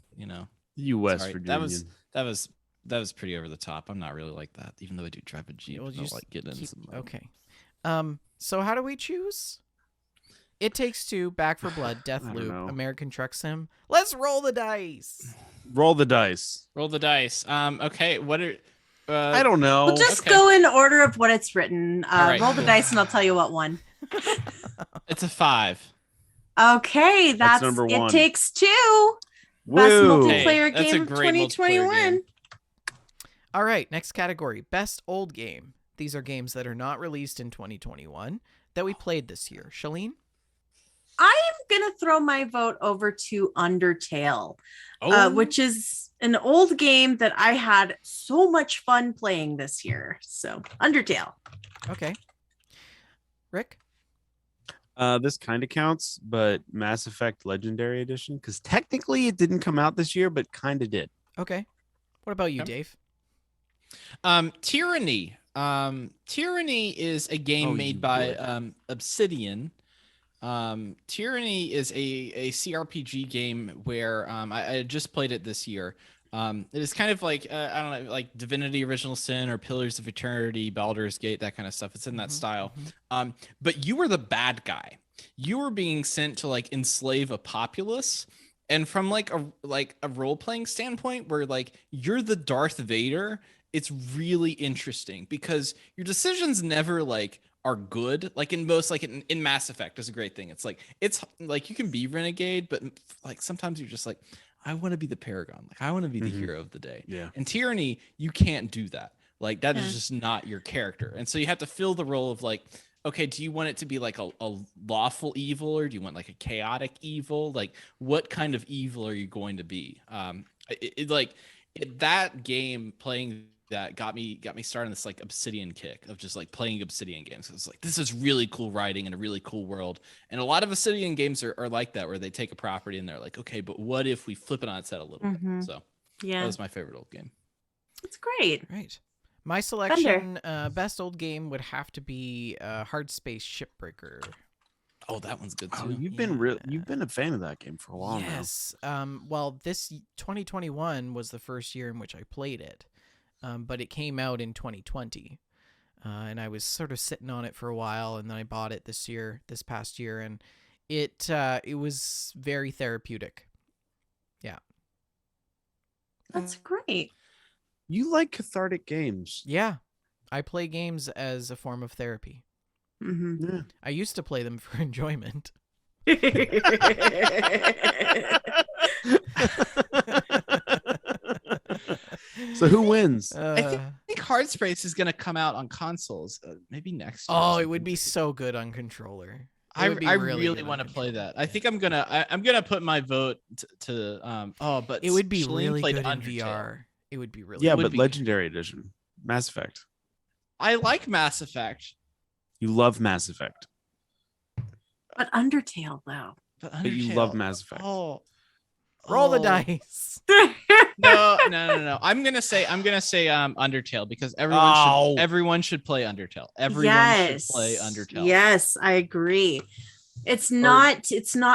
You West Sorry, Virginian. that was pretty over the top. I'm not really like that, even though I do drive a Jeep. Well, I like getting in some mud. Okay. So how do we choose? It Takes Two, Back for Blood, Deathloop, American Truck Sim. Let's roll the dice. Roll the dice. Roll the dice. Okay. What are? I don't know. We'll just go in order of what it's written. right. Roll the dice, and I'll tell you what one. It's a 5. Okay, that's number 1. It Takes Two. Woo. Best multiplayer Hey, that's game a of great multiplayer 2021. game. All right, next category, best old game. These are games that are not released in 2021 that we played this year. Shalene? I am going to throw my vote over to Undertale, which is an old game that I had so much fun playing this year. So, Undertale. Okay. Rick? This kind of counts, but Mass Effect Legendary Edition, because technically it didn't come out this year, but kind of did. Okay. What about you, Okay. Dave? Tyranny. Tyranny is a game made by Obsidian. Tyranny is a CRPG game where I just played it this year. It is kind of like I don't know, like Divinity: Original Sin or Pillars of Eternity, Baldur's Gate, that kind of stuff. It's in that style. But you were the bad guy. You were being sent to like enslave a populace, and from like a role-playing standpoint, where like you're the Darth Vader, it's really interesting because your decisions never like are good. Like in most, like in Mass Effect is a great thing. It's like you can be renegade, but like sometimes you're just like, I want to be the paragon. Like I want to be the hero of the day. Yeah. In Tyranny, you can't do that. Like that is just not your character. And so you have to fill the role of like, okay, do you want it to be like a lawful evil, or do you want like a chaotic evil? Like what kind of evil are you going to be? That game playing that got me started on this like Obsidian kick of just like playing Obsidian games. It's like, this is really cool writing and a really cool world. And a lot of Obsidian games are like that, where they take a property and they're like, okay, but what if we flip it on its head a little bit? So that was my favorite old game. That's great. Right. My selection, best old game would have to be Hard Space Shipbreaker. Oh, that one's good too. Oh, you've been a fan of that game for a while now. Yes. Well, this 2021 was the first year in which I played it. But it came out in 2020, and I was sort of sitting on it for a while, and then I bought it this past year, and it was very therapeutic. Yeah. That's great. You like cathartic games. Yeah. I play games as a form of therapy. Yeah. I used to play them for enjoyment. So who wins? I think Hard Space is going to come out on consoles maybe next year. Oh, it would be so good on controller. I really want to play that. I think I'm gonna put my vote to but it would be Shalene really played good in Undertale. VR. It would be really Yeah, good. but Legendary Edition, Mass Effect. I like Mass Effect. You love Mass Effect, But Undertale, though. But but you love Mass Effect. Roll the dice. No. I'm gonna say Undertale because everyone should play Undertale. Everyone should play Undertale. Yes, I agree. It's not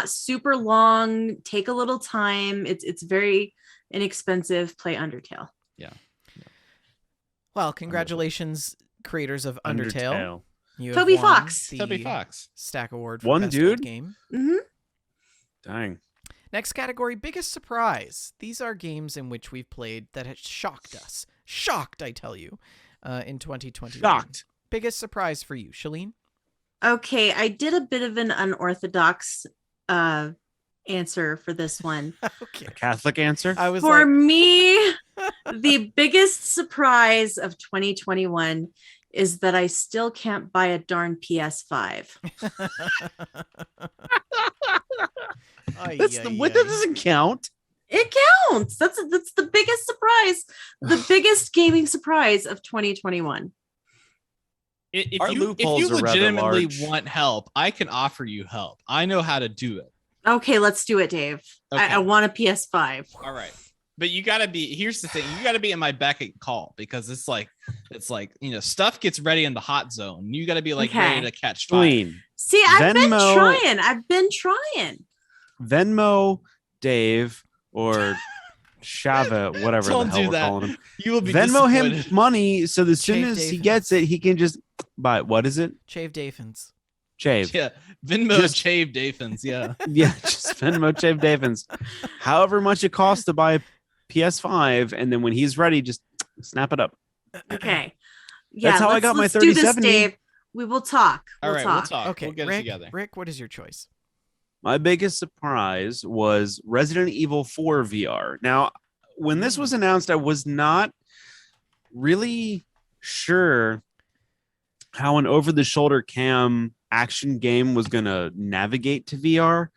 super long. Take a little time. It's very inexpensive. Play Undertale. Yeah. Well, congratulations, creators of Undertale. You have Toby won Fox. the Toby Fox. Stack Award for One best dude? old game. Mm-hmm. Dang. Next category, biggest surprise. These are games in which we've played that have shocked us. Shocked, I tell you, in 2020. Shocked. Biggest surprise for you, Shalene? Okay, I did a bit of an unorthodox answer for this one. Okay. Catholic answer? I was For like, me, the biggest surprise of 2021 is that I still can't buy a darn PS5. That doesn't count. It counts. That's the biggest surprise, the biggest gaming surprise of 2021. Our If loopholes you are rather legitimately large. want help, I can offer you help. I know how to do it. Okay, let's do it, Dave. Okay. I want a PS5. All right. But you gotta be, here's the thing, you gotta be in my beck and call because it's like, stuff gets ready in the hot zone. You gotta be like Okay. ready to catch fire. Clean. See, I've been Venmo- trying. Venmo, Dave, or Shava, whatever Don't the hell do we're that. calling him. You will be Venmo disappointed. him money so that as soon Shave as he Dave. gets it, he can just buy it. What is it? Chave Dafins. Shave. Yeah, Venmo Just- Chave Daphins. Yeah. Yeah, just Venmo Chave Davins. However much it costs to buy a PS5, and then when he's ready, just snap it up. Okay. Yeah, That's how I got my let's do this, 3070. Dave. We will talk. All right, talk. we'll talk. Okay, We'll get Rick, it together. Rick, what is your choice? My biggest surprise was Resident Evil 4 VR. Now, when this was announced, I was not really sure how an over-the-shoulder cam action game was going to navigate to VR,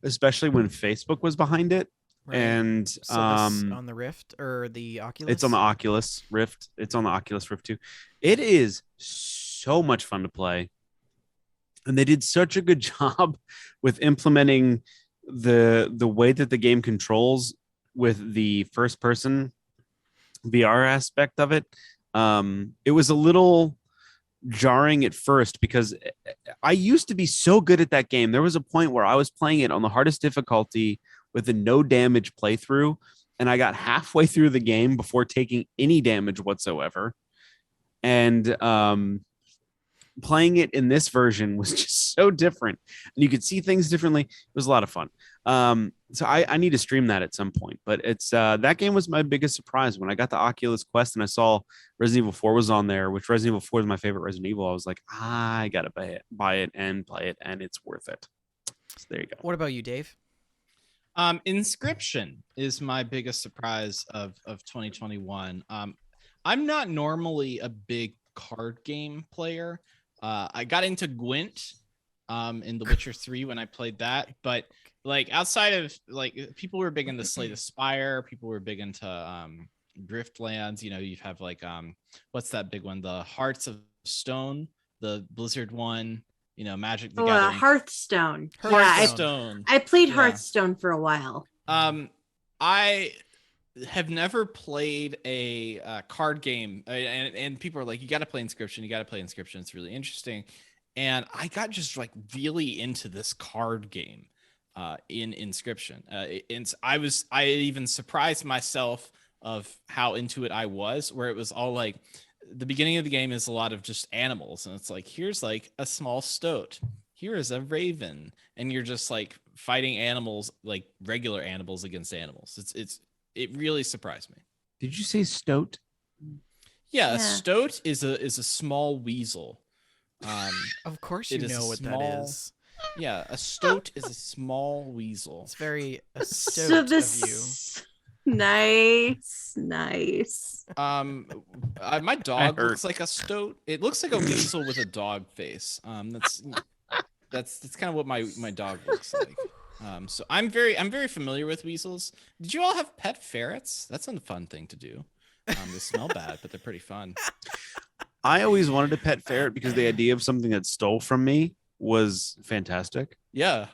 especially when Facebook was behind it. Right. And So this on the Rift or the Oculus? it's on the Oculus Rift. It's on the Oculus Rift 2. It is so much fun to play. And they did such a good job with implementing the way that the game controls with the first person VR aspect of it. It was a little jarring at first because I used to be so good at that game. There was a point where I was playing it on the hardest difficulty with a no damage playthrough, and I got halfway through the game before taking any damage whatsoever. And playing it in this version was just so different, and you could see things differently. It was a lot of fun. So I need to stream that at some point, but it's that game was my biggest surprise when I got the Oculus Quest and I saw Resident Evil 4 was on there, which Resident Evil 4 is my favorite Resident Evil. I was like, I gotta buy it and play it, and it's worth it. So there you go. What about you, Dave? Inscription is my biggest surprise of 2021. I'm not normally a big card game player. I got into Gwent in The Witcher 3 when I played that, but like outside of like people were big into Slay the Spire, people were big into Driftlands. You know, you have like what's that big one? The Hearts of Stone, the Blizzard one. You know, Magic the Gathering. Hearthstone. Hearthstone. I played Hearthstone for a while. I have never played a card game, and people are like, you got to play Inscription. You got to play Inscription. It's really interesting. And I got just like really into this card game in Inscription. And I even surprised myself of how into it I was, where it was all like, the beginning of the game is a lot of just animals, and it's like, here's like a small stoat, here is a raven, and you're just like fighting animals, like regular animals against animals. It really surprised me. Did you say stoat? Yeah, a stoat is a small weasel. Of course you know what that is. Yeah, a stoat is a small weasel. It's very astute of you. Nice. My dog looks like a stoat. It looks like a weasel with a dog face. That's kind of what my dog looks like. So I'm very familiar with weasels. Did you all have pet ferrets? That's a fun thing to do. They smell bad, but they're pretty fun. I always wanted a pet ferret because the idea of something that stole from me was fantastic. Yeah.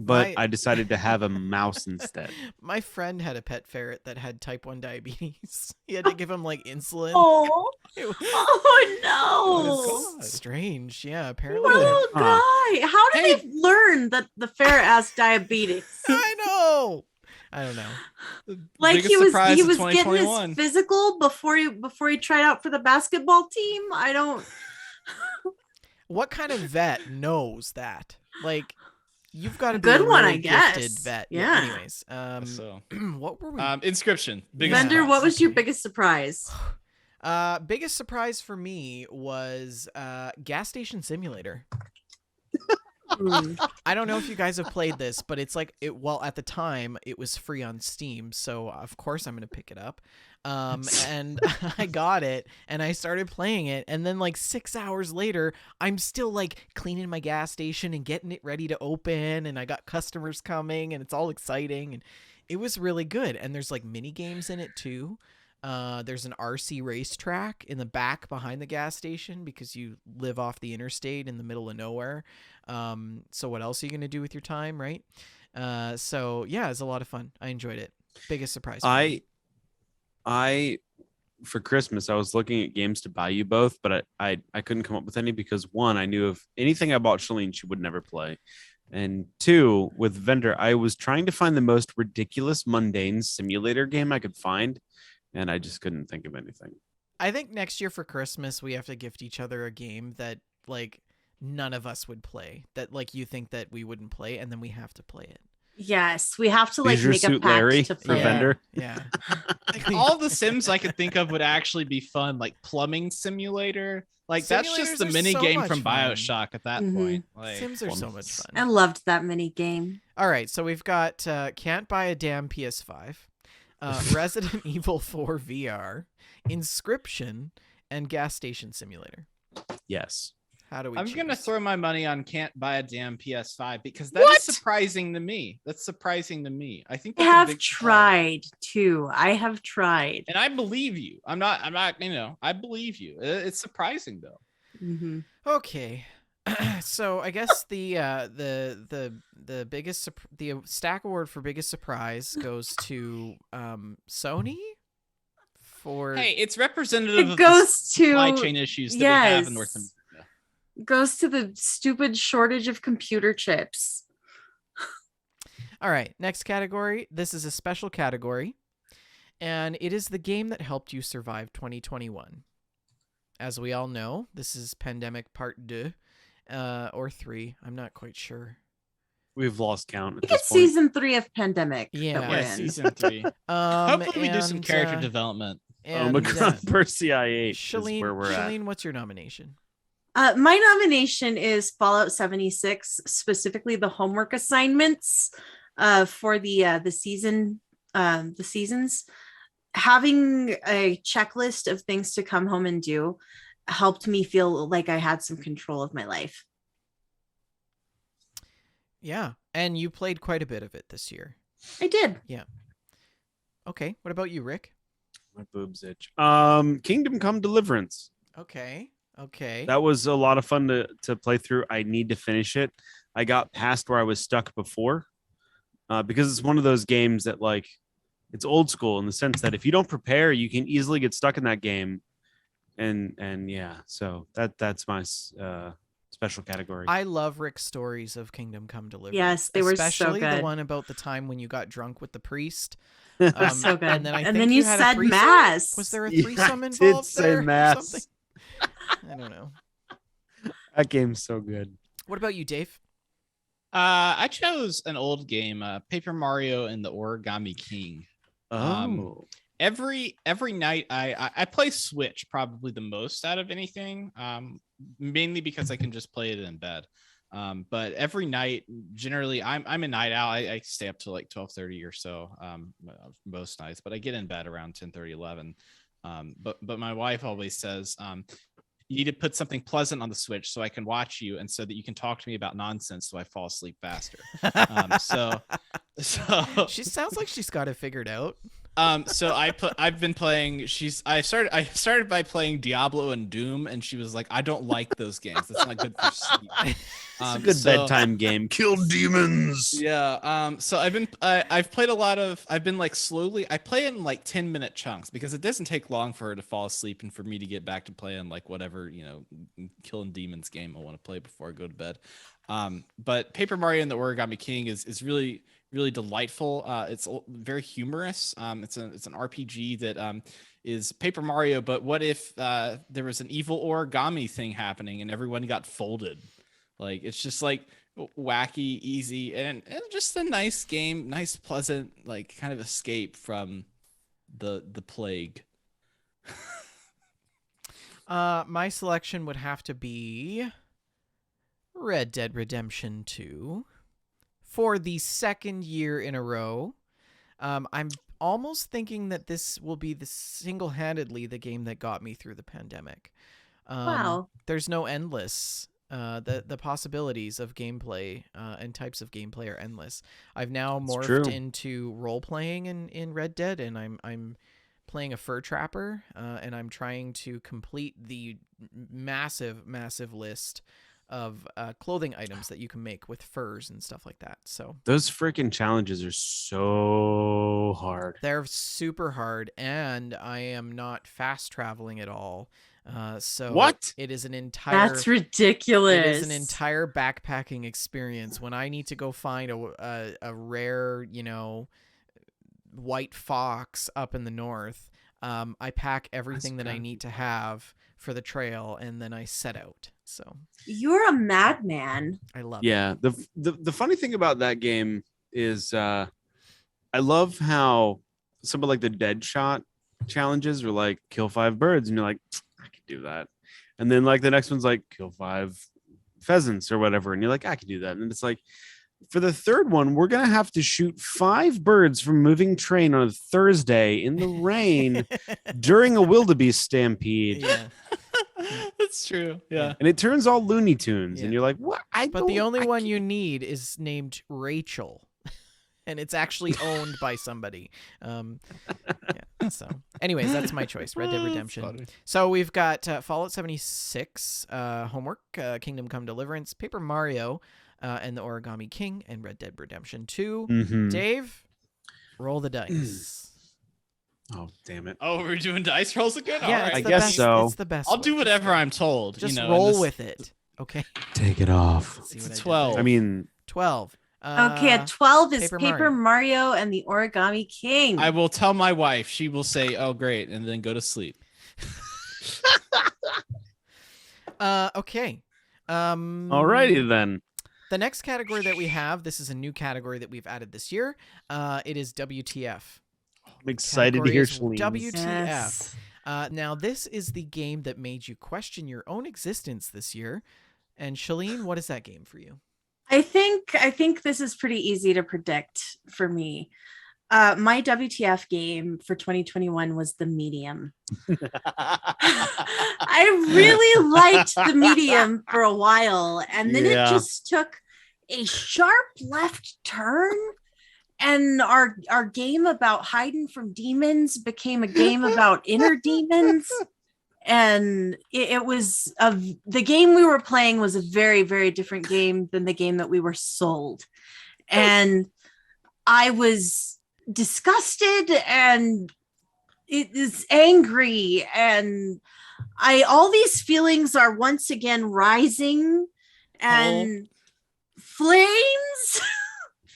But I decided to have a mouse instead. My friend had a pet ferret that had type 1 diabetes. He had to give him like insulin. Oh no! Strange. Yeah, apparently. Little guy. How did they learn that the ferret has diabetes? I know. I don't know. Like he was getting his physical before he tried out for the basketball team. I don't. What kind of vet knows that? Like, you've got to be good a really one, I gifted guess. Vet. Yeah. Anyways, what were we? Inscription. Bender, what was your biggest surprise? Biggest surprise for me was Gas Station Simulator. I don't know if you guys have played this, but it's like well, at the time it was free on Steam, so of course I'm gonna pick it up. And I got it and I started playing it, and then like 6 hours later I'm still like cleaning my gas station and getting it ready to open, and I got customers coming and it's all exciting, and it was really good. And there's like mini games in it too. There's an RC racetrack in the back behind the gas station because you live off the interstate in the middle of nowhere. So what else are you going to do with your time, right? So yeah, it's a lot of fun. I enjoyed it. Biggest surprise. I for Christmas I was looking at games to buy you both, but I couldn't come up with any because one, I knew if anything I bought Shalene, she would never play. And two, with Vendor, I was trying to find the most ridiculous, mundane simulator game I could find, and I just couldn't think of anything. I think next year for Christmas, we have to gift each other a game that like none of us would play, that like you think that we wouldn't play, and then we have to play it. Yes, we have to like Leisure make a Suit pact Larry to for play. Vendor. Yeah. Like, all the Sims I could think of would actually be fun, like Plumbing Simulator. Like that's just the Simulators are mini so game much from fun. BioShock at that Mhm. point. Like, Sims are so much fun. I loved that mini game. All right, so we've got can't buy a damn PS5. Resident Evil 4 VR, Inscription, and Gas Station Simulator. Yes. How do we I'm choose? gonna throw my money on can't buy a damn PS5 because that is surprising to me. That's surprising to me. I think I that's a have big tried too. I have tried. and I believe you. I'm not. I believe you. It's surprising though. Mhm. Okay. So I guess the biggest the Stack Award for biggest surprise goes to Sony for Hey, it's representative It of goes the supply to chain issues that we have in North yes. America. Goes to the stupid shortage of computer chips. All right, next category. This is a special category, and it is the game that helped you survive 2021. As we all know, this is Pandemic Part 2 or 3. I'm not quite sure. We've lost count I at think this it's point. season 3 of Pandemic. Yeah. that we're Yeah, in. season 3. Hopefully, we do some character development. And, Omicron Percy 8 is Shalene, where we're at. Shalene, what's your nomination? My nomination is Fallout 76, specifically the homework assignments for the seasons. Having a checklist of things to come home and do helped me feel like I had some control of my life. Yeah, and you played quite a bit of it this year. I did. Okay, what about you, Rick? My boobs itch. Kingdom Come Deliverance. Okay. That was a lot of fun to play through. I need to finish it. I got past where I was stuck before because it's one of those games that like it's old school in the sense that if you don't prepare, you can easily get stuck in that game. And yeah, so that's my special category. I love Rick's stories of Kingdom Come Deliverance. Yes, they were so especially the good. one about the time when you got drunk with the priest. So good. And then I think you you had a said threesome? mass. Was there a Yeah, threesome I involved did say there or mass. something? I don't know. That game's so good. What about you, Dave? I chose an old game, Paper Mario and the Origami King. Every night I play Switch probably the most out of anything, mainly because I can just play it in bed. But every night, generally, I'm a night owl. I stay up till like 12:30 or so most nights, but I get in bed around 10:30, 11. But my wife always says, you need to put something pleasant on the Switch so I can watch you and so that you can talk to me about nonsense so I fall asleep faster. So She sounds like she's got it figured out. So I've been playing. I started by playing Diablo and Doom, and she was like, I don't like those games. That's not good for sleep. It's a good bedtime game. Kill demons. Yeah. So I've played a lot of. I've been like slowly. I play in like 10-minute chunks because it doesn't take long for her to fall asleep and for me to get back to playing like whatever killing demons game I want to play before I go to bed. But Paper Mario and the Origami King is really delightful. It's very humorous. It's an RPG that is Paper Mario, but what if there was an evil origami thing happening and everyone got folded? Like it's just like wacky, easy, and just a nice game, nice, pleasant, like kind of escape from the plague. My selection would have to be Red Dead Redemption 2 for the second year in a row. I'm almost thinking that this will be single-handedly the game that got me through the pandemic. Wow. There's no endless. The possibilities of gameplay and types of gameplay are endless. I've now morphed into role playing in Red Dead, and I'm playing a fur trapper, and I'm trying to complete the massive list of clothing items that you can make with furs and stuff like that. So those freaking challenges are so hard. They're super hard, and I am not fast traveling at all. So what? It is an entire That's ridiculous. It is an entire backpacking experience. When I need to go find a rare, white fox up in the north, I pack everything that I need to have for the trail, and then I set out. So you're a madman. I love it. The funny thing about that game is I love how some of like the dead shot challenges are like kill 5 birds, and you're like, I can do that. And then like the next one's like kill 5 pheasants or whatever, and you're like, I can do that. And it's like for the third one, we're gonna have to shoot 5 birds from a moving train on a Thursday in the rain during a wildebeest stampede. Yeah. That's true. Yeah. And it turns all Looney Tunes, Yeah. and you're like, "What?" But the only one you need is named Rachel, and it's actually owned by somebody. Yeah. So, anyways, that's my choice. Red Dead Redemption. Funny. So we've got Fallout 76, Homework, Kingdom Come Deliverance, Paper Mario, and the Origami King, and Red Dead Redemption 2. Mhm. Dave, roll the dice. Oh, damn it! Oh, we're doing dice rolls again? Yeah, All it's right. I the guess best, so. It's the best. I'll way. do whatever I'm told. Just you know, roll and this- with it. Okay. Take it off. See It's what I did 12. there? I mean, 12. Okay, at 12 is Paper Paper Mario and the Origami King. I will tell my wife. She will say, "Oh, great," and then go to sleep. Okay. alrighty then. The next category that we have, this is a new category that we've added this year. It is WTF. I'm excited to hear Shalene. WTF. Yes. Now, this is the game that made you question your own existence this year. And Shalene, what is that game for you? I think this is pretty easy to predict for me. My WTF game for 2021 was The Medium. I really liked The Medium for a while, and then Yeah. it just took a sharp left turn, and our game about hiding from demons became a game about inner demons. And it was the game we were playing was a very, very different game than the game that we were sold. And I was disgusted and it is angry, and all these feelings are once again rising, and flames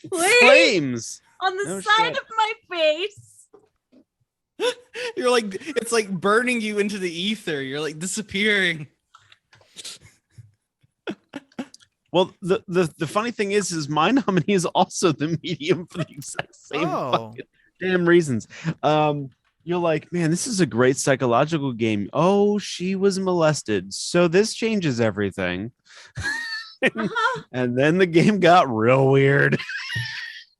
Flames. on the No side shit. of my face. You're like, it's like burning you into the ether. You're like disappearing. Well, the funny thing is my nominee is also The Medium for the exact same fucking damn reasons. You're like, man, this is a great psychological game. Oh, she was molested, so this changes everything. Uh-huh. And then the game got real weird.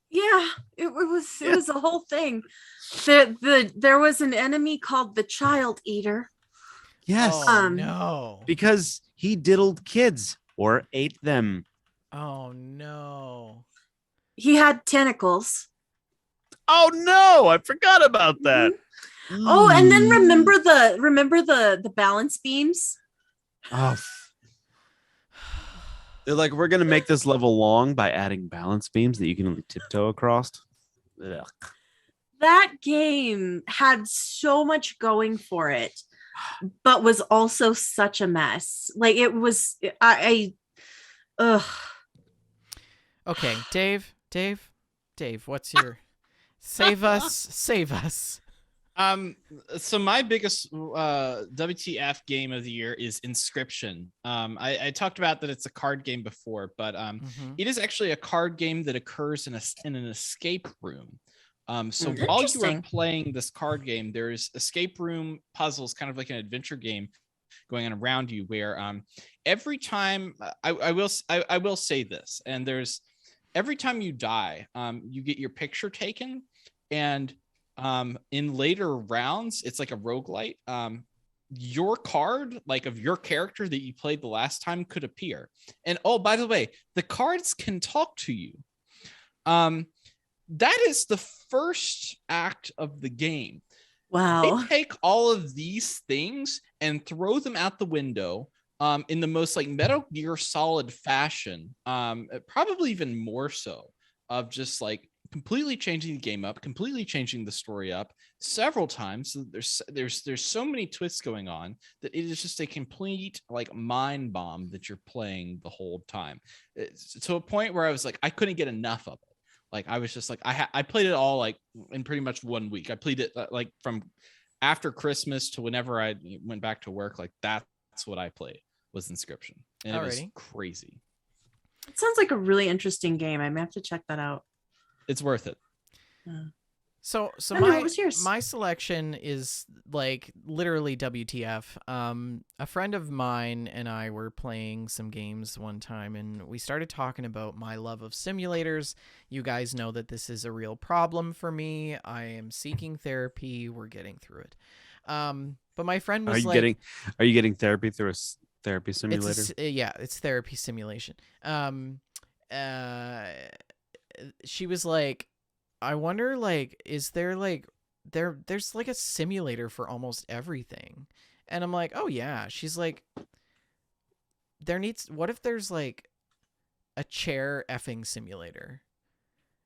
Yeah, it was a whole thing. There was an enemy called the Child Eater. Yes, Oh, no. because he diddled kids or ate them. Oh, no. He had tentacles. Oh no, I forgot about that. Oh, and then remember the balance beams? Oh, they're like, we're gonna make this level long by adding balance beams that you can only tiptoe across. Ugh. That game had so much going for it, but was also such a mess. Like it was, ugh. Okay, Dave, what's your save us. So my biggest WTF game of the year is Inscription. I talked about that it's a card game before, but Mhm. it is actually a card game that occurs in an escape room. So while you are Interesting. playing this card game, there's escape room puzzles, kind of like an adventure game going on around you, where every time I will say this, and there's every time you die, you get your picture taken, and in later rounds, it's like a roguelite. Your card, like of your character that you played the last time, could appear. And oh, by the way, the cards can talk to you. That is the first act of the game. Wow. They take all of these things and throw them out the window in the most like Metal Gear Solid fashion, probably even more so, of just like completely changing the game up, completely changing the story up several times. There's so many twists going on that it is just a complete like mind bomb that you're playing the whole time. It's to a point where I was like, I couldn't get enough of it. Like I was just like, I played it all like in pretty much 1 week. I played it like from after Christmas to whenever I went back to work. Like that's what I played was Inscription, and it was Alrighty. crazy. It sounds like a really interesting game. I may have to check that out. It's worth it. So Andrew, what was yours? my selection is like literally WTF. A friend of mine and I were playing some games one time, and we started talking about my love of simulators. You guys know that this is a real problem for me. I am seeking therapy. We're getting through it. But my friend was are you getting therapy through a therapy simulator? It's therapy simulation. Uh, she was like, I wonder, like, is there like there's like a simulator for almost everything. And I'm like, oh yeah. She's like, what if there's like a chair effing simulator?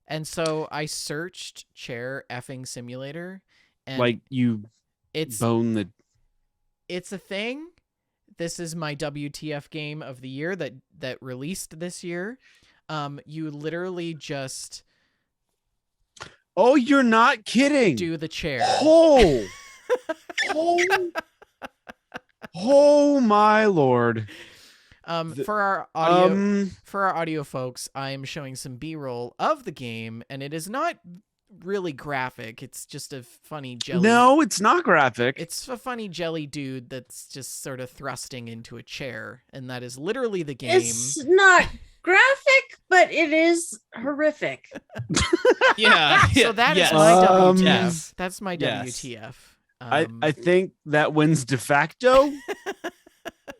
And so I searched chair effing simulator, and Like you it's bone it's a thing. This is my WTF game of the year that released this year. You literally just Oh, you're not kidding. do the chair. Oh. Oh my lord. For our audio folks, I am showing some B-roll of the game, and it is not really graphic. It's just a funny jelly. No, it's not graphic. It's a funny jelly dude that's just sort of thrusting into a chair, and that is literally the game. It's not graphic, but it is horrific. Yeah. So that is yes. my WTF. Yes. That's my Yes. WTF. I think that wins de facto.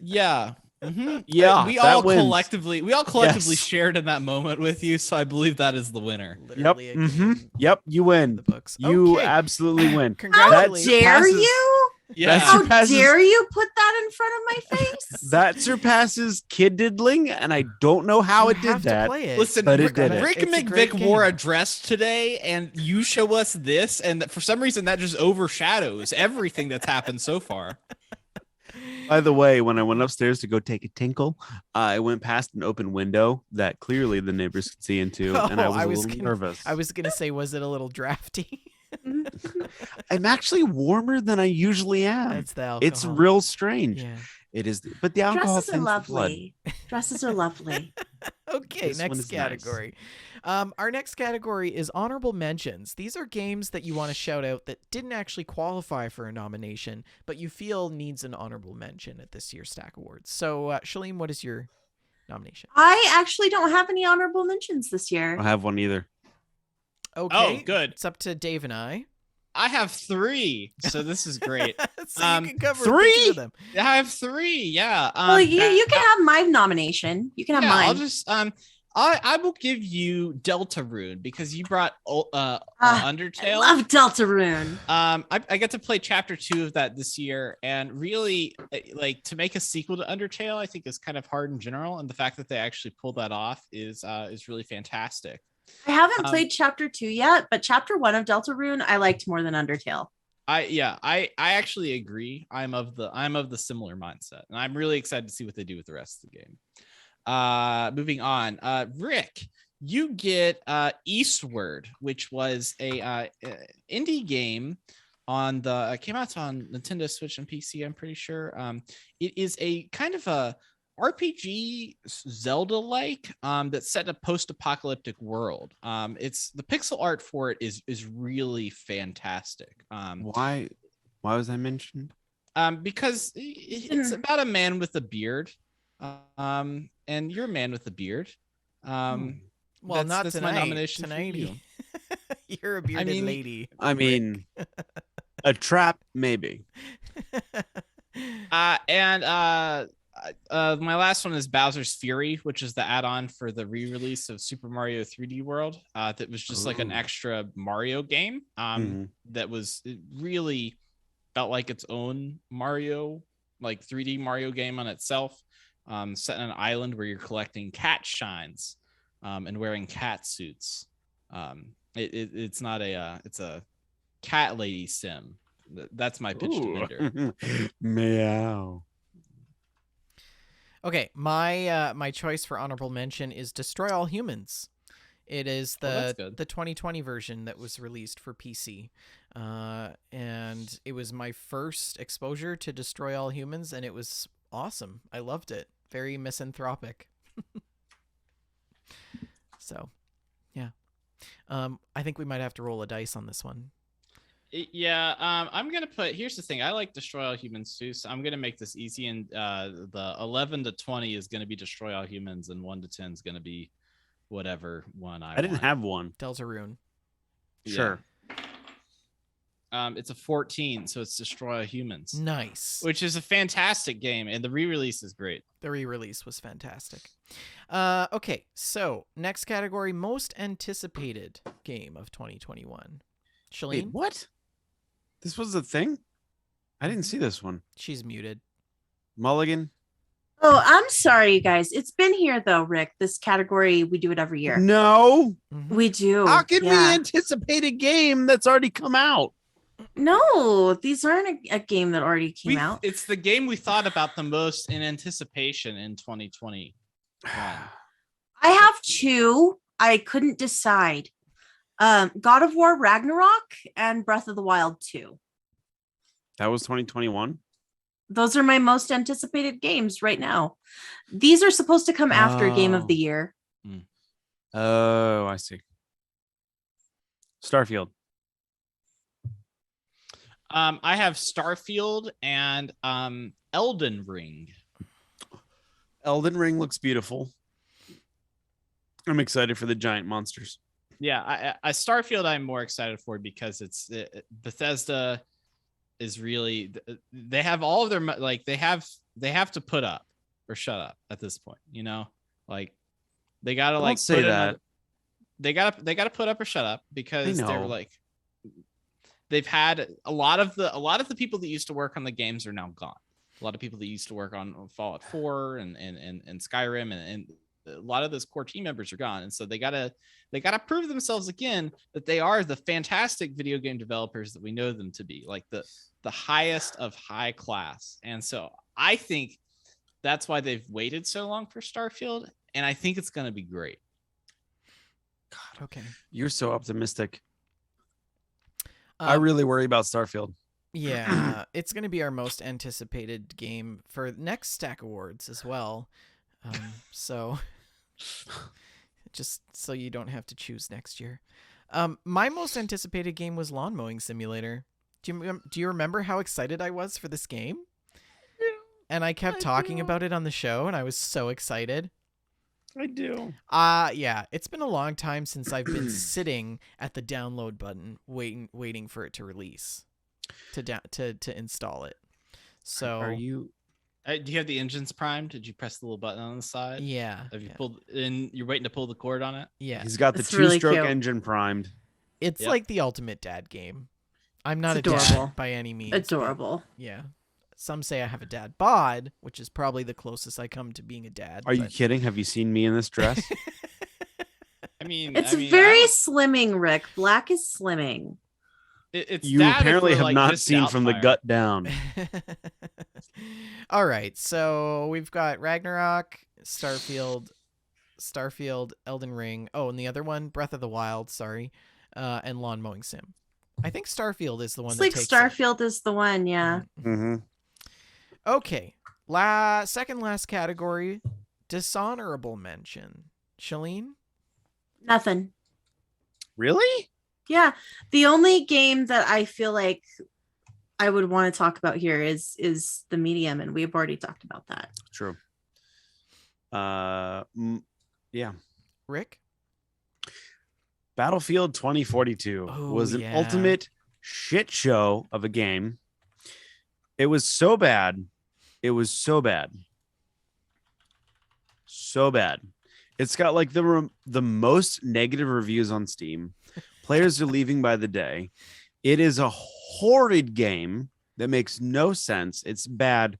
Yeah. Mm-hmm. Yeah, we that all wins. collectively Yes. shared in that moment with you, so I believe that is the winner. Yep. Literally a game Yep. You in win. the books. You Okay. absolutely win. How Congratulations. dare surpasses- you? Yeah. How surpasses- dare you put that in front of my face? That surpasses kid diddling, and I don't know how You it did have to that. play it. Listen, But it did it. Rick It's a great McVick wore game. a dress today, and you show us this, and for some reason that just overshadows everything that's happened so far. By the way, when I went upstairs to go take a tinkle, I went past an open window that clearly the neighbors could see into, and I was a little nervous. I was gonna say, was it a little drafty? I'm actually warmer than I usually am. That's the alcohol. It's real strange. Yeah. It is, but the alcohol Dresses are thins the blood. lovely. Dresses are lovely. Okay, This one next is nice. category. Our next category is honorable mentions. These are games that you want to shout out that didn't actually qualify for a nomination, but you feel needs an honorable mention at this year's Stack Awards. So, Shalene, what is your nomination? I actually don't have any honorable mentions this I year. don't have one either. Okay. Oh, good. It's up to Dave and I. I have 3, so this is great. So you can cover 3? two of them. I have 3, yeah. Well, you can have my nomination. You can have yeah, mine. I'll just I will give you Deltarune because you brought I Undertale. love Deltarune. I get to play chapter 2 of that this year, and really, like, to make a sequel to Undertale, I think is kind of hard in general, and the fact that they actually pulled that off is really fantastic. I haven't played chapter 2 yet, but chapter 1 of Deltarune I liked more than Undertale. I actually agree. I'm of the similar mindset, and I'm really excited to see what they do with the rest of the game. Moving on, Rick, you get Eastward, which was a indie game on the came out on Nintendo Switch and PC. I'm pretty sure. It is a kind of a RPG Zelda-like that's set in a post-apocalyptic world. It's the pixel art for it is really fantastic. Why was I mentioned? Because it's about a man with a beard. And you're a man with a beard. Well, not that's tonight. my nomination Tonight, for you. you're a bearded mean- lady. I mean, a trap, maybe. My last one is Bowser's Fury, which is the add-on for the re-release of Super Mario 3D World. That was just like an Ooh. extra Mario game. Mhm. That was it really felt like its own Mario, like 3D Mario game on itself. Set on an island where you're collecting cat shines, and wearing cat suits. It's not it's a cat lady sim. That's my pitch to Minder. Meow. Okay, my choice for honorable mention is Destroy All Humans. It is that's the good. 2020 version that was released for PC, and it was my first exposure to Destroy All Humans, and it was awesome. I loved it. Very misanthropic. So, yeah. I think we might have to roll a dice on this one. I'm gonna put. Here's the thing. I like Destroy All Humans too, so I'm gonna make this easy. And the 11 to 20 is gonna be Destroy All Humans, and 1 to 10 is gonna be whatever one I didn't want. have one. Deltarune. Sure. It's a 14, so it's Destroy All Humans. Nice. Which is a fantastic game, and the re-release is great. The re-release was fantastic. Okay, so next category, most anticipated game of 2021. Shalene? Wait, what? This was a thing? I didn't see this one. She's muted. Mulligan? Oh, I'm sorry, you guys. It's been here though, Rick. This category, we do it every year. No. Mhm. We do. How can we yeah. anticipate a game that's already come out? No, these aren't a game that already came out. It's the game we thought about the most in anticipation in 2020. I have two. I couldn't decide. God of War Ragnarok and Breath of the Wild 2. That was 2021? Those are my most anticipated games right now. These are supposed to come after Game of the Year. Oh, I see. Starfield. I have Starfield and Elden Ring. Elden Ring looks beautiful. I'm excited for the giant monsters. Yeah, I Starfield I'm more excited for because it's Bethesda is really, they have all of their, like they have to put up or shut up at this point, you know, like they gotta like say that. They gotta put up or shut up because I they're know. like, they've had a lot of the people that used to work on the games are now gone. A lot of people that used to work on Fallout 4 and Skyrim and a lot of those core team members are gone. And so they gotta prove themselves again that they are the fantastic video game developers that we know them to be, like the highest of high class. And so I think that's why they've waited so long for Starfield. And I think it's going to be great. God, okay. You're so optimistic. Um, I really worry about Starfield. Yeah, it's going to be our most anticipated game for next Stack Awards as well. So just so you don't have to choose next year. My most anticipated game was Lawn Mowing Simulator. Do you remember how excited I was for this game? Yeah, and I kept talking about it on the show, and I was so excited. I do. Yeah, it's been a long time since I've been sitting at the download button waiting for it to release, to install it. So Are you? Do you have the engines primed? Did you press the little button on the side? Yeah. Have you pulled in? You're waiting to pull the cord on it? Yeah. He's got the It's really two-stroke cute. engine primed. It's Yep. like the ultimate dad game. I'm not It's a adorable. dad by any means. but Adorable. yeah. Some say I have a dad bod, which is probably the closest I come to being a dad. Are you but- kidding? Have you seen me in this dress? I mean, It's I mean, very I slimming, Rick. Black is slimming. it's You that if apparently we're, have like, not just seen From the Doubtfire. Gut Down. All right, so we've got Ragnarok, Starfield, Elden Ring. Oh, and the other one, Breath of the Wild. Sorry, and Lawn Mowing Sim. I think Starfield is the one It's that like takes Starfield is the one, yeah. Mm-hmm. Okay, second last category, dishonorable mention. Shalene. Nothing. Really? Yeah. The only game that I feel like I would want to talk about here is the medium, and we've already talked about that. True. Yeah. Rick. Battlefield 2042 Oh, was an yeah. ultimate shit show of a game. It was so bad. It was so bad. So bad. It's got like the most negative reviews on Steam. Players are leaving by the day. It is a horrid game that makes no sense. It's bad.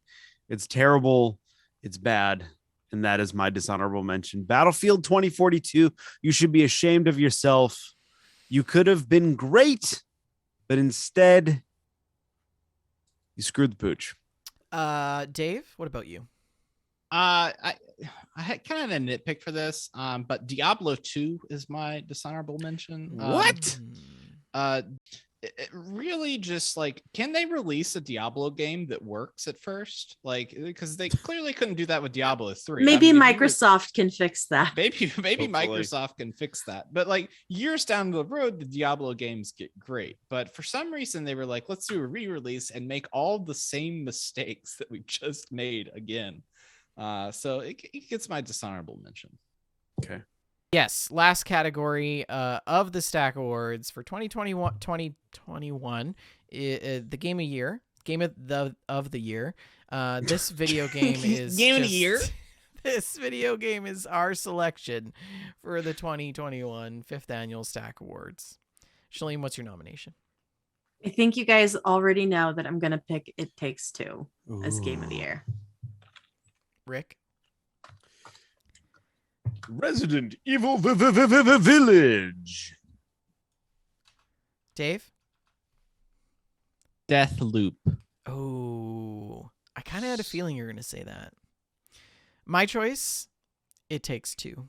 It's terrible. It's bad. And that is my dishonorable mention. Battlefield 2042. You should be ashamed of yourself. You could have been great, but instead you screwed the pooch. Dave, what about you? I had kind of a nitpick for this, but Diablo 2 is my dishonorable mention. What? Hmm. it really just like, can they release a Diablo game that works at first? Like, because they clearly couldn't do that with Diablo 3. Maybe I mean, Microsoft can fix that. maybe Hopefully. Microsoft can fix that. But like years down the road, the Diablo games get great. But for some reason, they were like, let's do a re-release and make all the same mistakes that we just made again. So it gets my dishonorable mention. Okay. Yes, last category of the Stack Awards for 2021, the game of the year. This video game is Game of the year? This video game is our selection for the 2021 5th Annual Stack Awards. Shalene, what's your nomination? I think you guys already know that I'm going to pick It Takes Two as game of the year. Rick? Resident Evil Village. Dave? Death Loop. Oh, I kind of had a feeling you were going to say that. My choice, It Takes Two.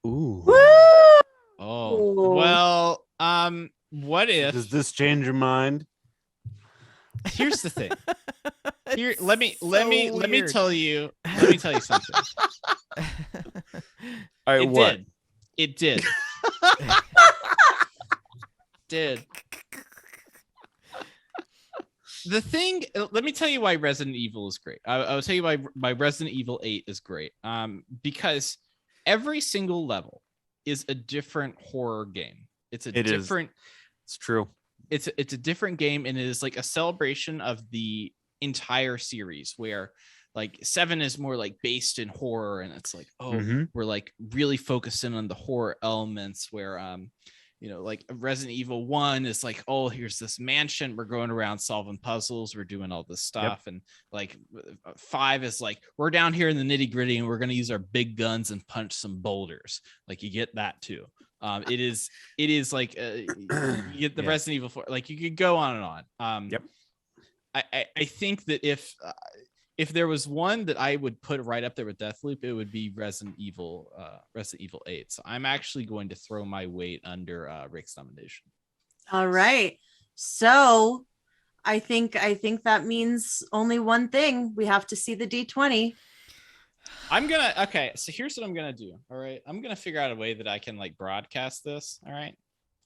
Ooh. Oh, well, what if? Does this change your mind? Here's the thing. Here, It's let me weird. tell you something. All right, It what? did. It did. Did. The thing, let me tell you why Resident Evil is great. I'll tell you why Resident Evil 8 is great. Because every single level is a different horror game. It's true. It's a different game, and it is like a celebration of the entire series, where like 7 is more like based in horror, and it's like, we're like really focusing on the horror elements, where like Resident Evil 1 is like, oh, here's this mansion, we're going around solving puzzles, we're doing all this stuff. And like 5 is like, we're down here in the nitty gritty and we're going to use our big guns and punch some boulders. Like you get that too. It is like you get the Resident Evil 4, like you could go on and on. I think that if there was one that I would put right up there with Deathloop, it would be Resident Evil 8. So I'm actually going to throw my weight under Rick's nomination. All right. So I think that means only one thing. We have to see the D20. Okay, so here's what I'm gonna do. All right. I'm gonna figure out a way that I can like broadcast this. All right.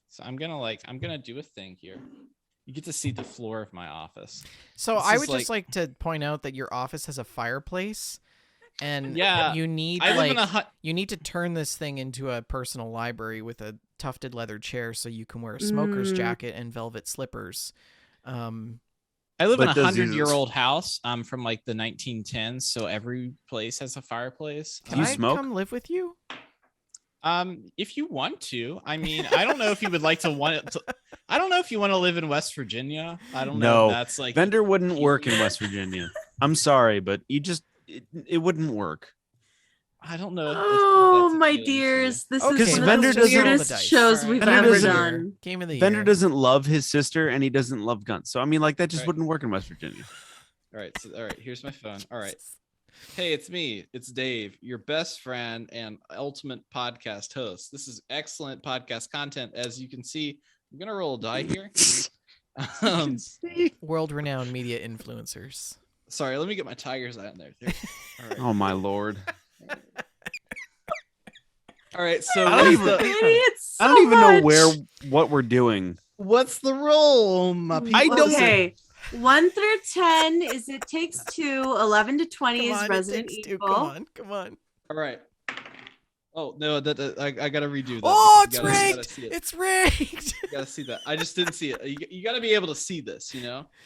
So I'm gonna do a thing here. You get to see the floor of my office. So This I is would just like to point out that your office has a fireplace, and you need you need to turn this thing into a personal library with a tufted leather chair, so you can wear a smoker's jacket and velvet slippers. I live in a 100-year-old house. From like the 1910s, so every place has a fireplace. Can I come live with you? If you want to. I mean, I don't know if you would like to I don't know if you want to live in West Virginia. I don't know. That's like vendor wouldn't work in West Virginia. I'm sorry, but it wouldn't work. I don't know. Oh, my dears, this is one of the weirdest shows we've ever done. Game of the Vendor year. doesn't love his sister, and he doesn't love guns. So I mean, like that just wouldn't work in West Virginia. All right. Here's my phone. All right. Hey, it's me. It's Dave, your best friend and ultimate podcast host. This is excellent podcast content. As you can see, I'm gonna roll a die here. World-renowned media influencers. Sorry, let me get my tiger's eye in there. All right. Oh my lord. All right, so I don't even know what we're doing. What's the roll, my people? I don't. Okay. 1 through 10 is It Takes Two. 11 to 20 is Resident Evil. Come on. All right. Oh no, I gotta redo that. Oh, it's rigged. It's rigged. You gotta see that. I just didn't see it. You gotta be able to see this.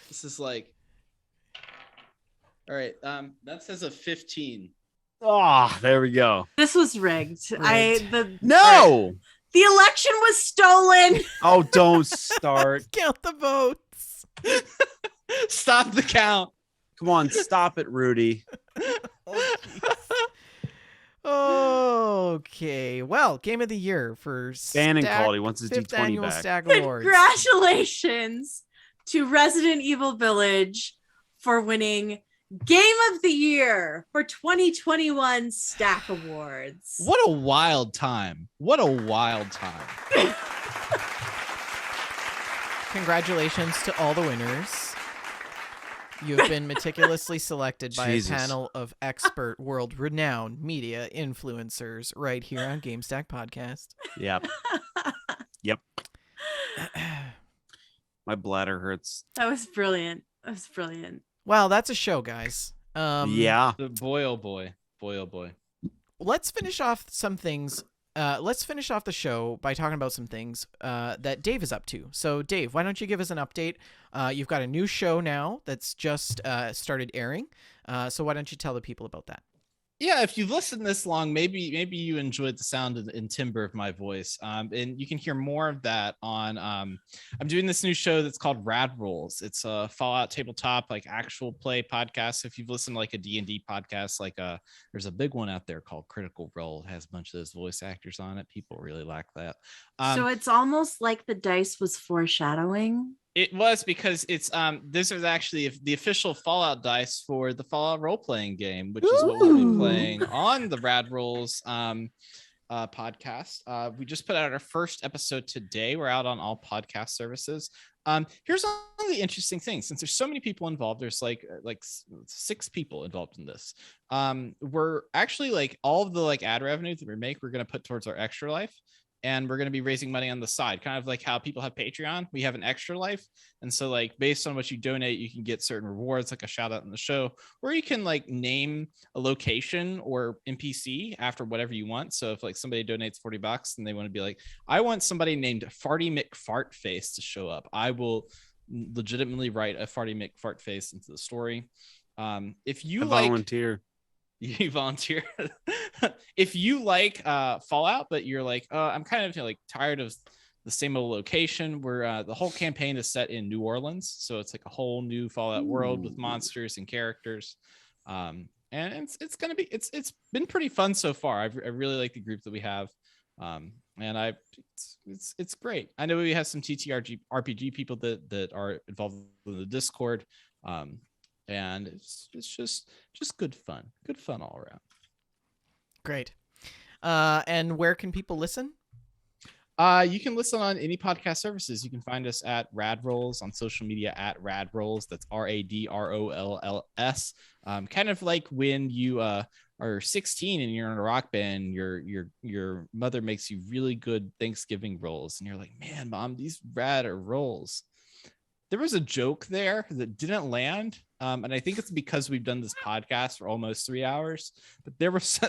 This is like. All right. That says a 15. Ah, there we go. This was rigged. No. The election was stolen. Oh, don't start. Count the votes. Stop the count. Come on, stop it, Rudy. Okay. Well, game of the year for Bannon called. He wants his 5th D20 Annual back. Stack Awards. Congratulations to Resident Evil Village for winning Game of the Year for 2021 Stack Awards. What a wild time. Congratulations to all the winners. You have been meticulously selected by Jesus. a panel of expert, world-renowned media influencers right here on Gamestack Podcast. Yep. Yep. My bladder hurts. That was brilliant. That was brilliant. Well, that's a show, guys. Yeah. Boy, oh boy. Boy, oh boy. Let's finish off some things. Let's finish off the show by talking about some things that Dave is up to. So, Dave, why don't you give us an update? You've got a new show now that's just started airing. So why don't you tell the people about that? Yeah, if you've listened this long, maybe you enjoyed the sound and timbre of my voice. And you can hear more of that on I'm doing this new show that's called Rad Rolls. It's a Fallout tabletop, like actual play podcast. If you've listened to like a D&D podcast, like there's a big one out there called Critical Role. It has a bunch of those voice actors on it. People really like that. So it's almost like the dice was foreshadowing. It was, because it's this is actually the official Fallout dice for the Fallout role-playing game, which is what we'll be playing on the Rad Rolls podcast. We just put out our first episode today. We're out on all podcast services. Here's one of the interesting things. Since there's so many people involved, there's like 6 people involved in this. We're actually like all of the like ad revenue that we make, we're going to put towards our Extra Life. And we're going to be raising money on the side, kind of like how people have Patreon. We have an Extra Life. And so like based on what you donate, you can get certain rewards, like a shout out in the show, or you can like name a location or NPC after whatever you want. So if like somebody donates $40 and they want to be like, I want somebody named Farty McFartface to show up, I will legitimately write a Farty McFartface into the story. If you volunteer. You volunteer. If you like Fallout, but you're like, I'm kind of like tired of the same old location, where the whole campaign is set in New Orleans, so it's like a whole new Fallout world with monsters and characters. And it's gonna be it's been pretty fun so far. I really like the group that we have, and it's great. I know we have some TTRPG people that are involved in the Discord. And it's just good fun all around. Great. And where can people listen? You can listen on any podcast services. You can find us at Rad Rolls on social media at Rad Rolls. That's RADROLLS. Kind of like when you are 16 and you're in a rock band, your mother makes you really good Thanksgiving rolls, and you're like, man, Mom, these rad are rolls. There was a joke there that didn't land. And I think it's because we've done this podcast for almost 3 hours, but there was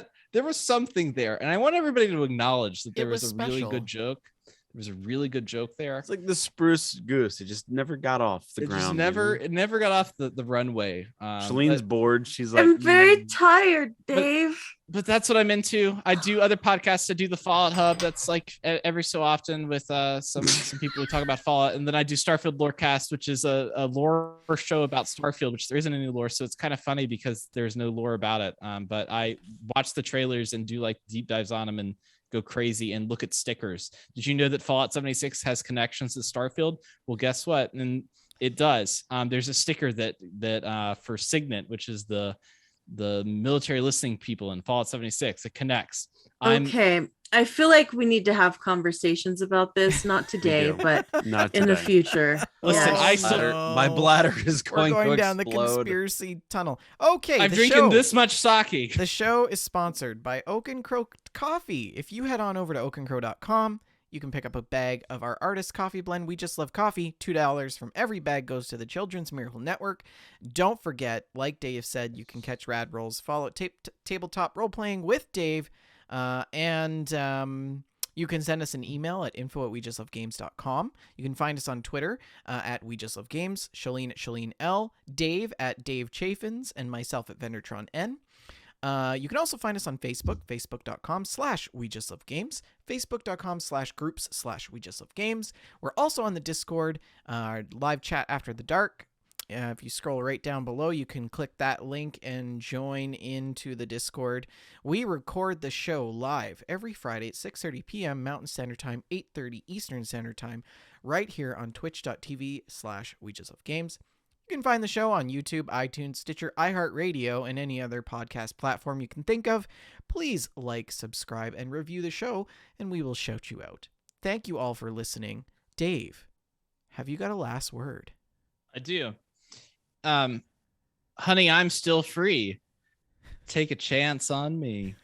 something there. And I want everybody to acknowledge that there was a really good joke. There was a really good joke there. It's like the spruce goose. It just never got off the ground. It never got off the runway. Shalene's bored. She's like, I'm very tired, Dave. But that's what I'm into. I do other podcasts. I do the Fallout Hub. That's like every so often with some people who talk about Fallout. And then I do Starfield Lorecast, which is a lore show about Starfield, which there isn't any lore. So it's kind of funny because there's no lore about it. But I watch the trailers and do like deep dives on them and go crazy and look at stickers. Did you know that Fallout 76 has connections to Starfield? Well, guess what? And it does. There's a sticker that for Signet, which is the military listening people in Fallout 76. It connects. Okay. I feel like we need to have conversations about this, not today, but not in the today. future. Listen, Yes. My bladder is We're going to down the explode. conspiracy tunnel. Okay, I'm the drinking show. this much sake. The show is sponsored by Oak and Crow Coffee. If you head on over to oakandcrow.com, you can pick up a bag of our artist coffee blend. We just love coffee. $2 from every bag goes to the Children's Miracle Network. Don't forget, like Dave said, you can catch Rad Rolls Fallout tabletop role playing with Dave. And you can send us an email at info@wejustlovegames.com. You can find us on Twitter at We Just Love Games, Shalene at Shalene L, Dave at Dave Chaffins, and myself at Vendertron N. You can also find us on Facebook, facebook.com/WeJustLoveGames, facebook.com/groups/WeJustLoveGames. We're also on the Discord, live chat after the dark. If you scroll right down below, you can click that link and join into the Discord. We record the show live every Friday at 6:30 p.m. Mountain Standard Time, 8:30 Eastern Standard Time, right here on twitch.tv/WeJustLoveGames. You can find the show on YouTube, iTunes, Stitcher, iHeartRadio, and any other podcast platform you can think of. Please like, subscribe, and review the show, and we will shout you out. Thank you all for listening. Dave, have you got a last word? I do. Honey, I'm still free. Take a chance on me.